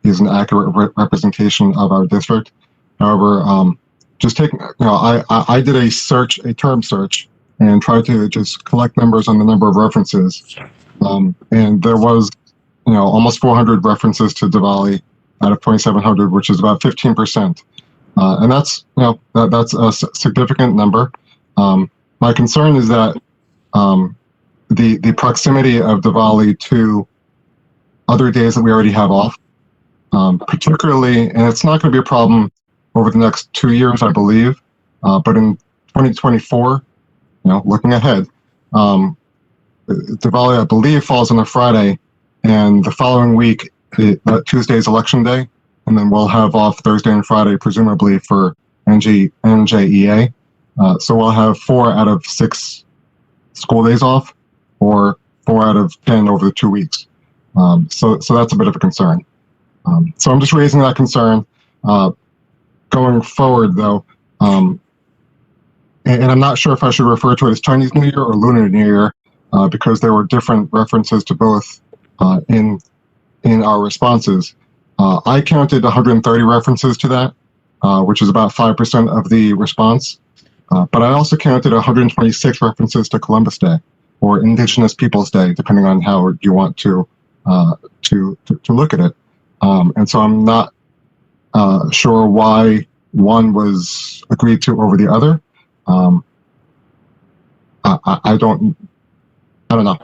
Speaker 4: is an accurate representation of our district. However, just taking, I did a term search and tried to just collect numbers on the number of references. And there was, almost 400 references to Diwali out of 2,700, which is about 15%. And that's, that's a significant number. My concern is that the proximity of Diwali to other days that we already have off, particularly, and it's not going to be a problem over the next 2 years, I believe, but in 2024, looking ahead, Diwali, I believe, falls on a Friday, and the following week, Tuesday is election day, and then we'll have off Thursday and Friday, presumably for NJEA. So we'll have 4 out of 6 school days off, or 4 out of 10 over the 2 weeks. So that's a bit of a concern. So I'm just raising that concern. Going forward, though, and I'm not sure if I should refer to it as Chinese New Year or Lunar New Year, because there were different references to both in our responses. I counted 130 references to that, which is about 5% of the response. But I also counted 126 references to Columbus Day or Indigenous Peoples Day, depending on how you want to look at it. And so I'm not sure why one was agreed to over the other. I don't know.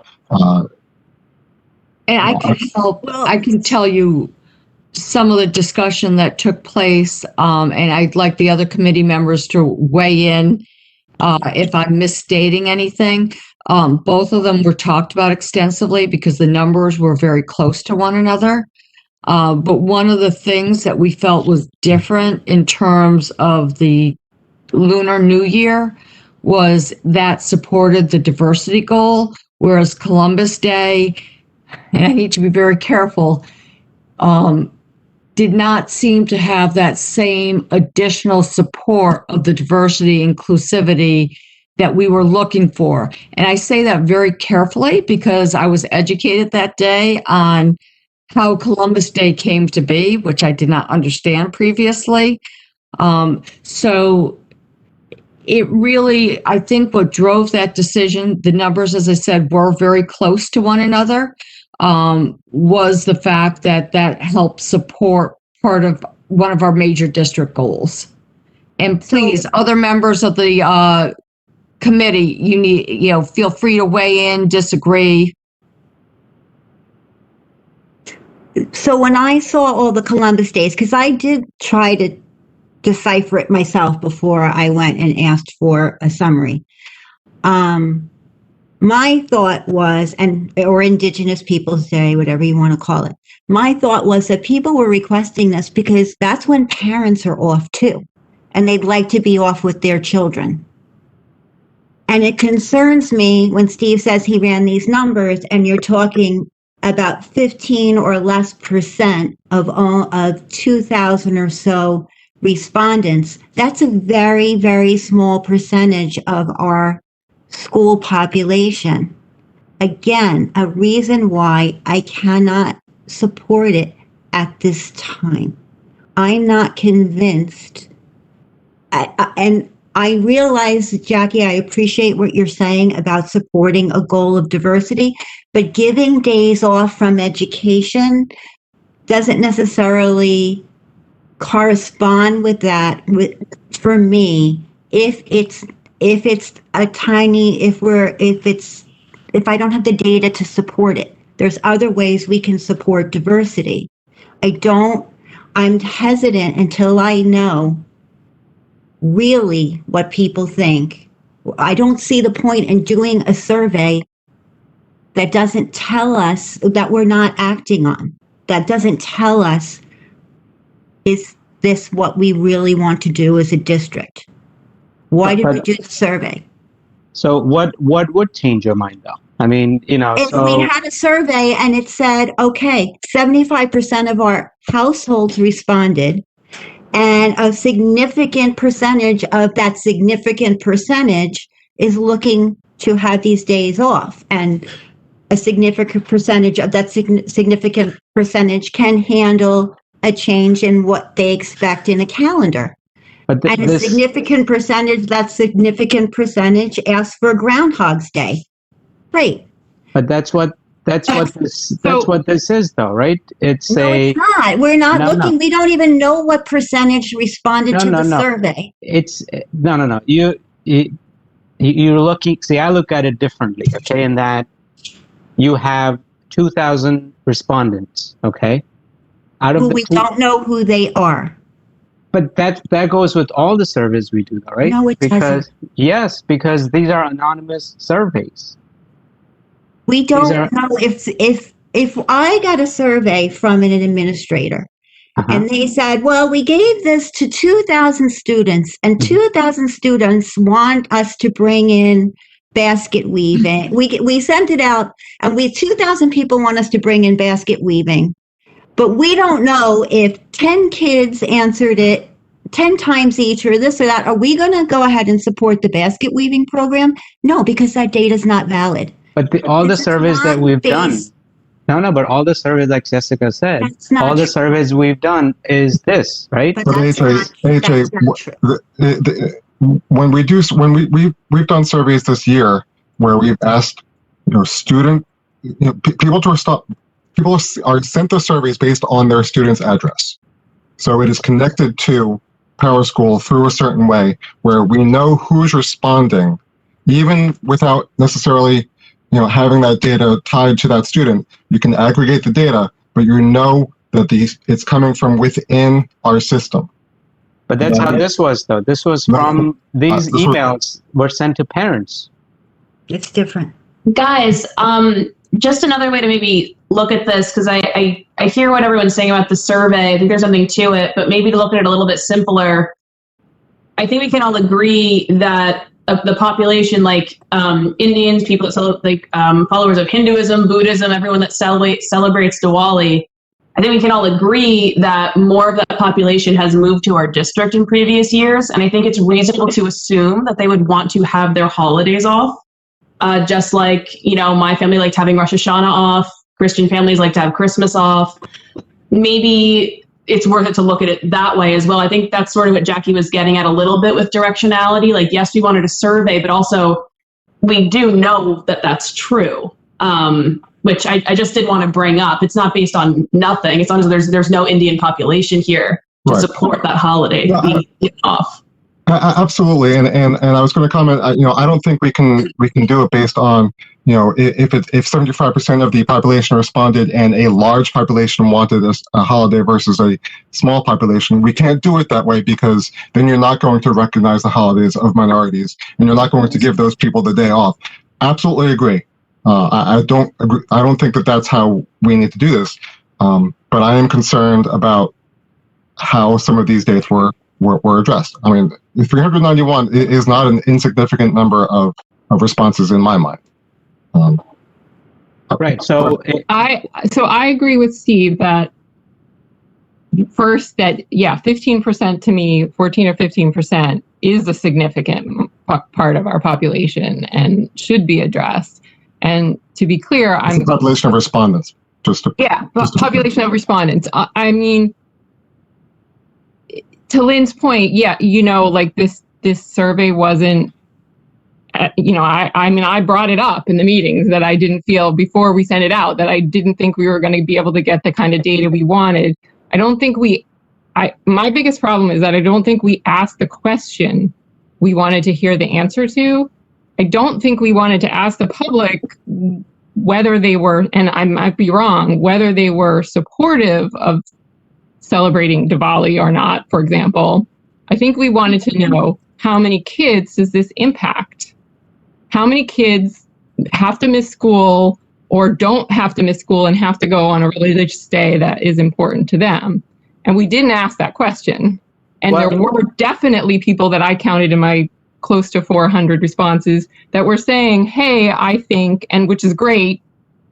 Speaker 1: And I can help. I can tell you some of the discussion that took place, and I'd like the other committee members to weigh in if I'm misstating anything. Both of them were talked about extensively because the numbers were very close to one another. But one of the things that we felt was different in terms of the Lunar New Year was that supported the diversity goal, whereas Columbus Day, and I need to be very careful, did not seem to have that same additional support of the diversity inclusivity that we were looking for. And I say that very carefully because I was educated that day on how Columbus Day came to be, which I did not understand previously. So it really, I think what drove that decision, the numbers, as I said, were very close to one another, was the fact that that helped support part of one of our major district goals. And please, other members of the committee, feel free to weigh in, disagree.
Speaker 7: So when I saw all the Columbus days, because I did try to decipher it myself before I went and asked for a summary. My thought was, or Indigenous Peoples Day, whatever you want to call it. My thought was that people were requesting this because that's when parents are off too, and they'd like to be off with their children. And it concerns me when Steve says he ran these numbers and you're talking about 15 or less % of 2,000 or so respondents. That's a very, very small percentage of our school population. Again, a reason why I cannot support it at this time. I'm not convinced. And I realize, Jackie, I appreciate what you're saying about supporting a goal of diversity, but giving days off from education doesn't necessarily correspond with that. For me, if I don't have the data to support it, there's other ways we can support diversity. I'm hesitant until I know really what people think. I don't see the point in doing a survey that doesn't tell us that we're not acting on, that doesn't tell us, is this what we really want to do as a district? Why did we do the survey?
Speaker 3: So what would change your mind though? I mean,
Speaker 7: If we had a survey and it said, okay, 75% of our households responded, and a significant percentage of that significant percentage is looking to have these days off, and a significant percentage of that significant percentage can handle a change in what they expect in a calendar. And a significant percentage asks for Groundhog's Day. Right.
Speaker 3: But that's what this is though, right? It's
Speaker 7: not. We're not looking. No. We don't even know what percentage responded to the survey.
Speaker 3: It's no. You're looking. See, I look at it differently. Okay, in that you have 2,000 respondents. Okay, out of
Speaker 7: we don't know who they are.
Speaker 3: But that goes with all the surveys we do, though, right?
Speaker 7: No, it doesn't.
Speaker 3: Yes, because these are anonymous surveys.
Speaker 7: We don't know if I got a survey from an administrator and they said, well, we gave this to 2,000 students and 2,000 students want us to bring in basket weaving. We sent it out and 2,000 people want us to bring in basket weaving, but we don't know if 10 kids answered it 10 times each or this or that. Are we going to go ahead and support the basket weaving program? No, because that data is not valid.
Speaker 3: But all the surveys that we've done, but all the surveys, like Jessica said, all the surveys we've done is this, right?
Speaker 4: But AJ, when we've done surveys this year where we've asked, people are sent the surveys based on their student's address. So it is connected to PowerSchool through a certain way where we know who's responding, even without necessarily having that data tied to that student. You can aggregate the data, but that it's coming from within our system.
Speaker 3: But that's how this was, though. This was from these emails were sent to parents.
Speaker 7: It's different.
Speaker 6: Guys, just another way to maybe look at this, because I hear what everyone's saying about the survey. I think there's something to it, but maybe to look at it a little bit simpler. I think we can all agree that the population, like Indians, people that followers of Hinduism, Buddhism, everyone that celebrates Diwali, I think we can all agree that more of that population has moved to our district in previous years, and I think it's reasonable to assume that they would want to have their holidays off, just like my family liked having Rosh Hashanah off. Christian families like to have Christmas off. Maybe it's worth it to look at it that way as well. I think that's sort of what Jackie was getting at a little bit with directionality. Like, yes, we wanted a survey, but also we do know that that's true, which I just did want to bring up. It's not based on nothing. It's on there's no Indian population here. to
Speaker 4: Right.
Speaker 6: support that holiday being off.
Speaker 4: Absolutely, and I was going to comment. I don't think we can do it based on if 75% of the population responded and a large population wanted a holiday versus a small population. We can't do it that way because then you're not going to recognize the holidays of minorities, and you're not going to give those people the day off. Absolutely agree. I don't agree. I don't think that that's how we need to do this. But I am concerned about how some of these dates were addressed. I mean, 391 is not an insignificant number of responses in my mind.
Speaker 3: Right. So
Speaker 13: I agree with Steve that first that 15% to me, 14 or 15% is a significant part of our population and should be addressed. And to be clear,
Speaker 4: I'm population of respondents.
Speaker 13: Population of respondents. I mean, to Lynn's point, like this survey wasn't, I brought it up in the meetings that I didn't feel before we sent it out, that I didn't think we were going to be able to get the kind of data we wanted. My biggest problem is that I don't think we asked the question we wanted to hear the answer to. I don't think we wanted to ask the public whether they were, and I might be wrong, whether they were supportive of celebrating Diwali or not, for example. I think we wanted to know, how many kids does this impact? How many kids have to miss school or don't have to miss school and have to go on a religious day that is important to them? And we didn't ask that question. And there were definitely people that I counted in my close to 400 responses that were saying, hey, I think, and which is great,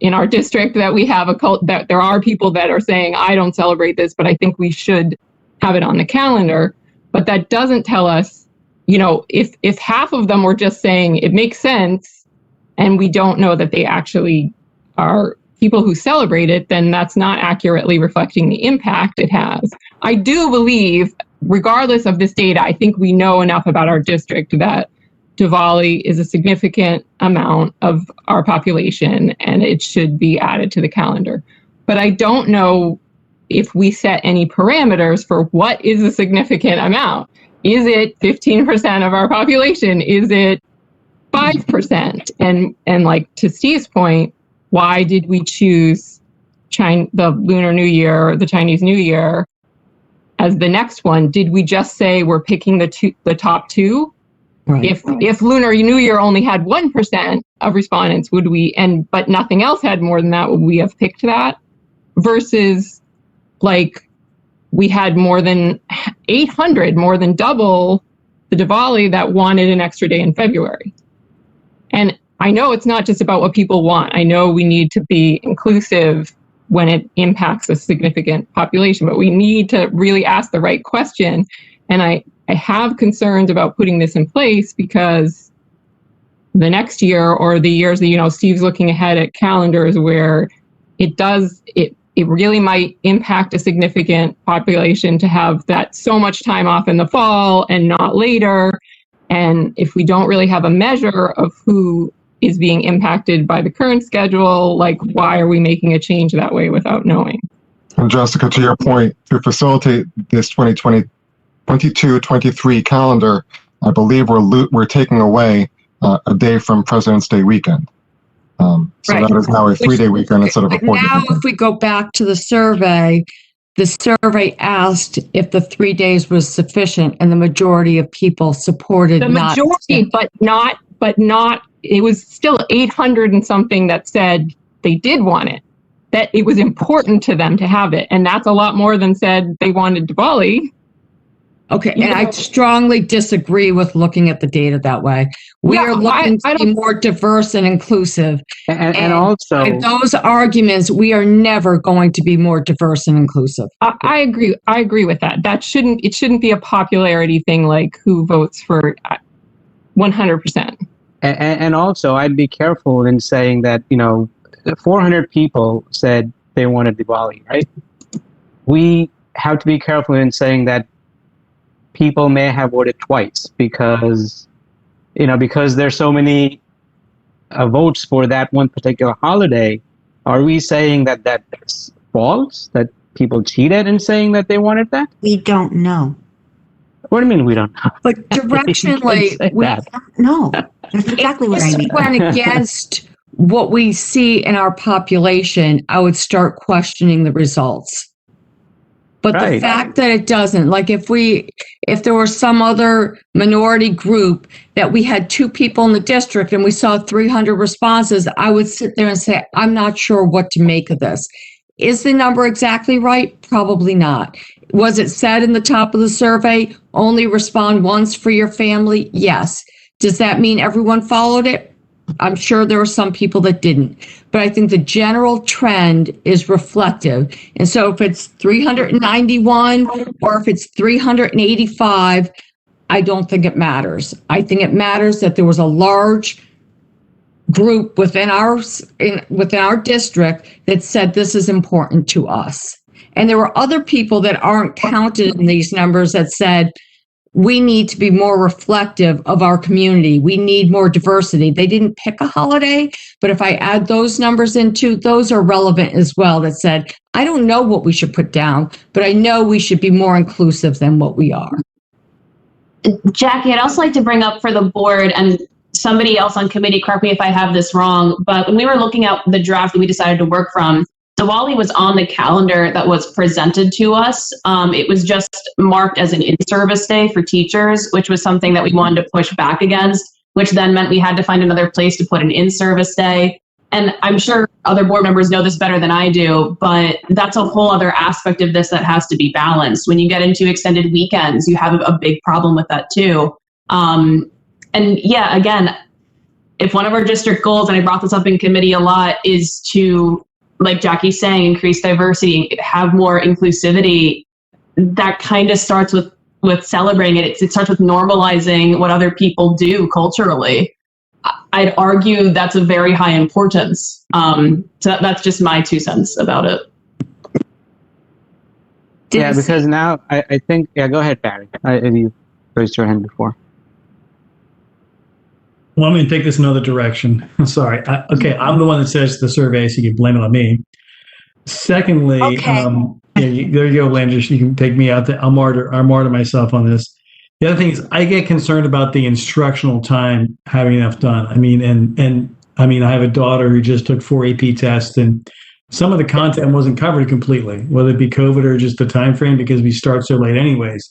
Speaker 13: in our district that we have that there are people that are saying, I don't celebrate this, but I think we should have it on the calendar. But that doesn't tell us, if half of them were just saying it makes sense and we don't know that they actually are people who celebrate it, then that's not accurately reflecting the impact it has. I do believe, regardless of this data, I think we know enough about our district that Diwali is a significant amount of our population and it should be added to the calendar. But I don't know if we set any parameters for what is a significant amount. Is it 15% of our population? Is it 5%? And like to Steve's point, why did we choose the Lunar New Year or the Chinese New Year as the next one? Did we just say we're picking the top two? Right. If Lunar New Year only had 1% of respondents, but nothing else had more than that, would we have picked that? Versus like we had more than 800, more than double the Diwali that wanted an extra day in February. And I know it's not just about what people want. I know we need to be inclusive when it impacts a significant population, but we need to really ask the right question. And I have concerns about putting this in place because the next year or the years that, Steve's looking ahead at calendars where it really might impact a significant population to have that so much time off in the fall and not later. And if we don't really have a measure of who is being impacted by the current schedule, like why are we making a change that way without knowing?
Speaker 4: And Jessica, to your point, to facilitate this 2022-23 calendar, I believe we're taking away a day from President's Day weekend. So right. That is now a 3-day weekend instead of a 4-day
Speaker 1: now,
Speaker 4: weekend.
Speaker 1: If we go back to the survey asked if the 3 days was sufficient, and the majority of people supported
Speaker 13: the majority, but not. It was still 800 and something that said they did want it, that it was important to them to have it, and that's a lot more than said they wanted Diwali.
Speaker 1: Okay, and I strongly disagree with looking at the data that way. We are looking to be more diverse and inclusive.
Speaker 3: And also,
Speaker 1: by those arguments, we are never going to be more diverse and inclusive.
Speaker 13: I agree. I agree with that. It shouldn't be a popularity thing like who votes for 100%.
Speaker 3: And also, I'd be careful in saying that, 400 people said they wanted Diwali, right? We have to be careful in saying that people may have voted twice because there's so many votes for that one particular holiday. Are we saying that that's false? That people cheated in saying that they wanted that?
Speaker 7: We don't know.
Speaker 3: What do you mean we don't know?
Speaker 1: But directionally, we
Speaker 7: No, that's exactly what I
Speaker 1: this
Speaker 7: mean.
Speaker 1: went against what we see in our population. I would start questioning the results. But the
Speaker 3: Right.
Speaker 1: fact that it doesn't, like if there was some other minority group that we had 2 people in the district and we saw 300 responses, I would sit there and say, I'm not sure what to make of this. Is the number exactly right? Probably not. Was it said in the top of the survey, only respond once for your family? Yes. Does that mean everyone followed it? I'm sure there were some people that didn't, but I think the general trend is reflective. And so if it's 391 or if it's 385, I don't think it matters. I think it matters that there was a large group within our district that said this is important to us. And there were other people that aren't counted in these numbers that said, we need to be more reflective of our community. We need more diversity. They didn't pick a holiday, but if I add those numbers into, those are relevant as well, that said, I don't know what we should put down, but I know we should be more inclusive than what we are.
Speaker 6: Jackie, I'd also like to bring up for the board, and somebody else on committee, correct me if I have this wrong, but when we were looking at the draft that we decided to work from, Diwali was on the calendar that was presented to us. It was just marked as an in-service day for teachers, which was something that we wanted to push back against, which then meant we had to find another place to put an in-service day. And I'm sure other board members know this better than I do, but that's a whole other aspect of this that has to be balanced. When you get into extended weekends, you have a big problem with that too. And yeah, again, if one of our district goals, and I brought this up in committee a lot, is to, like Jackie's saying, increase diversity, have more inclusivity, that kind of starts with celebrating it. It starts with normalizing what other people do culturally. I'd argue that's of very high importance. So that's just my 2 cents about it.
Speaker 3: Yeah, because now I think, yeah, go ahead, Barry. You raised your hand before.
Speaker 2: Well, I'm going to take this another direction. I'm sorry. I'm the one that says the survey, so you can blame it on me. Secondly, there you go, Landis. You can take me out. I'll martyr myself on this. The other thing is, I get concerned about the instructional time having enough done. I mean, I have a daughter who just took 4 AP tests, and some of the content wasn't covered completely, whether it be COVID or just the time frame, because we start so late anyways.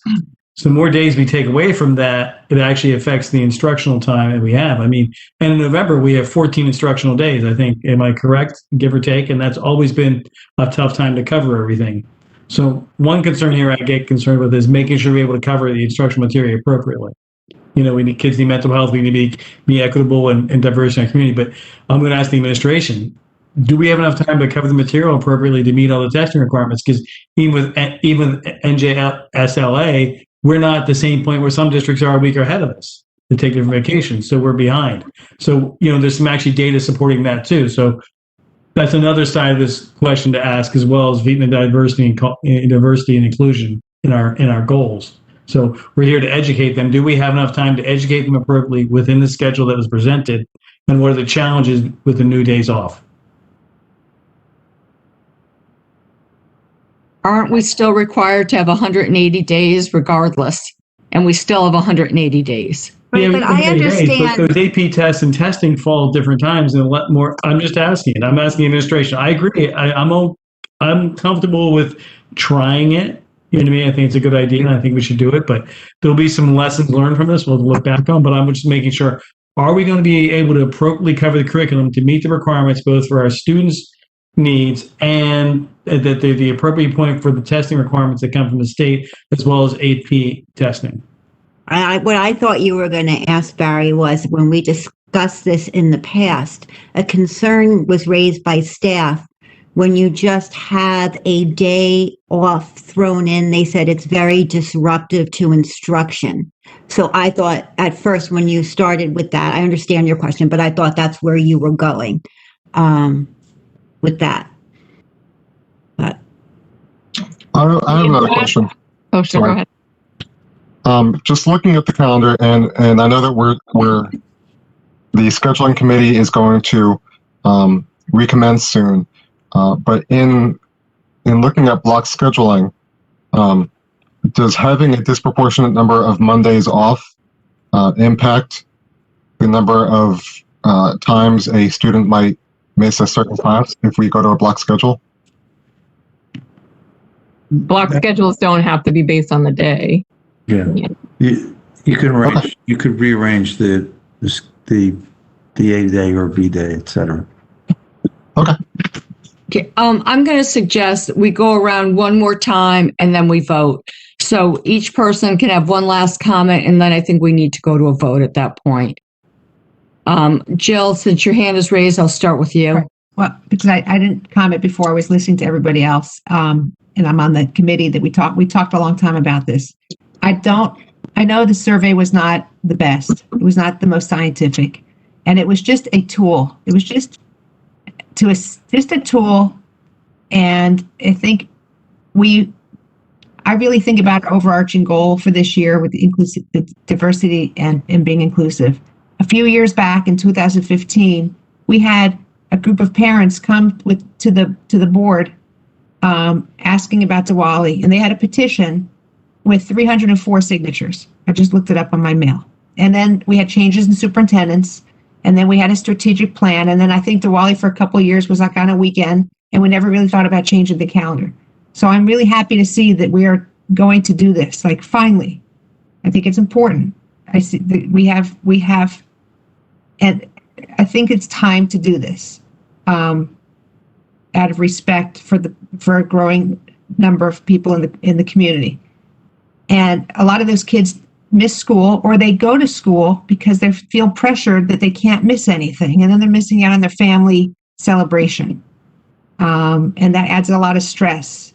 Speaker 2: So the more days we take away from that, it actually affects the instructional time that we have. I mean, and in November, we have 14 instructional days, I think. Am I correct, give or take? And that's always been a tough time to cover everything. So one concern here I get concerned with is making sure we're able to cover the instructional material appropriately. You know, kids need mental health. We need to be equitable and diverse in our community. But I'm going to ask the administration, do we have enough time to cover the material appropriately to meet all the testing requirements? Because even with NJSLA, we're not at the same point where some districts are a week ahead of us to take their vacations. So we're behind. So, you know, there's some actually data supporting that too. So that's another side of this question to ask, as well as meeting the diversity and inclusion in our goals. So we're here to educate them. Do we have enough time to educate them appropriately within the schedule that was presented? And what are the challenges with the new days off?
Speaker 1: Aren't we still required to have 180 days regardless? And we still have 180 days.
Speaker 7: Right, but I understand.
Speaker 2: But those AP tests and testing fall at different times and a lot more. I'm just asking. I'm asking the administration. I agree. I'm comfortable with trying it. You know what I mean? I think it's a good idea, and I think we should do it. But there'll be some lessons learned from this we'll look back on. But I'm just making sure, are we going to be able to appropriately cover the curriculum to meet the requirements both for our students' needs and that they're the appropriate point for the testing requirements that come from the state, as well as AP testing?
Speaker 7: What I thought you were going to ask, Barry, was when we discussed this in the past, a concern was raised by staff when you just have a day off thrown in. They said it's very disruptive to instruction. So I thought at first when you started with that, I understand your question, but I thought that's where you were going with that. But
Speaker 4: I have another question.
Speaker 13: Oh, sure, go ahead.
Speaker 4: Just looking at the calendar, and I know that the scheduling committee is going to recommence soon, but in in looking at block scheduling, does having a disproportionate number of Mondays off impact the number of times a student might miss a certain class if we go to a block schedule?
Speaker 13: Block schedules don't have to be based on the day.
Speaker 5: Yeah. You can arrange. Okay. You could rearrange the A day or B day, etc.
Speaker 4: Okay.
Speaker 1: Okay. I'm going to suggest we go around one more time and then we vote. So each person can have one last comment, and then I think we need to go to a vote at that point. Jill, since your hand is raised, I'll start with you.
Speaker 14: Right. Well, because I didn't comment before, I was listening to everybody else, and I'm on the committee that we talked a long time about this. I know the survey was not the best. It was not the most scientific, and it was just a tool. It was just a tool, and I think I really think about our overarching goal for this year with the diversity and being inclusive. A few years back in 2015, we had a group of parents come to the board asking about Diwali, and they had a petition with 304 signatures. I just looked it up on my mail. And then we had changes in superintendents, and then we had a strategic plan, and then I think Diwali for a couple of years was like on a weekend, and we never really thought about changing the calendar. So I'm really happy to see that we are going to do this. Like, finally, I think it's important. I see that we have, and I think it's time to do this out of respect for a growing number of people in the community. And a lot of those kids miss school, or they go to school because they feel pressured that they can't miss anything, and then they're missing out on their family celebration, and that adds a lot of stress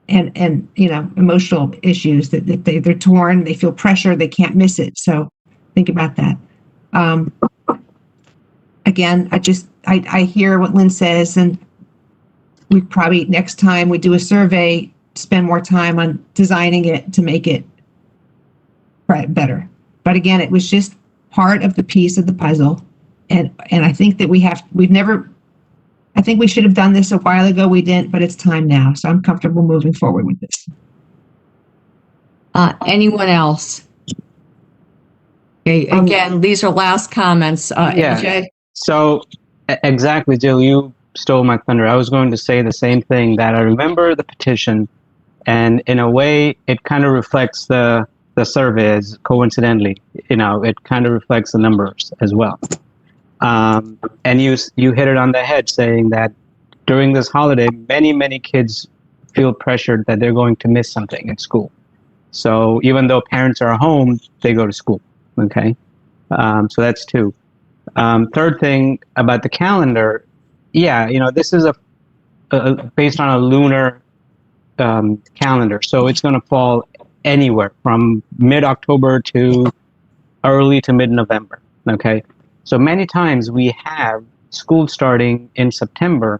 Speaker 14: and emotional issues that they're torn, they feel pressure, they can't miss it. So think about that. Again, I hear what Lynn says, and we probably next time we do a survey, spend more time on designing it to make it better. But again, it was just part of the piece of the puzzle, and I think that I think we should have done this a while ago. We didn't, but it's time now. So I'm comfortable moving forward with this.
Speaker 1: Anyone else? Okay, again, these are last comments. AJ?
Speaker 3: So exactly, Jill, you stole my thunder. I was going to say the same thing, that I remember the petition, and in a way, it kind of reflects the surveys, coincidentally. It kind of reflects the numbers as well. And you hit it on the head, saying that during this holiday, many kids feel pressured that they're going to miss something in school. So even though parents are home, they go to school. Okay, so that's two. Third thing about the calendar, this is based on a lunar calendar, so it's going to fall anywhere from mid-October to early to mid-November. Okay. So many times we have school starting in September,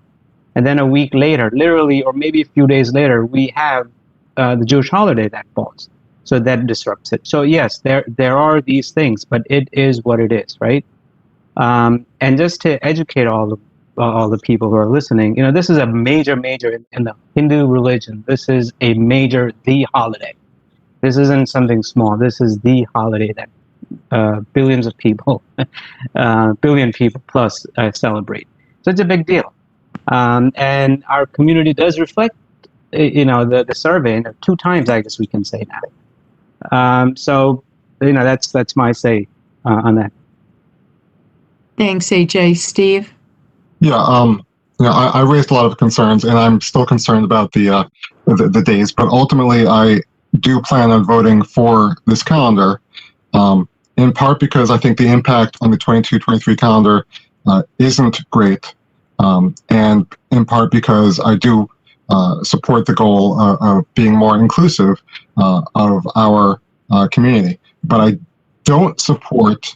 Speaker 3: and then a week later, literally, or maybe a few days later, we have the Jewish holiday that falls. So that disrupts it. So yes, there are these things, but it is what it is, right? And just to educate all the people who are listening, this is a major in the Hindu religion. This is a major, the holiday. This isn't something small. This is the holiday that billions of people, billion people plus celebrate. So it's a big deal. And our community does reflect, the survey, 2 times, I guess we can say now. So, that's my say on that.
Speaker 1: Thanks, AJ. Steve?
Speaker 4: Yeah, I raised a lot of concerns, and I'm still concerned about the days, but ultimately I do plan on voting for this calendar, in part because I think the impact on the 22-23 calendar isn't great, and in part because I do support the goal of being more inclusive of our community. But I don't support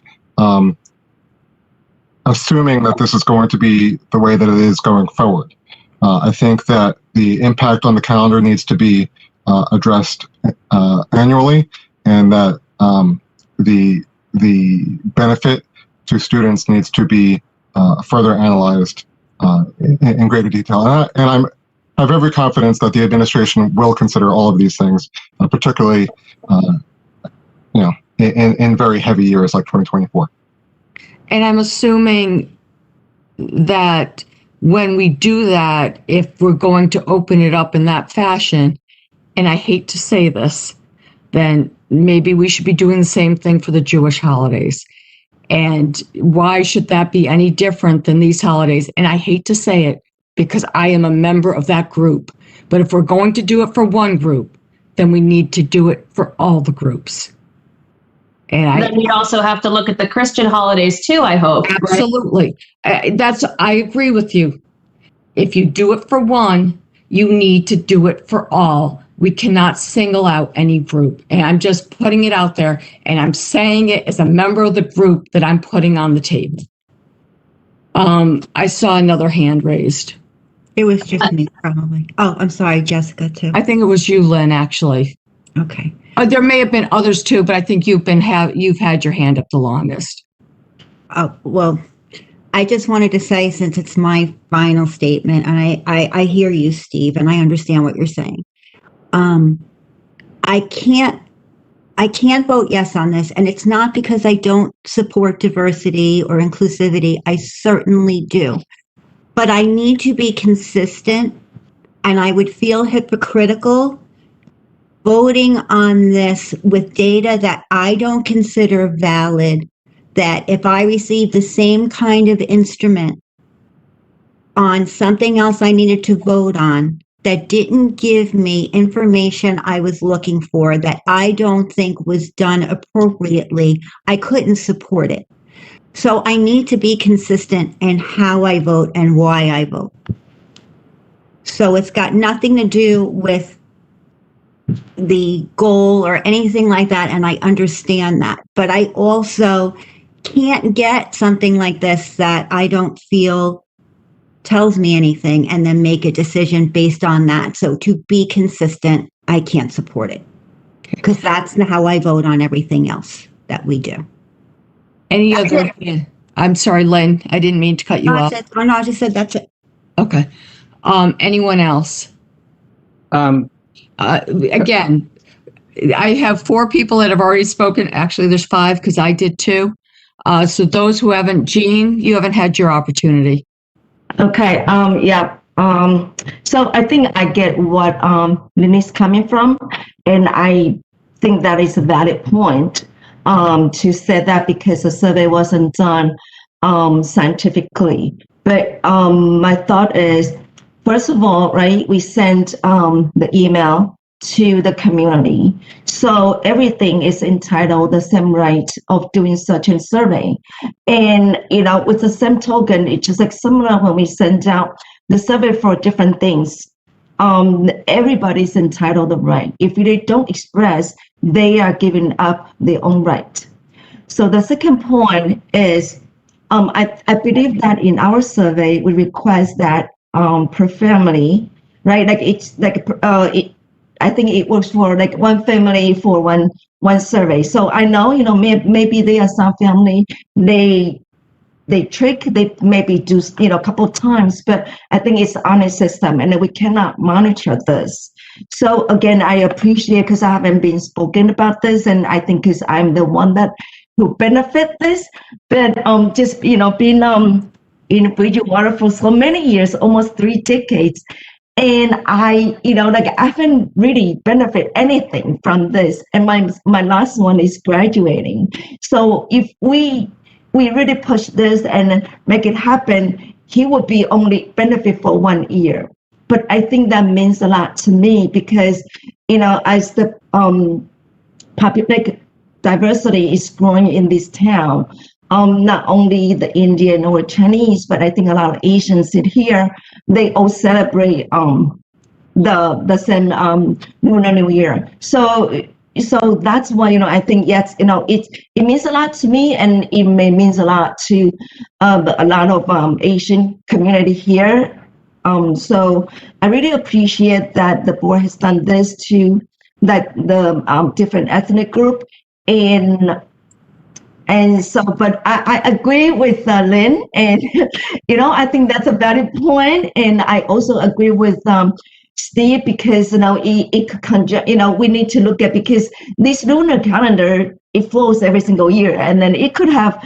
Speaker 4: assuming that this is going to be the way that it is going forward. I think that the impact on the calendar needs to be addressed annually, and that the benefit to students needs to be further analyzed in greater detail. And I'm have every confidence that the administration will consider all of these things, particularly, in very heavy years like 2024.
Speaker 1: And I'm assuming that when we do that, if we're going to open it up in that fashion, and I hate to say this, then maybe we should be doing the same thing for the Jewish holidays. And why should that be any different than these holidays? And I hate to say it because I am a member of that group. But if we're going to do it for one group, then we need to do it for all the groups. And
Speaker 6: then we also have to look at the Christian holidays too, I hope.
Speaker 1: Absolutely. Right? I agree with you. If you do it for one, you need to do it for all. We cannot single out any group. And I'm just putting it out there, and I'm saying it as a member of the group that I'm putting on the table. I saw another hand raised.
Speaker 7: It was just me, probably. Oh, I'm sorry, Jessica, too.
Speaker 1: I think it was you, Lynn, actually.
Speaker 7: Okay.
Speaker 1: There may have been others too, but I think you've had your hand up the longest.
Speaker 7: Oh, well, I just wanted to say, since it's my final statement, and I hear you, Steve, and I understand what you're saying. I can't vote yes on this, and it's not because I don't support diversity or inclusivity. I certainly do. But I need to be consistent, and I would feel hypocritical voting on this with data that I don't consider valid, that if I receive the same kind of instrument on something else I needed to vote on that didn't give me information I was looking for, that I don't think was done appropriately, I couldn't support it. So I need to be consistent in how I vote and why I vote. So it's got nothing to do with the goal or anything like that, and I understand that. But I also can't get something like this that I don't feel tells me anything and then make a decision based on that. So to be consistent, I can't support it because that's how I vote on everything else that we do.
Speaker 1: Any other? Yeah. I'm sorry, Lynn. I didn't mean to cut you off.
Speaker 7: No, I just said that's it.
Speaker 1: Okay. Anyone else? Again, I have 4 people that have already spoken. Actually, there's 5 because I did too. So those who haven't, Jean, you haven't had your opportunity.
Speaker 12: Okay. Yeah. So I think I get what Lynn is coming from, and I think that is a valid point to say that because the survey wasn't done scientifically. But my thought is, first of all, right, we sent the email to the community. So everything is entitled the same right of doing such a survey. And, with the same token, it's just like similar when we send out the survey for different things. Everybody's entitled the right. If they don't express, they are giving up their own right. So the second point is, I believe that in our survey, we request that per family, right? Like it's like I think it works for like one family for one survey. So I know, maybe there are some family they maybe do a couple of times, but I think it's an honest system and we cannot monitor this. So again, I appreciate because I haven't been spoken about this, and I think because I'm the one that who benefit this, but just being in Bridgewater for so many years, almost 3 decades. And I haven't really benefit anything from this. And my last one is graduating. So if we really push this and make it happen, he would be only benefit for 1 year. But I think that means a lot to me because, as the public diversity is growing in this town, not only the Indian or Chinese, but I think a lot of Asians sit here. They all celebrate the same Lunar New Year. So that's why I think yes, it means a lot to me, and it means a lot to a lot of Asian community here. So I really appreciate that the board has done this to the different ethnic group, and And so, but I agree with Lynn, and I think that's a valid point. And I also agree with Steve, because it could we need to look at, because this lunar calendar, it flows every single year, and then it could have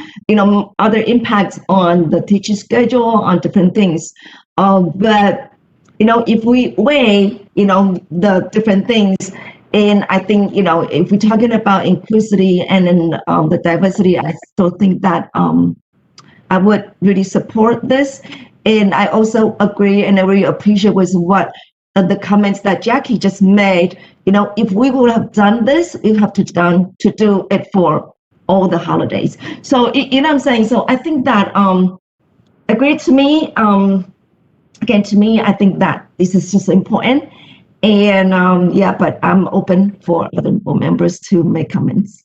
Speaker 12: other impacts on the teacher schedule, on different things. But if we weigh the different things. And I think, if we're talking about inclusivity and then the diversity, I still think that I would really support this. And I also agree, and I really appreciate with what the comments that Jackie just made. If we would have done this, we have to do it for all the holidays. So, what I'm saying? So I think that agree to me. Again, to me, I think that this is just important. And but I'm open for other board members to make comments.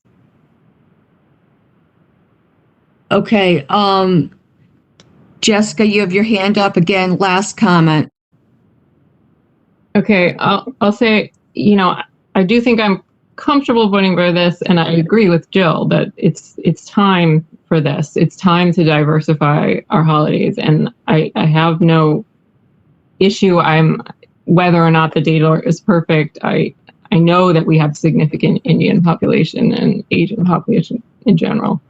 Speaker 1: Okay. Jessica, you have your hand up again. Last comment.
Speaker 13: Okay, I'll say, I do think I'm comfortable voting for this, and I agree with Jill that it's time for this. It's time to diversify our holidays, and I have no issue. Whether or not the data is perfect, I know that we have significant Indian population and Asian population in general.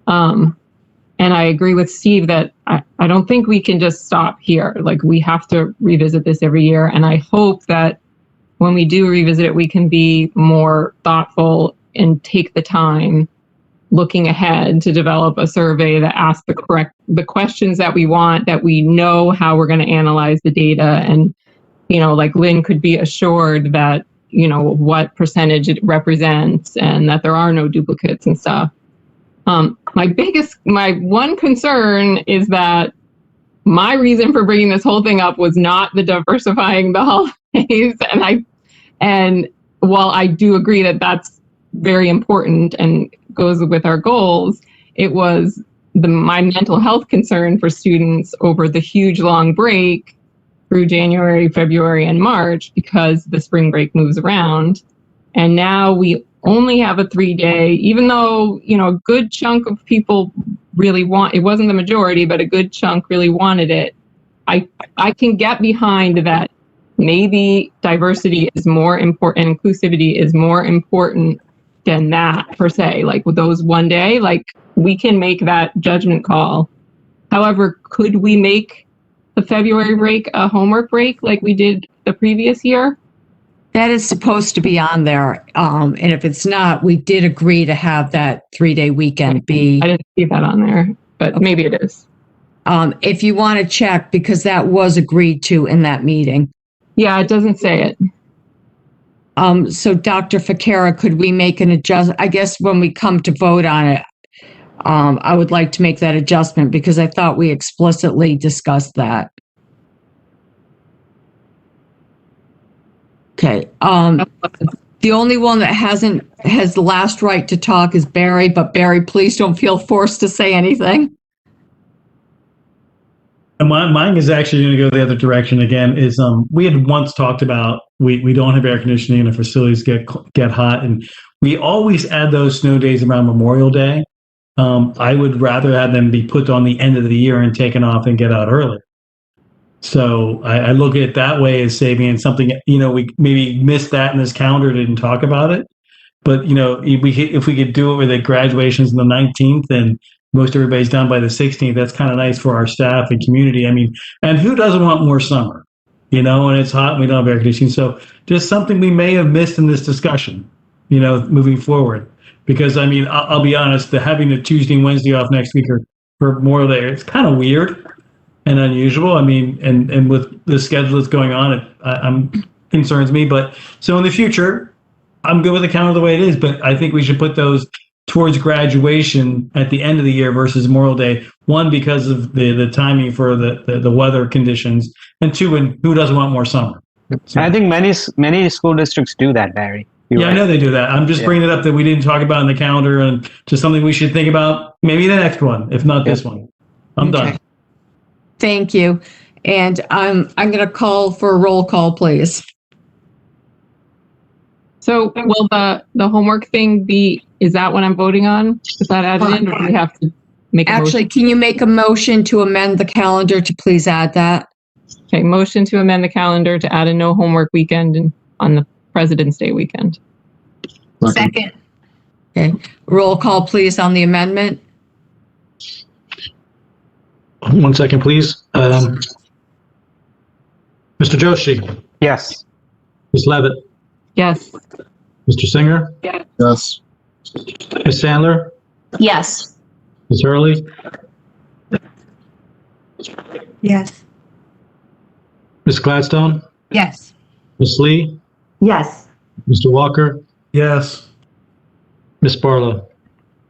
Speaker 13: And I agree with Steve that I don't think we can just stop here. Like, we have to revisit this every year. And I hope that when we do revisit it, we can be more thoughtful and take the time looking ahead to develop a survey that asks the questions that we want, that we know how we're going to analyze the data. And like Lynn could be assured that, what percentage it represents and that there are no duplicates and stuff. My one concern is that my reason for bringing this whole thing up was not the diversifying the holidays. And while I do agree that that's very important and goes with our goals, it was my mental health concern for students over the huge long break through January, February, and March, because the spring break moves around. And now we only have a 3-day, even though, a good chunk of people really it wasn't the majority, but a good chunk really wanted it. I can get behind that. Maybe diversity is more important, and inclusivity is more important than that per se. Like with those one day, like we can make that judgment call. However, could we make the February break a homework break like we did the previous year?
Speaker 1: That is supposed to be on there. And if it's not, we did agree to have that 3-day weekend be.
Speaker 13: I didn't see that on there, but maybe it is.
Speaker 1: If you want to check, because that was agreed to in that meeting.
Speaker 13: Yeah, it doesn't say it.
Speaker 1: So Dr. Ficara, could we make an adjustment? I guess when we come to vote on it, I would like to make that adjustment because I thought we explicitly discussed that. Okay. The only one that has the last right to talk is Barry, but Barry, please don't feel forced to say anything.
Speaker 2: And mine is actually going to go the other direction again. Is we had once talked about we don't have air conditioning and the facilities get hot, and we always add those snow days around Memorial Day. I would rather have them be put on the end of the year and taken off and get out early. So I look at it that way as saving something. We maybe missed that in this calendar, didn't talk about it. But if we could do it with the graduations on the 19th and most everybody's done by the 16th, that's kind of nice for our staff and community. I mean, and who doesn't want more summer? And it's hot and we don't have air conditioning. So just something we may have missed in this discussion, moving forward. Because I'll be honest, having the Tuesday and Wednesday off next week for Memorial Day, it's kind of weird and unusual. And with the schedule that's going on, it concerns me. But so in the future, I'm good with the calendar the way it is. But I think we should put those towards graduation at the end of the year versus Memorial Day. One, because of the timing for the weather conditions, and two, and who doesn't want more summer? So,
Speaker 3: I think many school districts do that, Barry.
Speaker 2: Yeah, right. I know they do that. I'm just bringing it up that we didn't talk about in the calendar, and just something we should think about. Maybe the next one, if not this one. I'm done.
Speaker 1: Thank you. And I'm going to call for a roll call, please.
Speaker 13: So will the homework thing be, is that what I'm voting on? Is that added in, or do we have to make a
Speaker 1: Actually,
Speaker 13: motion?
Speaker 1: can you make a motion to amend the calendar to please add that?
Speaker 13: Okay, motion to amend the calendar to add a no homework weekend on the President's Day weekend.
Speaker 14: Second.
Speaker 1: Okay. Roll call, please, on the amendment.
Speaker 16: 1 second, please. Mr. Joshi,
Speaker 3: Yes.
Speaker 16: Ms. Levitt,
Speaker 13: Yes.
Speaker 16: Mr. Singer,
Speaker 4: Yes.
Speaker 16: Ms. Sandler,
Speaker 6: Yes.
Speaker 16: Ms. Hurley,
Speaker 7: Yes.
Speaker 16: Ms. Gladstone,
Speaker 14: Yes.
Speaker 16: Ms. Lee,
Speaker 12: Yes.
Speaker 16: Mr. Walker,
Speaker 2: Yes.
Speaker 16: Ms. Barlow.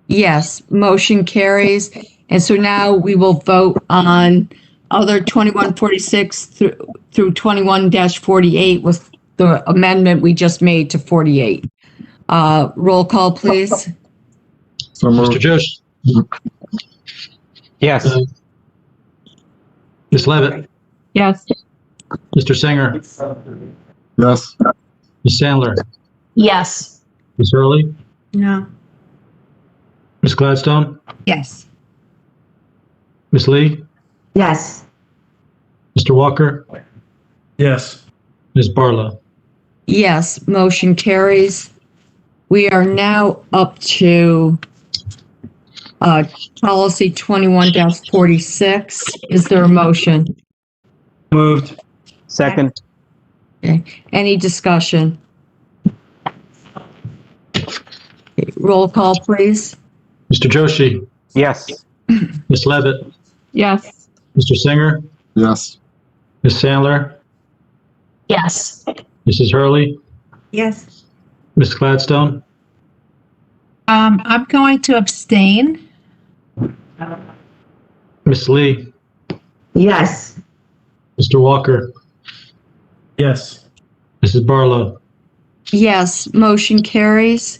Speaker 1: Yes, motion carries. And so now we will vote on other 2146 through 21-48 with the amendment we just made to 48. Roll call, please.
Speaker 4: So
Speaker 16: Mr.
Speaker 4: moved.
Speaker 16: Joshi,
Speaker 3: Yes.
Speaker 16: Ms. Levitt,
Speaker 13: Yes.
Speaker 16: Mr. Singer,
Speaker 4: Yes.
Speaker 16: Ms. Sandler,
Speaker 6: Yes.
Speaker 16: Ms. Hurley,
Speaker 7: No.
Speaker 16: Ms. Gladstone,
Speaker 14: Yes.
Speaker 16: Ms. Lee,
Speaker 12: Yes.
Speaker 16: Mr. Walker,
Speaker 2: Yes.
Speaker 16: Ms. Barlow.
Speaker 1: Yes, motion carries. We are now up to policy 21-46. Is there a motion?
Speaker 2: Moved.
Speaker 3: Second.
Speaker 1: Okay. Any discussion? Okay. Roll call, please.
Speaker 16: Mr. Joshi,
Speaker 3: Yes.
Speaker 16: Ms. Levitt,
Speaker 13: Yes.
Speaker 16: Mr. Singer,
Speaker 4: Yes.
Speaker 16: Ms. Sandler,
Speaker 6: Yes.
Speaker 16: Mrs. Hurley,
Speaker 7: Yes.
Speaker 16: Ms. Gladstone,
Speaker 14: I'm going to abstain.
Speaker 16: Ms. Lee,
Speaker 12: Yes.
Speaker 16: Mr. Walker,
Speaker 2: Yes.
Speaker 16: Mrs. Barlow.
Speaker 1: Yes, motion carries.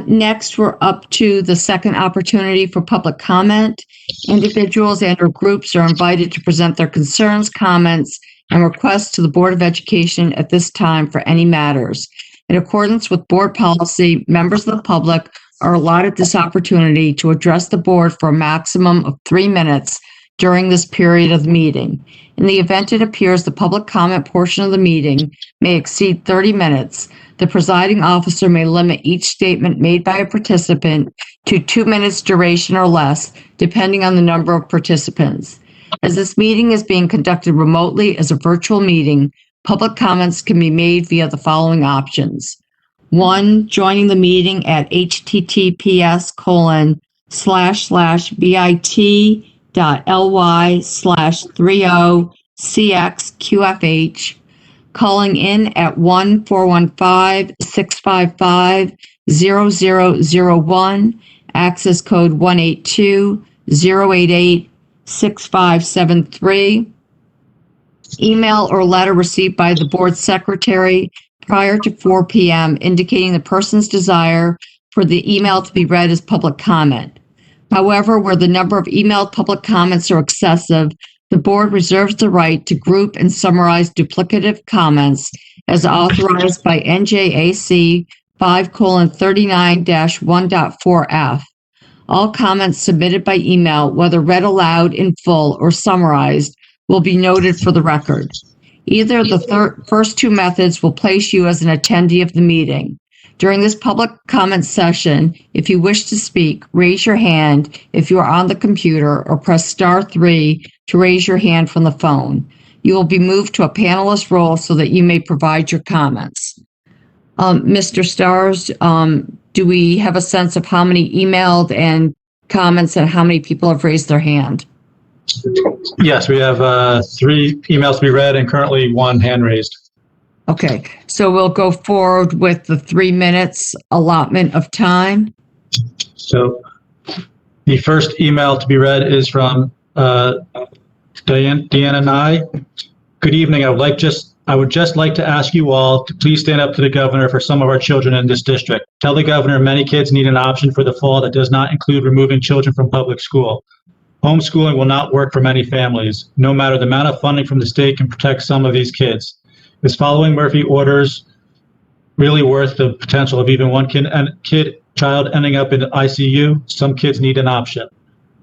Speaker 1: Next, we're up to the second opportunity for public comment. Individuals and/or groups are invited to present their concerns, comments, and requests to the Board of Education at this time for any matters. In accordance with board policy, members of the public are allotted this opportunity to address the board for a maximum of 3 minutes during this period of the meeting. In the event it appears the public comment portion of the meeting may exceed 30 minutes, the presiding officer may limit each statement made by a participant to 2 minutes duration or less, depending on the number of participants. As this meeting is being conducted remotely as a virtual meeting, public comments can be made via the following options. 1, joining the meeting at https://bit.ly/30cxqfh, calling in at 1-415-655-0001, access code 182-088-6573. Email or letter received by the board secretary prior to 4 p.m. indicating the person's desire for the email to be read as public comment. However, where the number of emailed public comments are excessive, the board reserves the right to group and summarize duplicative comments as authorized by NJAC 5:39-1.4F. All comments submitted by email, whether read aloud in full or summarized, will be noted for the record. Either of the first two methods will place you as an attendee of the meeting. During this public comment session, if you wish to speak, raise your hand if you are on the computer or press *3 to raise your hand from the phone. You will be moved to a panelist role so that you may provide your comments. Mr. Stars, do we have a sense of how many emailed and comments and how many people have raised their hand?
Speaker 16: Yes, we have 3 emails to be read and currently 1 hand raised.
Speaker 1: Okay, so we'll go forward with the 3 minutes allotment of time.
Speaker 16: So the first email to be read is from Deanna Nye. Good evening. I would just like to ask you all to please stand up to the governor for some of our children in this district. Tell the governor many kids need an option for the fall that does not include removing children from public school. Homeschooling will not work for many families. No matter the amount of funding from the state can protect some of these kids. Is following Murphy orders really worth the potential of even one child ending up in ICU. Some kids need an option.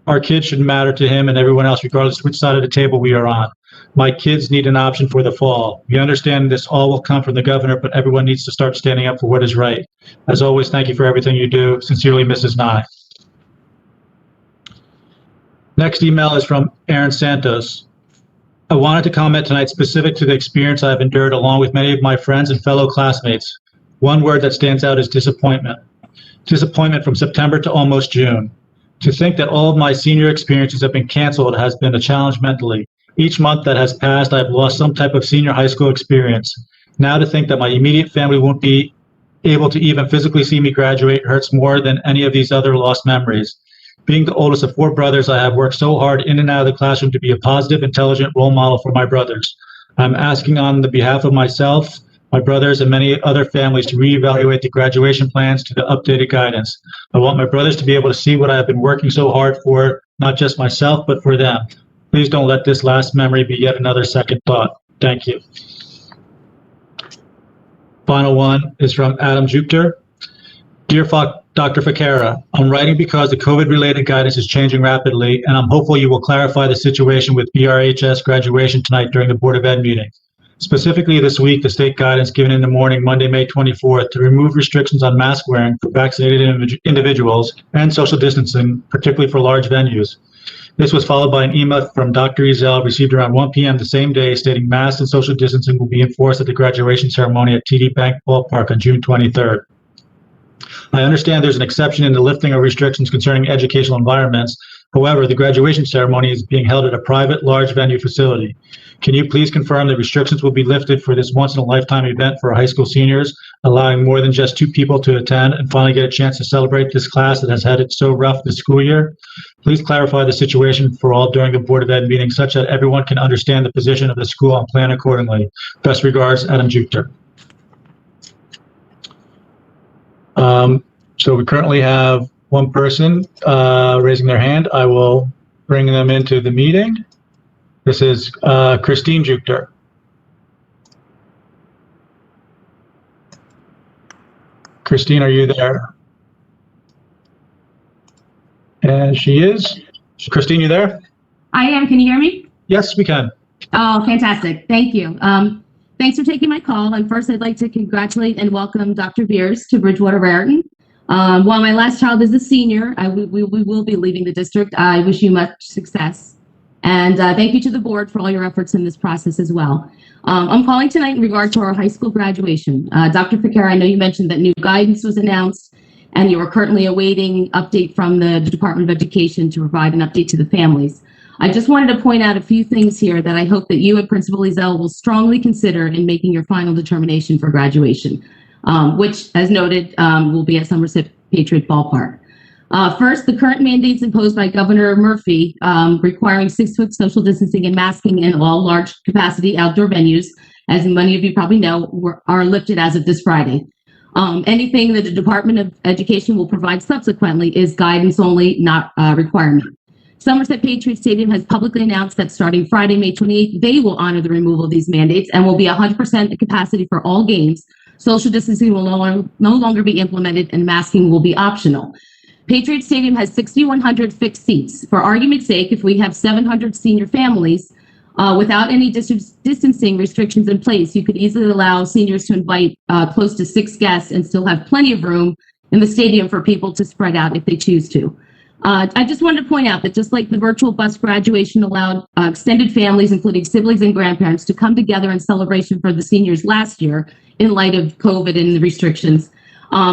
Speaker 16: Our kids should matter to him and everyone else, regardless of which side of the table we are on. My kids need an option for the fall. We understand this all will come from the governor, but everyone needs to start standing up for what is right. As always, thank you for everything you do. Sincerely, Mrs. Nye. Next email is from Aaron Santos. I wanted to comment tonight specific to the experience I've endured along with many of my friends and fellow classmates. One word that stands out is disappointment. Disappointment from September to almost June. To think that all of my senior experiences have been canceled has been a challenge mentally. Each month that has passed, I've lost some type of senior high school experience. Now to think that my immediate family won't be able to even physically see me graduate hurts more than any of these other lost memories. Being the oldest of 4 brothers, I have worked so hard in and out of the classroom to be a positive, intelligent role model for my brothers. I'm asking on the behalf of myself, my brothers, and many other families to reevaluate the graduation plans to the updated guidance. I want my brothers to be able to see what I have been working so hard for, not just myself, but for them. Please don't let this last memory be yet another second thought. Thank you. Final one is from Adam Jupiter. Dear Dr. Ficara, I'm writing because the COVID-related guidance is changing rapidly, and I'm hopeful you will clarify the situation with BRHS graduation tonight during the Board of Ed meeting. Specifically this week, the state guidance given in the morning, Monday, May 24th, to remove restrictions on mask wearing for vaccinated individuals and social distancing, particularly for large venues. This was followed by an email from Dr. Ezel received around 1 p.m. the same day stating masks and social distancing will be enforced at the graduation ceremony at TD Bank Ballpark on June 23rd. I understand there's an exception in the lifting of restrictions concerning educational environments. However, the graduation ceremony is being held at a private, large venue facility. Can you please confirm the restrictions will be lifted for this once-in-a-lifetime event for our high school seniors, allowing more than just 2 people to attend and finally get a chance to celebrate this class that has had it so rough this school year? Please clarify the situation for all during the Board of Ed meeting such that everyone can understand the position of the school and plan accordingly. Best regards, Adam Jupiter. So we currently have one person raising their hand. I will bring them into the meeting. This is Christine Jupiter. Christine, are you there? And she is. Christine, you there?
Speaker 18: I am. Can you hear me?
Speaker 16: Yes, we can.
Speaker 18: Oh, fantastic. Thank you. Thanks for taking my call. And first, I'd like to congratulate and welcome Dr. Beers to Bridgewater Raritan. While my last child is a senior, we will be leaving the district. I wish you much success. And thank you to the board for all your efforts in this process as well. I'm calling tonight in regard to our high school graduation. Dr. Ficara, I know you mentioned that new guidance was announced and you are currently awaiting update from the Department of Education to provide an update to the families. I just wanted to point out a few things here that I hope that you and Principal Ezel will strongly consider in making your final determination for graduation, which, as noted, will be at Somerset Patriot Ballpark. First, the current mandates imposed by Governor Murphy requiring 6-foot social distancing and masking in all large capacity outdoor venues, as many of you probably know, are lifted as of this Friday. Anything that the Department of Education will provide subsequently is guidance only, not requirement. Somerset Patriot Stadium has publicly announced that starting Friday, May 28th, they will honor the removal of these mandates and will be 100% capacity for all games. Social distancing will no longer be implemented and masking will be optional. Patriot Stadium has 6,100 fixed seats. For argument's sake, if we have 700 senior families, without any distancing restrictions in place, you could easily allow seniors to invite close to 6 guests and still have plenty of room in the stadium for people to spread out if they choose to. I just wanted to point out that just like the virtual bus graduation allowed extended families, including siblings and grandparents, to come together in celebration for the seniors last year in light of COVID and the restrictions,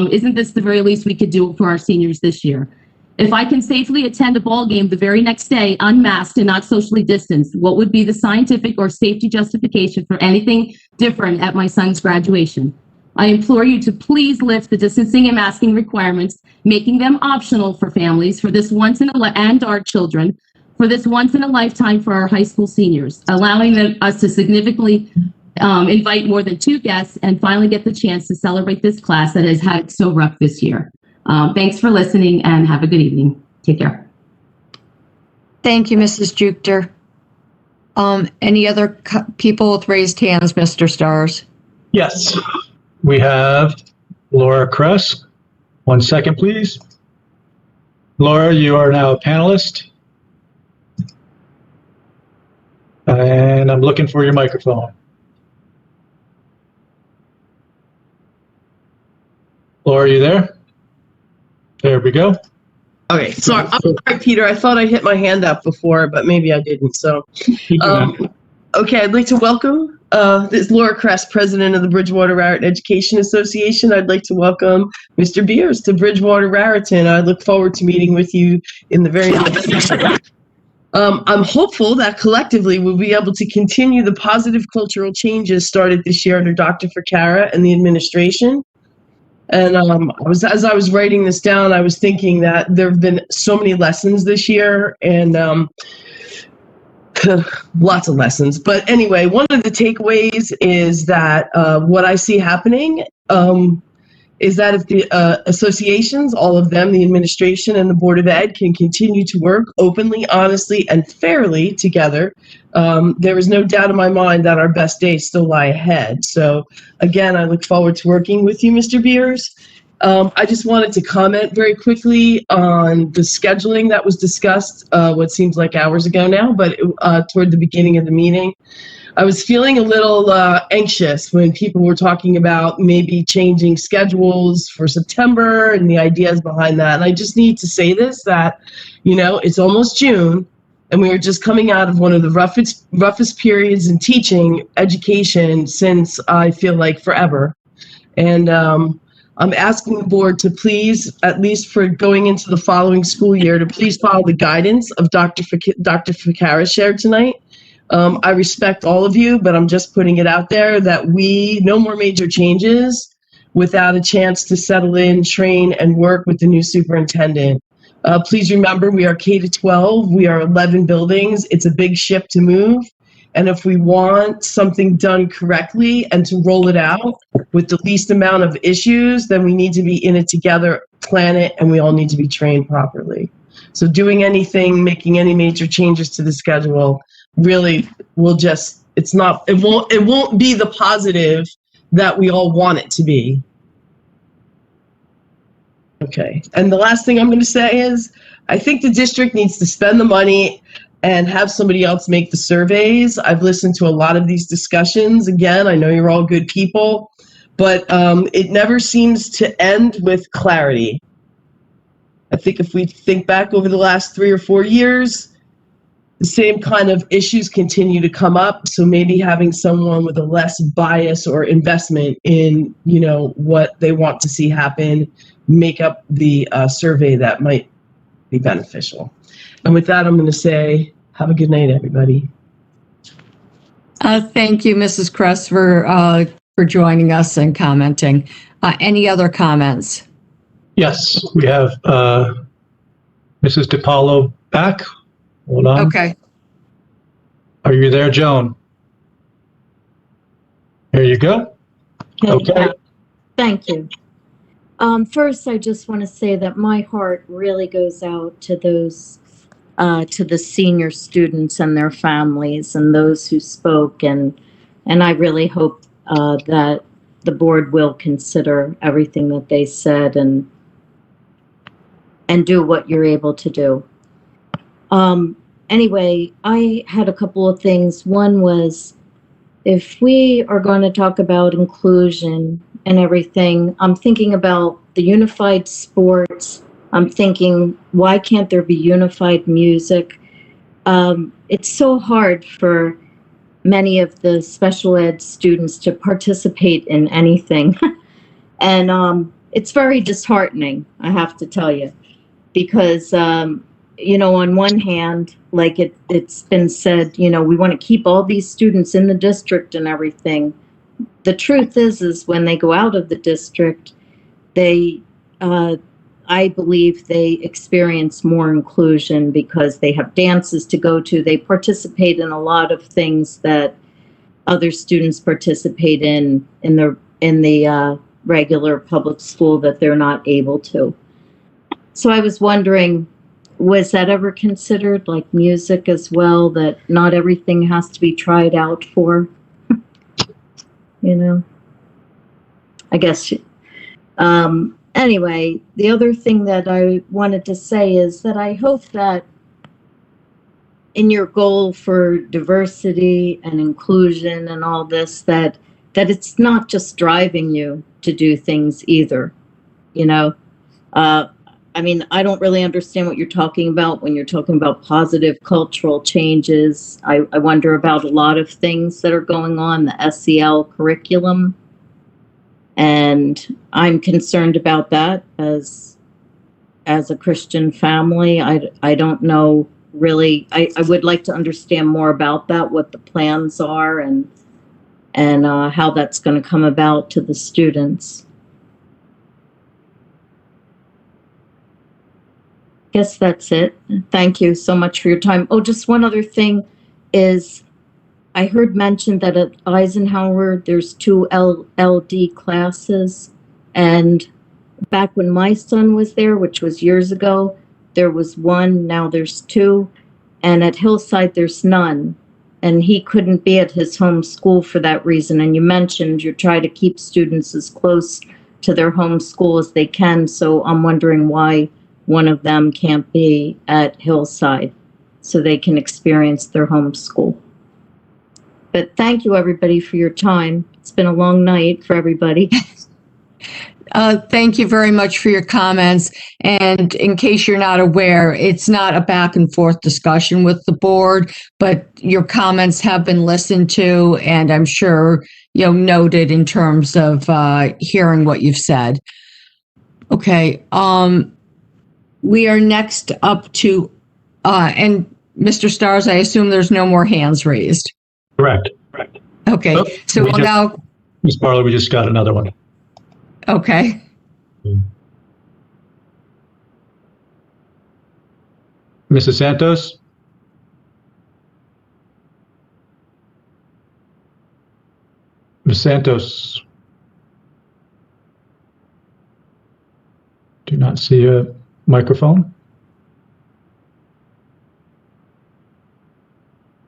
Speaker 18: isn't this the very least we could do for our seniors this year? If I can safely attend a ball game the very next day, unmasked and not socially distanced, what would be the scientific or safety justification for anything different at my son's graduation? I implore you to please lift the distancing and masking requirements, making them optional for families for this and our children for this once in a lifetime for our high school seniors, allowing us to significantly invite more than 2 guests and finally get the chance to celebrate this class that has had it so rough this year. Thanks for listening and have a good evening. Take care.
Speaker 1: Thank you, Mrs. Jupiter. Any other people with raised hands, Mr. Stars?
Speaker 16: Yes. we have Laura Kress. 1 second, please. Laura, you are now a panelist. And I'm looking for your microphone. Laura, are you there? There we go.
Speaker 19: Okay, sorry, I'm sorry, Peter. I thought I hit my hand up before, but maybe I didn't. So, okay, I'd like to welcome this is Laura Kress, president of the Bridgewater Raritan Education Association. I'd like to welcome Mr. Beers to Bridgewater Raritan. I look forward to meeting with you in the very near future. I'm hopeful that collectively we'll be able to continue the positive cultural changes started this year under Dr. Ficarra and the administration. And as I was writing this down, I was thinking that there have been so many lessons this year, and lots of lessons. But anyway, one of the takeaways is that what I see happening is that if the associations, all of them, the administration and the Board of Ed, can continue to work openly, honestly, and fairly together, there is no doubt in my mind that our best days still lie ahead. So again, I look forward to working with you, Mr. Beers. I just wanted to comment very quickly on the scheduling that was discussed, what seems like hours ago now, but toward the beginning of the meeting. I was feeling a little anxious when people were talking about maybe changing schedules for September and the ideas behind that. And I just need to say this, that, you know, it's almost June, and we were just coming out of one of the roughest periods in teaching education since I feel like forever. And I'm asking the board to please, at least for going into the following school year, to please follow the guidance of Dr. Ficarra shared tonight. I respect all of you, but I'm just putting it out there that no more major changes without a chance to settle in, train, and work with the new superintendent. Please remember, we are K-12. We are 11 buildings. It's a big ship to move. And if we want something done correctly and to roll it out with the least amount of issues, then we need to be in it together, plan it, and we all need to be trained properly. So doing anything, making any major changes to the schedule really will just, it won't be the positive that we all want it to be. Okay, and the last thing I'm going to say is, I think the district needs to spend the money and have somebody else make the surveys. I've listened to a lot of these discussions. Again, I know you're all good people, but it never seems to end with clarity. I think if we think back over the last 3 or 4 years, the same kind of issues continue to come up. So maybe having someone with a less bias or investment in, you know, what they want to see happen, make up the survey that might be beneficial. And with that, I'm going to say, have a good night, everybody.
Speaker 1: Thank you, Mrs. Kress, for joining us and commenting. Any other comments?
Speaker 16: Yes, we have Mrs. DiPaolo back. Hold on.
Speaker 1: Okay.
Speaker 16: Are you there, Joan? There you go. Okay.
Speaker 17: Thank you. First, I just want to say that my heart really goes out to those, to the senior students and their families and those who spoke, and I really hope that the board will consider everything that they said and do what you're able to do. Anyway, I had a couple of things. One was, if we are going to talk about inclusion and everything, I'm thinking about the unified sports. I'm thinking, why can't there be unified music? It's so hard for many of the special ed students to participate in anything. And it's very disheartening, I have to tell you, because, you know, on one hand, like it's been said, you know, we want to keep all these students in the district and everything. The truth is when they go out of the district, they, I believe they experience more inclusion because they have dances to go to. They participate in a lot of things that other students participate in the regular public school that they're not able to. So I was wondering, was that ever considered, like music as well, that not everything has to be tried out for? You know? I guess. Anyway, the other thing that I wanted to say is that I hope that in your goal for diversity and inclusion and all this, that it's not just driving you to do things either. You know, I mean, I don't really understand what you're talking about when you're talking about positive cultural changes. I wonder about a lot of things that are going on, the SEL curriculum. And I'm concerned about that as a Christian family. I don't know really. I would like to understand more about that, what the plans are and how that's going to come about to the students. Guess that's it. Thank you so much for your time. Oh, just one other thing is I heard mentioned that at Eisenhower, there's 2 LD classes. And back when my son was there, which was years ago, there was 1, now there's 2. And at Hillside, there's none. And he couldn't be at his home school for that reason. And you mentioned you try to keep students as close to their home school as they can. So I'm wondering why one of them can't be at Hillside so they can experience their home school. But thank you, everybody, for your time. It's been a long night for everybody.
Speaker 1: Thank you very much for your comments. And in case you're not aware, it's not a back and forth discussion with the board, but your comments have been listened to, and I'm sure noted in terms of hearing what you've said. Okay. We are next up to, and Mr. Stars, I assume there's no more hands raised.
Speaker 16: Correct.
Speaker 1: Okay,
Speaker 16: Oh,
Speaker 1: so we'll now.
Speaker 16: Ms. Barlow, we just got another one.
Speaker 1: Okay.
Speaker 16: Mrs. Santos? Ms. Santos? Do not see a microphone.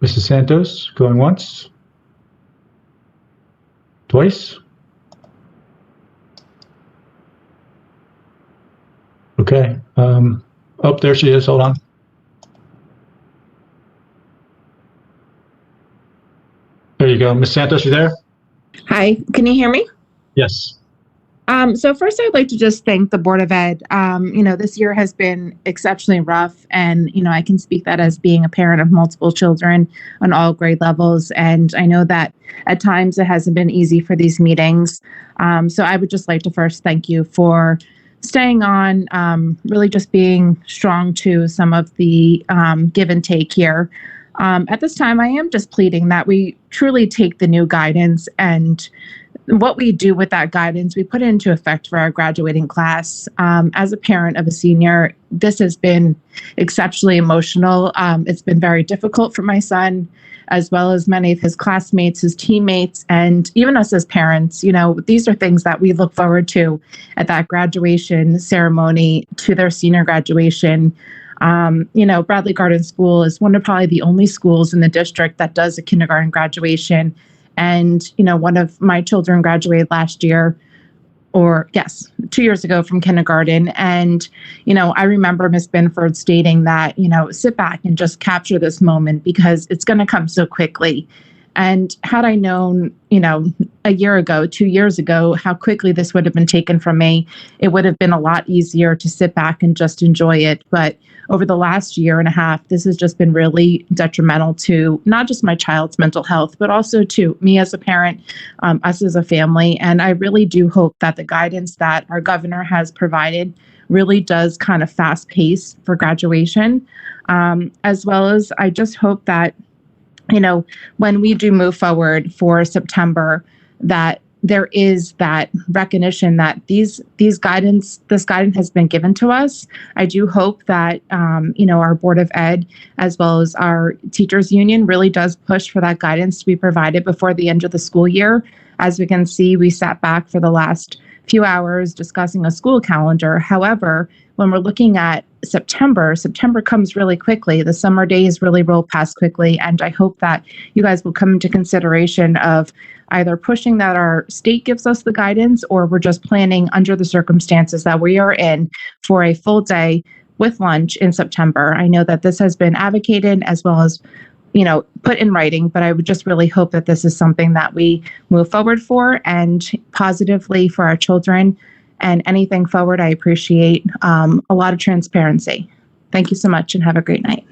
Speaker 16: Mrs. Santos, going once, twice. Okay. Oh, there she is. Hold on. There you go. Ms. Santos, you there?
Speaker 20: Hi, can you hear me?
Speaker 16: Yes.
Speaker 20: So first, I'd like to just thank the Board of Ed. This year has been exceptionally rough, and I can speak that as being a parent of multiple children on all grade levels. And I know that at times it hasn't been easy for these meetings. So I would just like to first thank you for staying on, really just being strong to some of the give and take here. At this time, I am just pleading that we truly take the new guidance and what we do with that guidance, we put it into effect for our graduating class. As a parent of a senior, this has been exceptionally emotional. It's been very difficult for my son, as well as many of his classmates, his teammates, and even us as parents. These are things that we look forward to at that graduation ceremony to their senior graduation. Bradley Garden School is one of probably the only schools in the district that does a kindergarten graduation. And, one of my children graduated last year, 2 years ago from kindergarten. And, I remember Ms. Binford stating that, sit back and just capture this moment because it's going to come so quickly. And had I known, a year ago, 2 years ago, how quickly this would have been taken from me, it would have been a lot easier to sit back and just enjoy it. But over the last year and a half, this has just been really detrimental to not just my child's mental health, but also to me as a parent, us as a family. And I really do hope that the guidance that our governor has provided really does kind of fast pace for graduation, as well as I just hope that, when we do move forward for September, that there is that recognition that this guidance has been given to us. I do hope that, our Board of Ed, as well as our teachers union, really does push for that guidance to be provided before the end of the school year. As we can see, we sat back for the last few hours discussing a school calendar. However, when we're looking at September comes really quickly. The summer days really roll past quickly. And I hope that you guys will come into consideration of either pushing that our state gives us the guidance, or we're just planning under the circumstances that we are in for a full day with lunch in September. I know that this has been advocated as well as, put in writing, but I would just really hope that this is something that we move forward for and positively for our children. And anything forward, I appreciate a lot of transparency. Thank you so much and have a great night.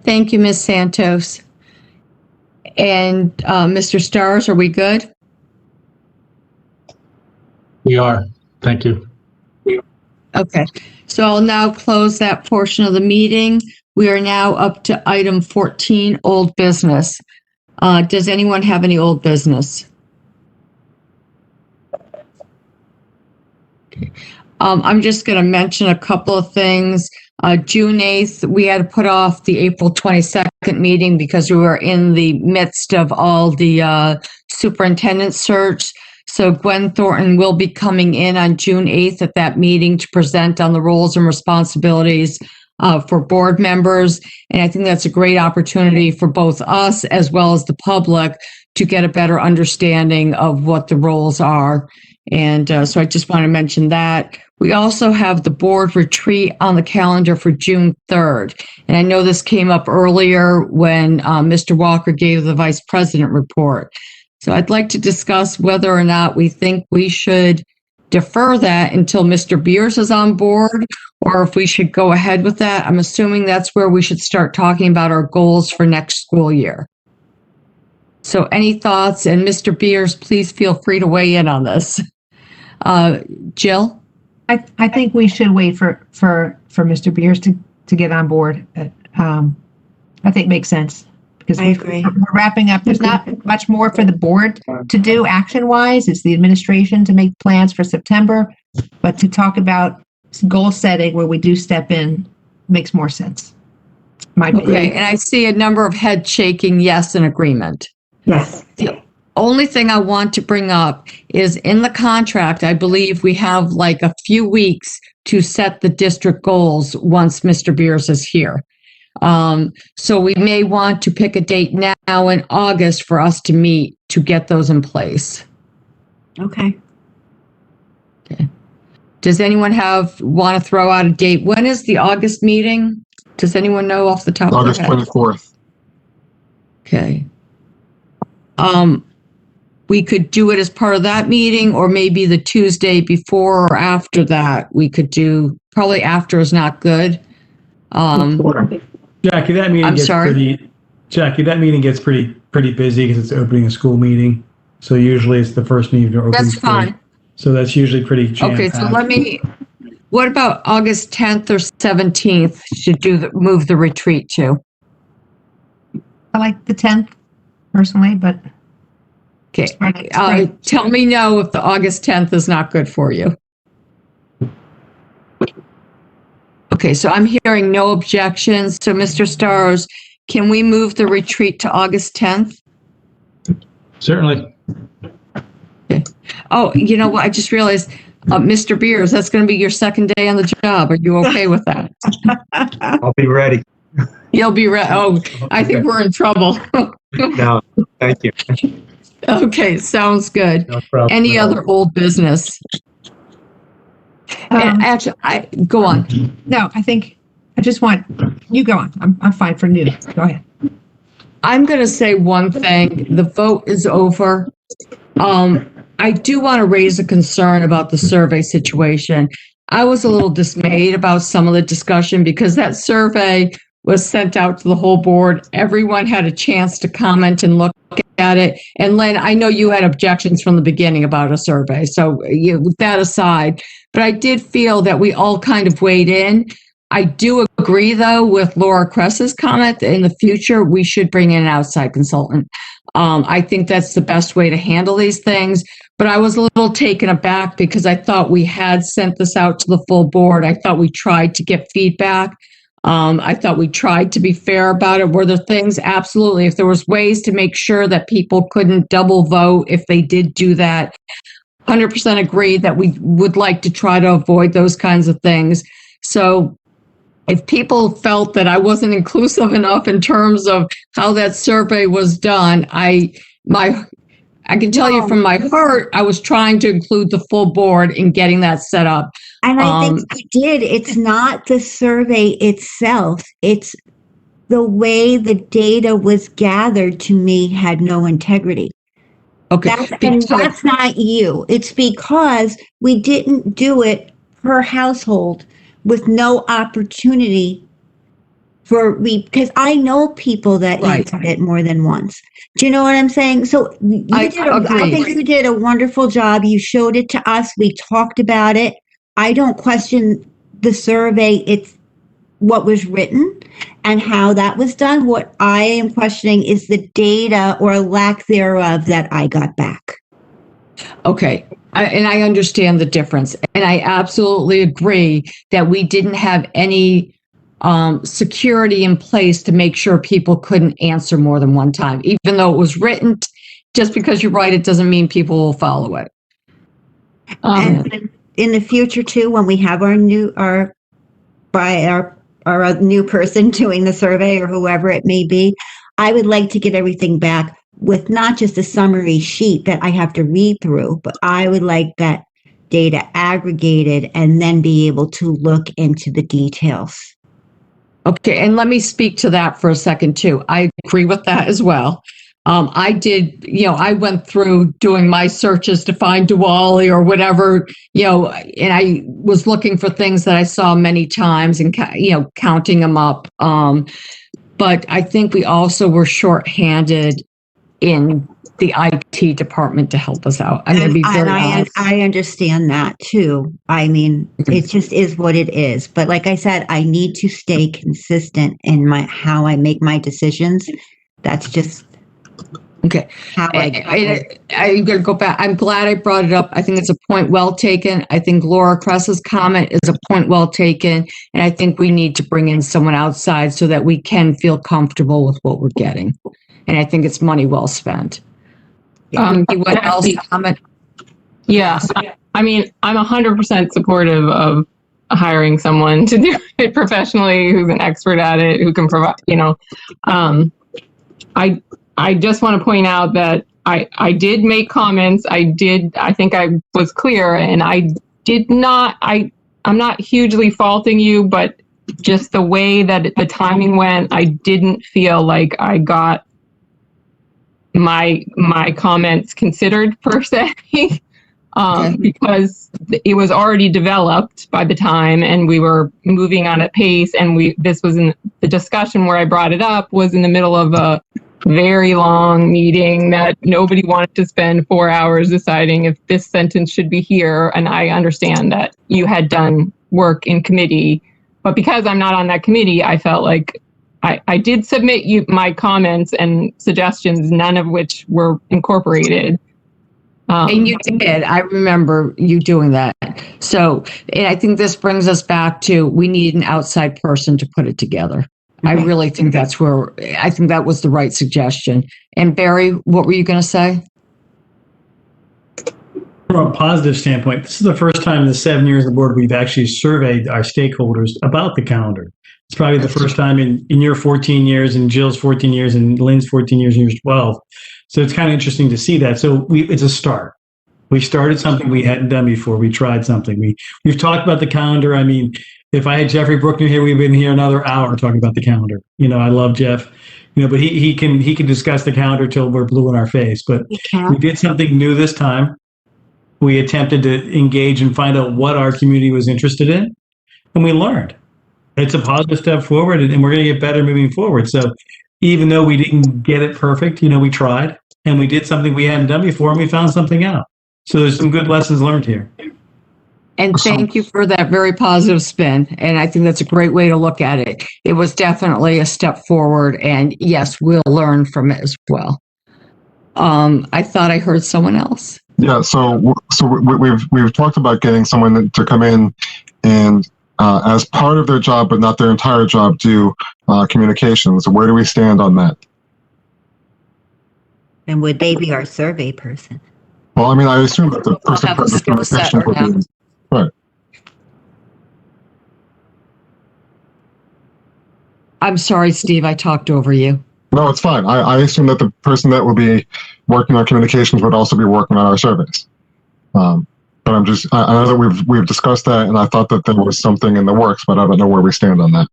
Speaker 1: Thank you, Ms. Santos. And Mr. Stars, are we good?
Speaker 16: We are. Thank you.
Speaker 1: Okay, so I'll now close that portion of the meeting. We are now up to item 14, old business. Does anyone have any old business? I'm just going to mention a couple of things. June 8th, we had to put off the April 22nd meeting because we were in the midst of all the superintendent search. So Gwen Thornton will be coming in on June 8th at that meeting to present on the roles and responsibilities for board members. And I think that's a great opportunity for both us as well as the public to get a better understanding of what the roles are. And so I just want to mention that. We also have the board retreat on the calendar for June 3rd. And I know this came up earlier when Mr. Walker gave the vice president report. So I'd like to discuss whether or not we think we should defer that until Mr. Beers is on board, or if we should go ahead with that. I'm assuming that's where we should start talking about our goals for next school year. So any thoughts? And Mr. Beers, please feel free to weigh in on this. Jill?
Speaker 14: I think we should wait for Mr. Beers to get on board. I think makes sense. Because
Speaker 7: I agree.
Speaker 14: We're wrapping up. There's not much more for the board to do action-wise. It's the administration to make plans for September. But to talk about goal setting where we do step in makes more sense.
Speaker 1: Okay, and I see a number of head shaking yes in agreement.
Speaker 7: Yes.
Speaker 1: The only thing I want to bring up is in the contract, I believe we have like a few weeks to set the district goals once Mr. Beers is here. So we may want to pick a date now in August for us to meet to get those in place.
Speaker 7: Okay.
Speaker 1: Okay. Does anyone want to throw out a date? When is the August meeting? Does anyone know off the top of their head?
Speaker 4: August 24th.
Speaker 1: Okay. We could do it as part of that meeting, or maybe the Tuesday before or after that. We could do, probably after is not good.
Speaker 2: Jackie, that meeting that meeting gets pretty busy because it's opening a school meeting. So usually it's the first meeting to open.
Speaker 1: That's fine.
Speaker 2: So that's usually pretty jam-packed.
Speaker 1: Okay, so what about August 10th or 17th should move the retreat to?
Speaker 14: I like the 10th personally, but.
Speaker 1: Okay, tell me no if the August 10th is not good for you. Okay, so I'm hearing no objections. So Mr. Stars, can we move the retreat to August 10th?
Speaker 16: Certainly.
Speaker 1: Okay. Oh, you know what? I just realized, Mr. Beers, that's going to be your second day on the job. Are you okay with that?
Speaker 8: I'll be ready.
Speaker 1: You'll be ready. Oh, I think we're in trouble.
Speaker 8: No, thank you.
Speaker 1: Okay, sounds good.
Speaker 8: No problem.
Speaker 1: Any other old business? Actually, go on.
Speaker 14: No, I think I just want you go on. I'm fine for new. Go ahead.
Speaker 1: I'm going to say one thing. The vote is over. I do want to raise a concern about the survey situation. I was a little dismayed about some of the discussion because that survey was sent out to the whole board. Everyone had a chance to comment and look at it. And Lynn, I know you had objections from the beginning about a survey. So with that aside, but I did feel that we all kind of weighed in. I do agree, though, with Laura Kress's comment that in the future, we should bring in an outside consultant. I think that's the best way to handle these things. But I was a little taken aback because I thought we had sent this out to the full board. I thought we tried to get feedback. I thought we tried to be fair about it. Were there things? Absolutely. If there was ways to make sure that people couldn't double vote, if they did do that, 100% agree that we would like to try to avoid those kinds of things. So if people felt that I wasn't inclusive enough in terms of how that survey was done, I can tell you from my heart, I was trying to include the full board in getting that set up.
Speaker 7: And I think you did. It's not the survey itself. It's the way the data was gathered, to me, had no integrity.
Speaker 1: Okay.
Speaker 7: That's not you. It's because we didn't do it per household with no opportunity because I know people that answered it more than once. Do you know what I'm saying? So I think you did a wonderful job. You showed it to us. We talked about it. I don't question the survey. It's what was written and how that was done. What I am questioning is the data or lack thereof that I got back.
Speaker 1: Okay. And I understand the difference. And I absolutely agree that we didn't have any security in place to make sure people couldn't answer more than one time. Even though it was written, just because you write it doesn't mean people will follow it.
Speaker 7: And in the future too, when we have our new person doing the survey or whoever it may be, I would like to get everything back with not just a summary sheet that I have to read through, but I would like that data aggregated and then be able to look into the details.
Speaker 1: Okay, and let me speak to that for a second too. I agree with that as well. I went through doing my searches to find Diwali or whatever, and I was looking for things that I saw many times and, counting them up. But I think we also were shorthanded in the IT department to help us out. I'm going to be very honest.
Speaker 7: I understand that too. I mean, it just is what it is. But like I said, I need to stay consistent in how I make my decisions. That's just
Speaker 1: okay.
Speaker 7: How
Speaker 1: I'm going to go back. I'm glad I brought it up. I think it's a point well taken. I think Laura Kress's comment is a point well taken. And I think we need to bring in someone outside so that we can feel comfortable with what we're getting. And I think it's money well spent. Anyone else comment?
Speaker 13: Yeah. I mean, I'm 100% supportive of hiring someone to do it professionally, who's an expert at it, who can provide, I just want to point out that I did make comments. I think I was clear, and I'm not hugely faulting you, but just the way that the timing went, I didn't feel like I got my comments considered per se, because it was already developed by the time, and we were moving on at pace. And this was in the discussion where I brought it up was in the middle of a very long meeting that nobody wanted to spend 4 hours deciding if this sentence should be here. And I understand that you had done work in committee, but because I'm not on that committee, I felt like I did submit my comments and suggestions, none of which were incorporated.
Speaker 1: And you did. I remember you doing that. So, and I think this brings us back to we need an outside person to put it together. I really think that was the right suggestion. And Barry, what were you going to say?
Speaker 2: From a positive standpoint, this is the first time in the 7 years of the board we've actually surveyed our stakeholders about the calendar. It's probably the first time in your 14 years and Jill's 14 years and Lynn's 14 years and yours 12. So it's kind of interesting to see that. So it's a start. We started something we hadn't done before. We tried something. We've talked about the calendar. I mean, if I had Jeffrey Brookner here, we've been here another hour talking about the calendar. I love Jeff. But he can discuss the calendar till we're blue in our face. But we did something new this time. We attempted to engage and find out what our community was interested in, and we learned. It's a positive step forward, and we're going to get better moving forward. So even though we didn't get it perfect, we tried, and we did something we hadn't done before, and we found something out. So there's some good lessons learned here.
Speaker 1: And thank you for that very positive spin. And I think that's a great way to look at it. It was definitely a step forward, and yes, we'll learn from it as well. I thought I heard someone else.
Speaker 4: Yeah, so we've talked about getting someone to come in and as part of their job, but not their entire job, do communications. Where do we stand on that?
Speaker 7: And would they be our survey person?
Speaker 4: Well, I mean, I assume that the person
Speaker 1: have a
Speaker 4: has the
Speaker 1: skill set
Speaker 4: communication
Speaker 1: or
Speaker 4: will
Speaker 1: not.
Speaker 4: be right.
Speaker 1: I'm sorry, Steve, I talked over you.
Speaker 4: No, it's fine. I assume that the person that will be working on communications would also be working on our surveys. But I know that we've discussed that, and I thought that there was something in the works, but I don't know where we stand on that.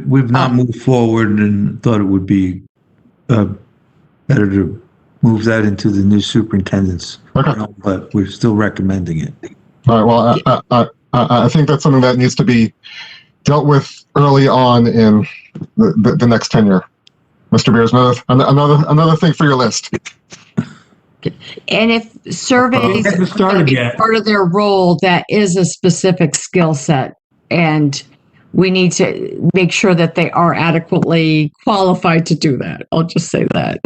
Speaker 5: We've not moved forward and thought it would be better to move that into the new superintendent's.
Speaker 4: Okay.
Speaker 5: But we're still recommending it.
Speaker 4: All right. Well, I think that's something that needs to be dealt with early on in the next tenure. Mr. Beers, another thing for your list.
Speaker 1: And if surveys
Speaker 2: Haven't started yet.
Speaker 1: part of their role, that is a specific skill set, and we need to make sure that they are adequately qualified to do that. I'll just say that.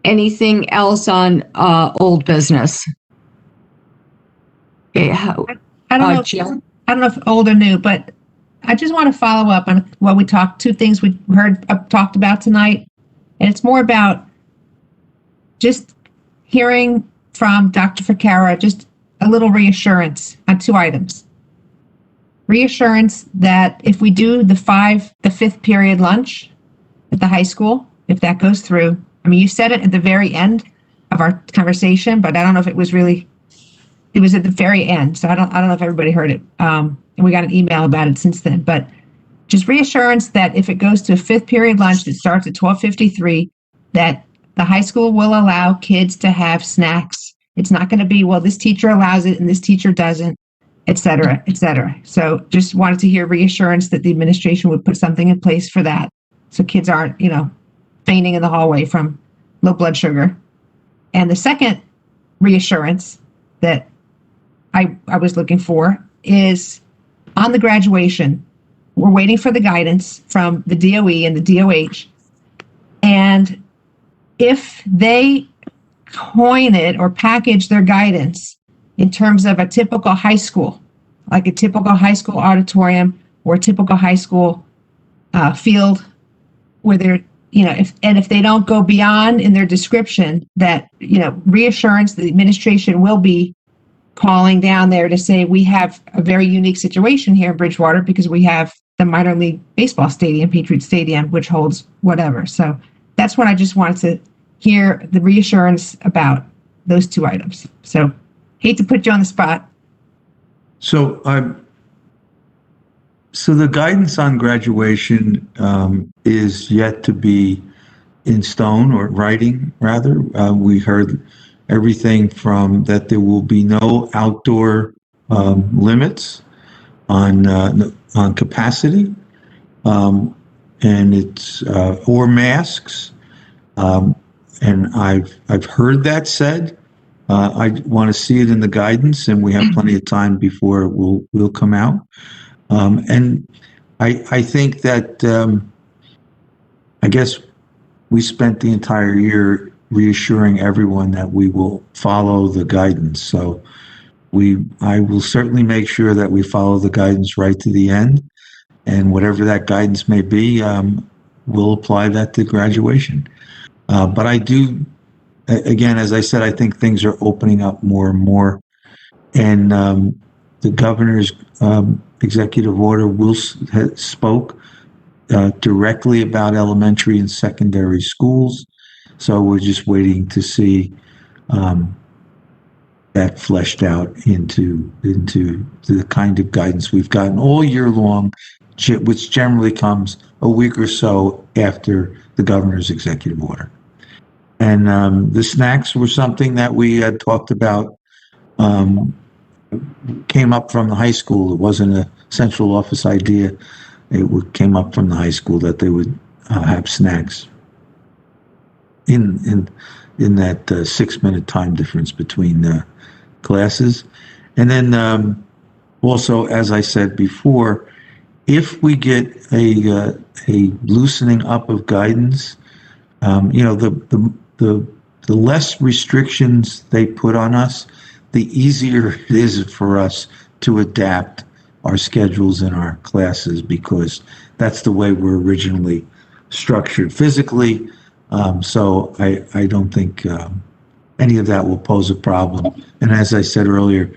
Speaker 1: Anything else on old business? Okay,
Speaker 14: I don't know.
Speaker 1: Jill?
Speaker 14: I don't know if old or new, but I just want to follow up on what we talked. Two things we heard talked about tonight, and it's more about just hearing from Dr. Ficara, just a little reassurance on two items. Reassurance that if we do the fifth period lunch at the high school, if that goes through, I mean, you said it at the very end of our conversation, but I don't know if it was at the very end. So I don't know if everybody heard it. And we got an email about it since then, but just reassurance that if it goes to a fifth period lunch that starts at 12:53, that the high school will allow kids to have snacks. It's not going to be, well, this teacher allows it and this teacher doesn't, et cetera, et cetera. So just wanted to hear reassurance that the administration would put something in place for that. So kids aren't, fainting in the hallway from low blood sugar. And the second reassurance that I was looking for is on the graduation. We're waiting for the guidance from the DOE and the DOH. And if they coin it or package their guidance in terms of a typical high school, like a typical high school auditorium or a typical high school field where they're, if they don't go beyond in their description, that, reassurance the administration will be calling down there to say, we have a very unique situation here in Bridgewater because we have the minor league baseball stadium, Patriot Stadium, which holds whatever. So that's what I just wanted to hear, the reassurance about those two items. So hate to put you on the spot.
Speaker 5: So the guidance on graduation is yet to be in stone, or writing rather. We heard everything from that there will be no outdoor limits on capacity, and it's or masks. And I've heard that said. I want to see it in the guidance, and we have plenty of time before it will come out. And I think that I guess we spent the entire year reassuring everyone that we will follow the guidance. So I will certainly make sure that we follow the guidance right to the end, and whatever that guidance may be, we'll apply that to graduation. But I do, again, as I said, I think things are opening up more and more, and the governor's executive order spoke directly about elementary and secondary schools. So we're just waiting to see that fleshed out into the kind of guidance we've gotten all year long, which generally comes a week or so after the governor's executive order. And the snacks were something that we had talked about, came up from the high school. It wasn't a central office idea. It came up from the high school that they would have snacks in that 6-minute time difference between the classes. And then also, as I said before, if we get a loosening up of guidance, the less restrictions they put on us, the easier it is for us to adapt our schedules in our classes, because that's the way we're originally structured physically. So I don't think any of that will pose a problem. And as I said earlier,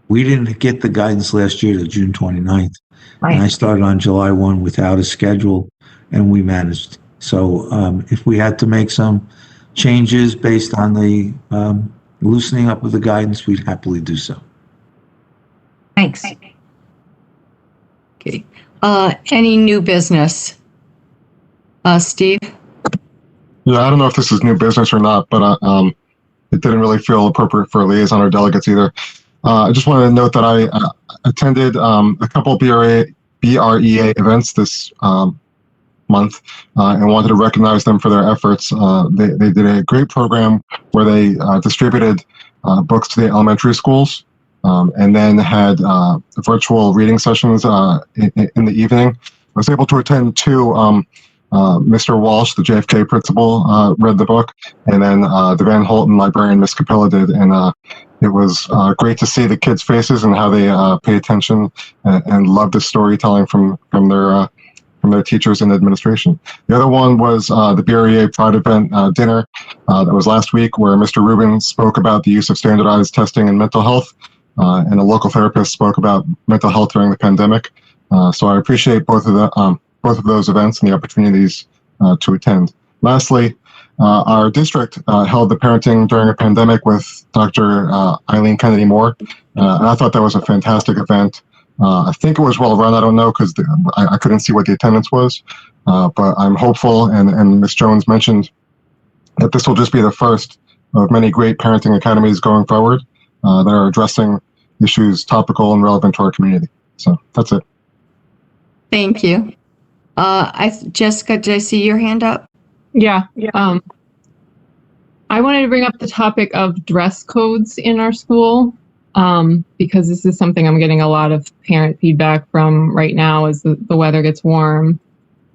Speaker 5: we didn't get the guidance last year to June 29th.
Speaker 1: Right.
Speaker 5: And I started on July 1 without a schedule, and we managed. So if we had to make some changes based on the loosening up of the guidance, we'd happily do so.
Speaker 1: Thanks. Okay. Any new business? Steve?
Speaker 4: Yeah, I don't know if this is new business or not, but it didn't really feel appropriate for liaison or delegates either. I just wanted to note that I attended a couple of BREA events this month and wanted to recognize them for their efforts. They did a great program where they distributed books to the elementary schools and then had virtual reading sessions in the evening. I was able to attend two. Mr. Walsh, the JFK principal, read the book, and then the Van Holten librarian, Miss Capella, did. And it was great to see the kids' faces and how they pay attention and love the storytelling from their teachers and administration. The other one was the BREA Pride event dinner that was last week, where Mr. Rubin spoke about the use of standardized testing in mental health, and a local therapist spoke about mental health during the pandemic. So I appreciate both of those events and the opportunities to attend. Lastly, our district held the Parenting During a Pandemic with Dr. Eileen Kennedy Moore, and I thought that was a fantastic event. I think it was well run. I don't know because I couldn't see what the attendance was, but I'm hopeful, and Ms. Jones mentioned that this will just be the first of many great parenting academies going forward that are addressing issues topical and relevant to our community. So that's it.
Speaker 1: Thank you. Jessica, did I see your hand up?
Speaker 13: Yeah. I wanted to bring up the topic of dress codes in our school because this is something I'm getting a lot of parent feedback from right now as the weather gets warm.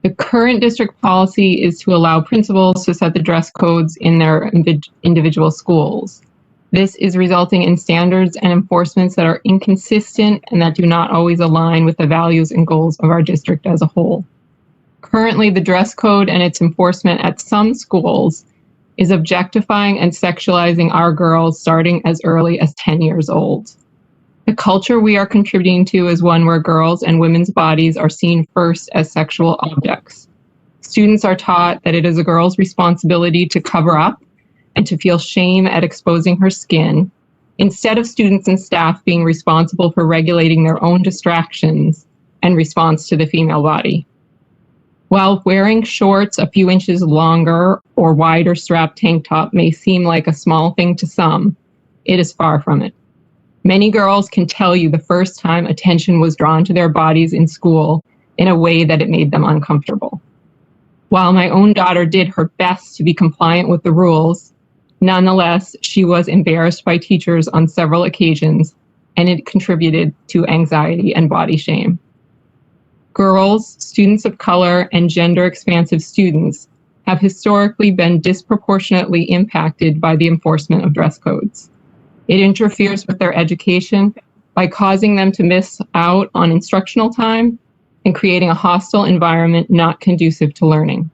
Speaker 13: The current district policy is to allow principals to set the dress codes in their individual schools. This is resulting in standards and enforcements that are inconsistent and that do not always align with the values and goals of our district as a whole. Currently, the dress code and its enforcement at some schools is objectifying and sexualizing our girls starting as early as 10 years old. The culture we are contributing to is one where girls and women's bodies are seen first as sexual objects. Students are taught that it is a girl's responsibility to cover up and to feel shame at exposing her skin, instead of students and staff being responsible for regulating their own distractions and response to the female body. While wearing shorts a few inches longer or wider strap tank top may seem like a small thing to some, it is far from it. Many girls can tell you the first time attention was drawn to their bodies in school in a way that it made them uncomfortable. While my own daughter did her best to be compliant with the rules, nonetheless, she was embarrassed by teachers on several occasions, and it contributed to anxiety and body shame. Girls, students of color, and gender-expansive students have historically been disproportionately impacted by the enforcement of dress codes. It interferes with their education by causing them to miss out on instructional time and creating a hostile environment not conducive to learning.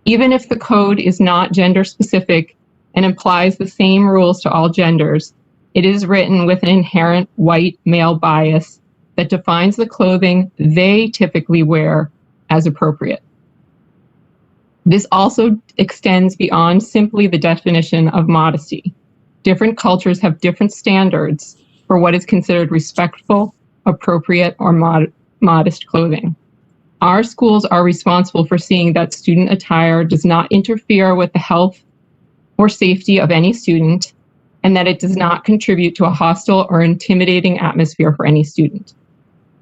Speaker 13: Even if the code is not gender-specific and implies the same rules to all genders, it is written with an inherent white male bias that defines the clothing they typically wear as appropriate. This also extends beyond simply the definition of modesty. Different cultures have different standards for what is considered respectful, appropriate, or modest clothing. Our schools are responsible for seeing that student attire does not interfere with the health or safety of any student, and that it does not contribute to a hostile or intimidating atmosphere for any student.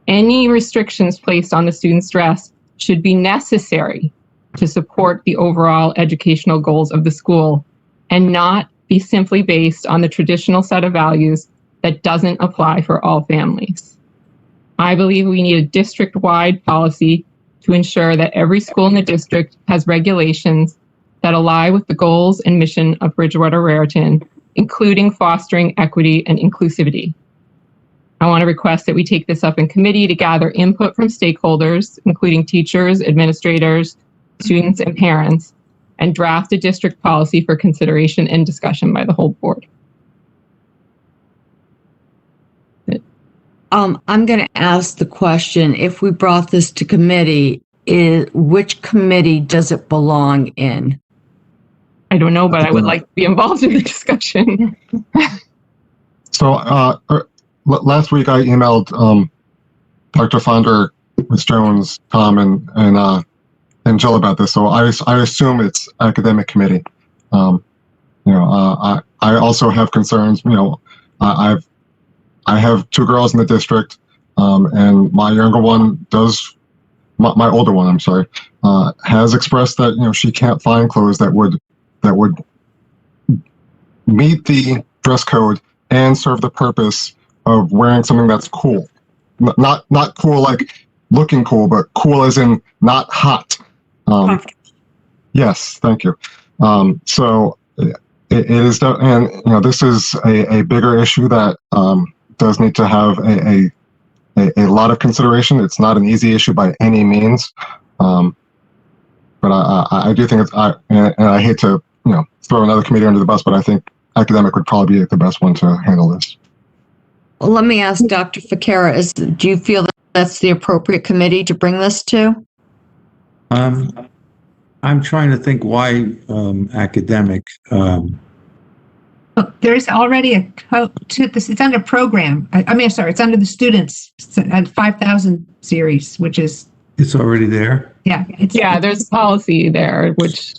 Speaker 13: Any restrictions placed on the student's dress should be necessary to support the overall educational goals of the school and not be simply based on the traditional set of values that doesn't apply for all families. I believe we need a district-wide policy to ensure that every school in the district has regulations that align with the goals and mission of Bridgewater Raritan, including fostering equity and inclusivity. I want to request that we take this up in committee to gather input from stakeholders, including teachers, administrators, students, and parents, and draft a district policy for consideration and discussion by the whole board.
Speaker 1: I'm going to ask the question, if we brought this to committee, which committee does it belong in?
Speaker 13: I don't know, but I would like to be involved in the discussion.
Speaker 4: So last week I emailed Dr. Fonder, Ms. Jones, Tom, and Jill about this. So I assume it's academic committee. I also have concerns. I have 2 girls in the district, and my younger one my older one, I'm sorry, has expressed that she can't find clothes that would meet the dress code and serve the purpose of wearing something that's cool. Not cool like looking cool, but cool as in not hot. Yes, thank you. So it is, and this is a bigger issue that does need to have a lot of consideration. It's not an easy issue by any means, but I do think it's, and I hate to throw another committee under the bus, but I think academic would probably be the best one to handle this.
Speaker 1: Well, let me ask Dr. Ficara, do you feel that that's the appropriate committee to bring this to?
Speaker 5: I'm trying to think why academic.
Speaker 14: There's already a code to this. It's under program. It's under the students at 5,000 series, which is.
Speaker 5: It's already there.
Speaker 14: Yeah.
Speaker 13: There's a policy there, which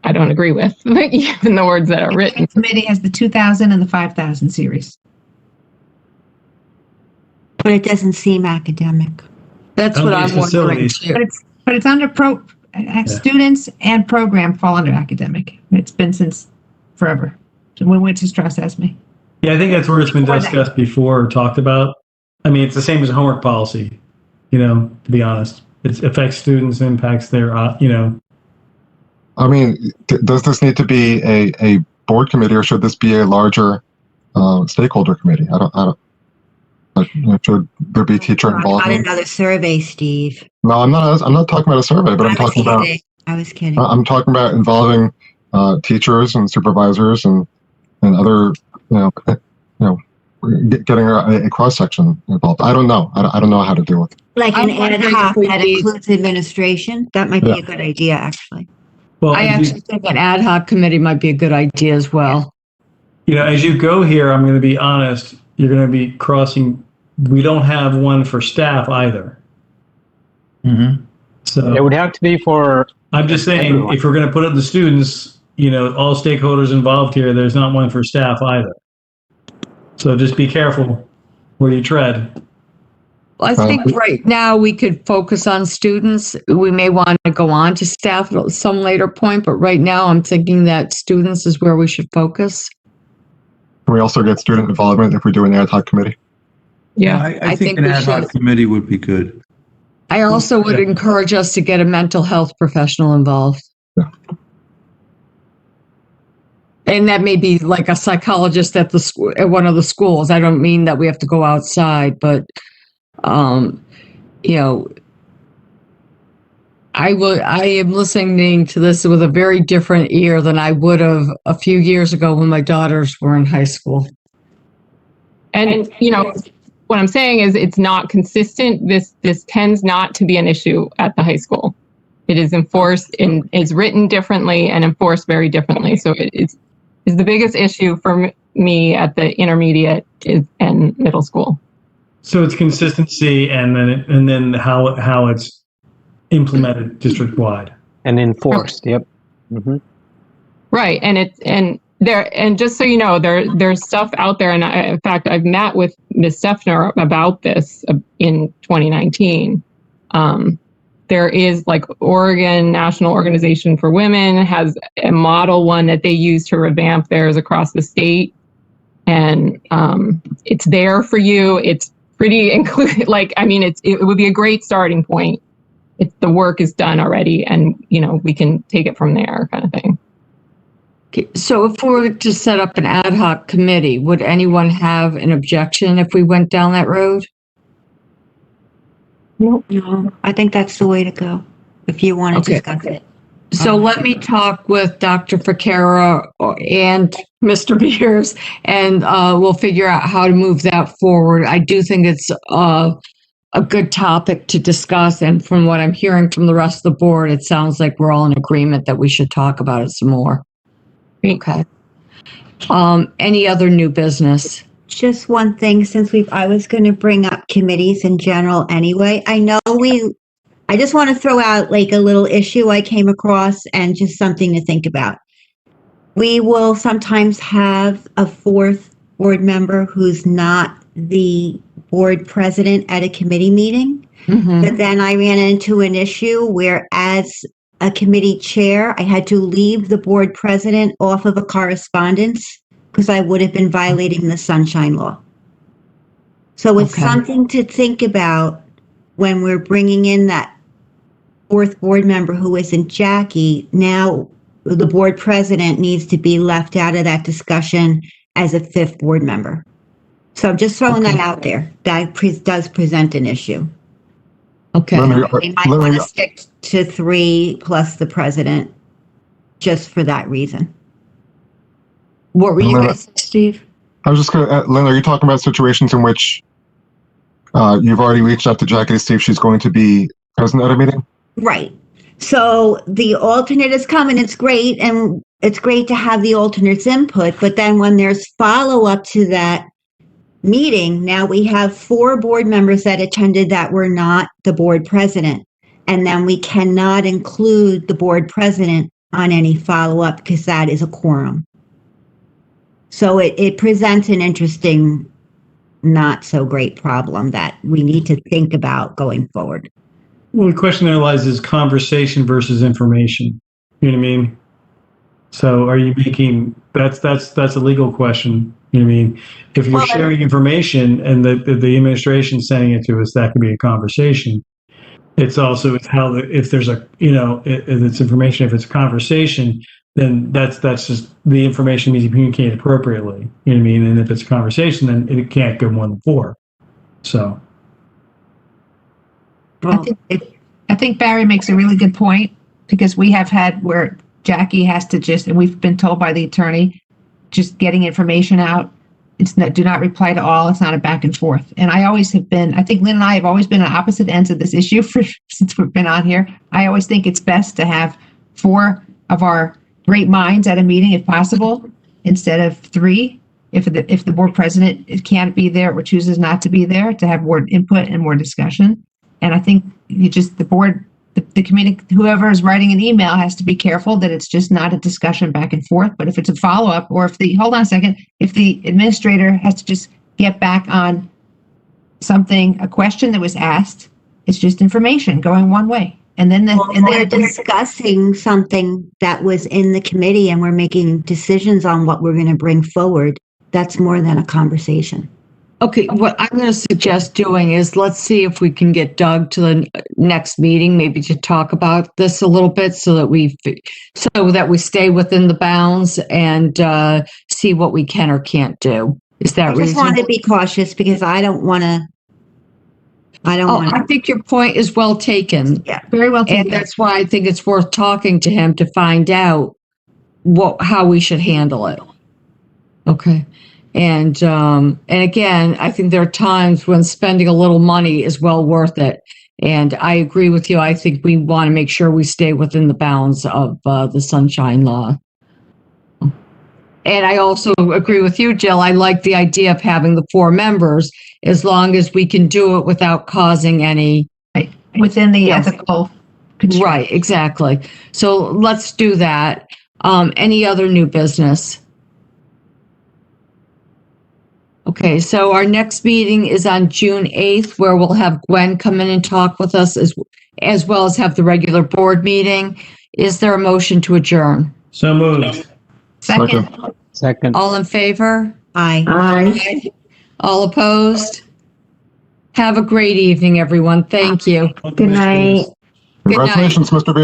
Speaker 13: I don't agree with, even the words that are written.
Speaker 14: The committee has the 2,000 and the 5,000 series.
Speaker 7: But it doesn't seem academic.
Speaker 1: That's what I'm wondering too.
Speaker 14: But it's under students and program fall under academic. It's been since forever. When Winston Strauss asked me.
Speaker 2: Yeah, I think that's where it's been discussed before or talked about. I mean, it's the same as a homework policy, to be honest. It affects students, impacts their,
Speaker 4: I mean, does this need to be a board committee, or should this be a larger stakeholder committee? I don't. Should there be teacher involvement?
Speaker 7: Not another survey, Steve.
Speaker 4: No, I'm not talking about a survey, but I'm talking about.
Speaker 7: I was kidding.
Speaker 4: I'm talking about involving teachers and supervisors and other, getting a cross section involved. I don't know. I don't know how to deal with it.
Speaker 7: Like an ad hoc that includes administration. That might be a good idea, actually.
Speaker 1: Well, I actually think an ad hoc committee might be a good idea as well.
Speaker 2: As you go here, I'm going to be honest, you're going to be crossing. We don't have one for staff either.
Speaker 3: Mm-hmm.
Speaker 2: So
Speaker 3: it would have to be for.
Speaker 2: I'm just saying,
Speaker 3: everyone.
Speaker 2: If we're going to put up the students, all stakeholders involved here, there's not one for staff either. So just be careful where you tread.
Speaker 1: Well, I think right now we could focus on students. We may want to go on to staff at some later point, but right now I'm thinking that students is where we should focus.
Speaker 4: Can we also get student involvement if we do an ad hoc committee?
Speaker 13: Yeah,
Speaker 5: I think an ad hoc committee would be good.
Speaker 1: I also would encourage us to get a mental health professional involved.
Speaker 4: Yeah.
Speaker 1: And that may be like a psychologist at one of the schools. I don't mean that we have to go outside, but I am listening to this with a very different ear than I would have a few years ago when my daughters were in high school.
Speaker 13: And what I'm saying is it's not consistent. This tends not to be an issue at the high school. It is enforced and is written differently and enforced very differently. So it is the biggest issue for me at the intermediate and middle school.
Speaker 2: So it's consistency and then how it's implemented district wide
Speaker 3: and enforced. Yep. Mm-hmm.
Speaker 13: Right, and just so you know, there's stuff out there, and in fact, I've met with Ms. Steffner about this in 2019. There is Oregon National Organization for Women has a model one that they use to revamp theirs across the state, and it's there for you. It's pretty included. It would be a great starting point. The work is done already, and we can take it from there, kind of thing.
Speaker 1: So if we were to set up an ad hoc committee, would anyone have an objection if we went down that road?
Speaker 7: No, I think that's the way to go. If you want to discuss it.
Speaker 1: So let me talk with Dr. Ficara and Mr. Beers, and we'll figure out how to move that forward. I do think it's a good topic to discuss, and from what I'm hearing from the rest of the board, it sounds like we're all in agreement that we should talk about it some more. Okay. Any other new business?
Speaker 7: Just one thing, since I was going to bring up committees in general anyway. I just want to throw out like a little issue I came across and just something to think about. We will sometimes have a fourth board member who's not the board president at a committee meeting. But then I ran into an issue where, as a committee chair, I had to leave the board president off of a correspondence because I would have been violating the Sunshine Law. So it's something to think about when we're bringing in that fourth board member who isn't Jackie. Now the board president needs to be left out of that discussion as a fifth board member. So I'm just throwing that out there. That does present an issue.
Speaker 1: Okay.
Speaker 7: They might want to stick to 3 plus the president just for that reason. What were you going to say, Steve?
Speaker 4: I was just going to, Lynn, are you talking about situations in which you've already reached out to Jackie to see if she's going to be present at a meeting?
Speaker 7: Right. So the alternate is coming. It's great. And it's great to have the alternate's input. But then when there's follow-up to that meeting, now we have 4 board members that attended that were not the board president. And then we cannot include the board president on any follow-up because that is a quorum. So it presents an interesting, not so great problem that we need to think about going forward.
Speaker 2: Well, the question there lies is conversation versus information. You know what I mean? So are you making, that's a legal question. You know what I mean? If you're sharing information and the administration sending it to us, that could be a conversation. It's also, it's how if there's a, if it's information, if it's a conversation, then that's just the information needs to be communicated appropriately. You know what I mean? And if it's a conversation, then it can't go more than 4. So.
Speaker 14: Well, I think Barry makes a really good point, because we have had where Jackie has to and we've been told by the attorney, just getting information out. It's not, do not reply to all. It's not a back and forth. And I always have been, I think Lynn and I have always been on opposite ends of this issue since we've been on here. I always think it's best to have 4 of our great minds at a meeting if possible, instead of 3. If the board president can't be there or chooses not to be there, to have more input and more discussion. And I think the committee, whoever is writing an email has to be careful that it's just not a discussion back and forth. But if it's a follow-up, or if the administrator has to just get back on a question that was asked, it's just information going one way. And then
Speaker 7: they're discussing something that was in the committee and we're making decisions on what we're going to bring forward. That's more than a conversation.
Speaker 1: Okay, what I'm going to suggest doing is, let's see if we can get Doug to the next meeting, maybe to talk about this a little bit, so that we stay within the bounds and see what we can or can't do. Is that reasonable? I
Speaker 7: just want to be cautious because I
Speaker 1: think your point is well taken.
Speaker 7: Yeah, very well taken.
Speaker 1: And that's why I think it's worth talking to him to find out how we should handle it. Okay. And again, I think there are times when spending a little money is well worth it. And I agree with you. I think we want to make sure we stay within the bounds of the Sunshine Law. And I also agree with you, Jill. I like the idea of having the 4 members, as long as we can do it without causing any...
Speaker 14: Within the ethical control.
Speaker 1: Right, exactly. So let's do that. Any other new business? Okay, so our next meeting is on June 8th, where we'll have Gwen come in and talk with us, as well as have the regular board meeting. Is there a motion to adjourn?
Speaker 2: So moved.
Speaker 3: Second.
Speaker 1: All in favor?
Speaker 7: Aye.
Speaker 1: Aye. All opposed? Have a great evening, everyone. Thank you.
Speaker 9: Good night.
Speaker 4: Congratulations, Mr. B.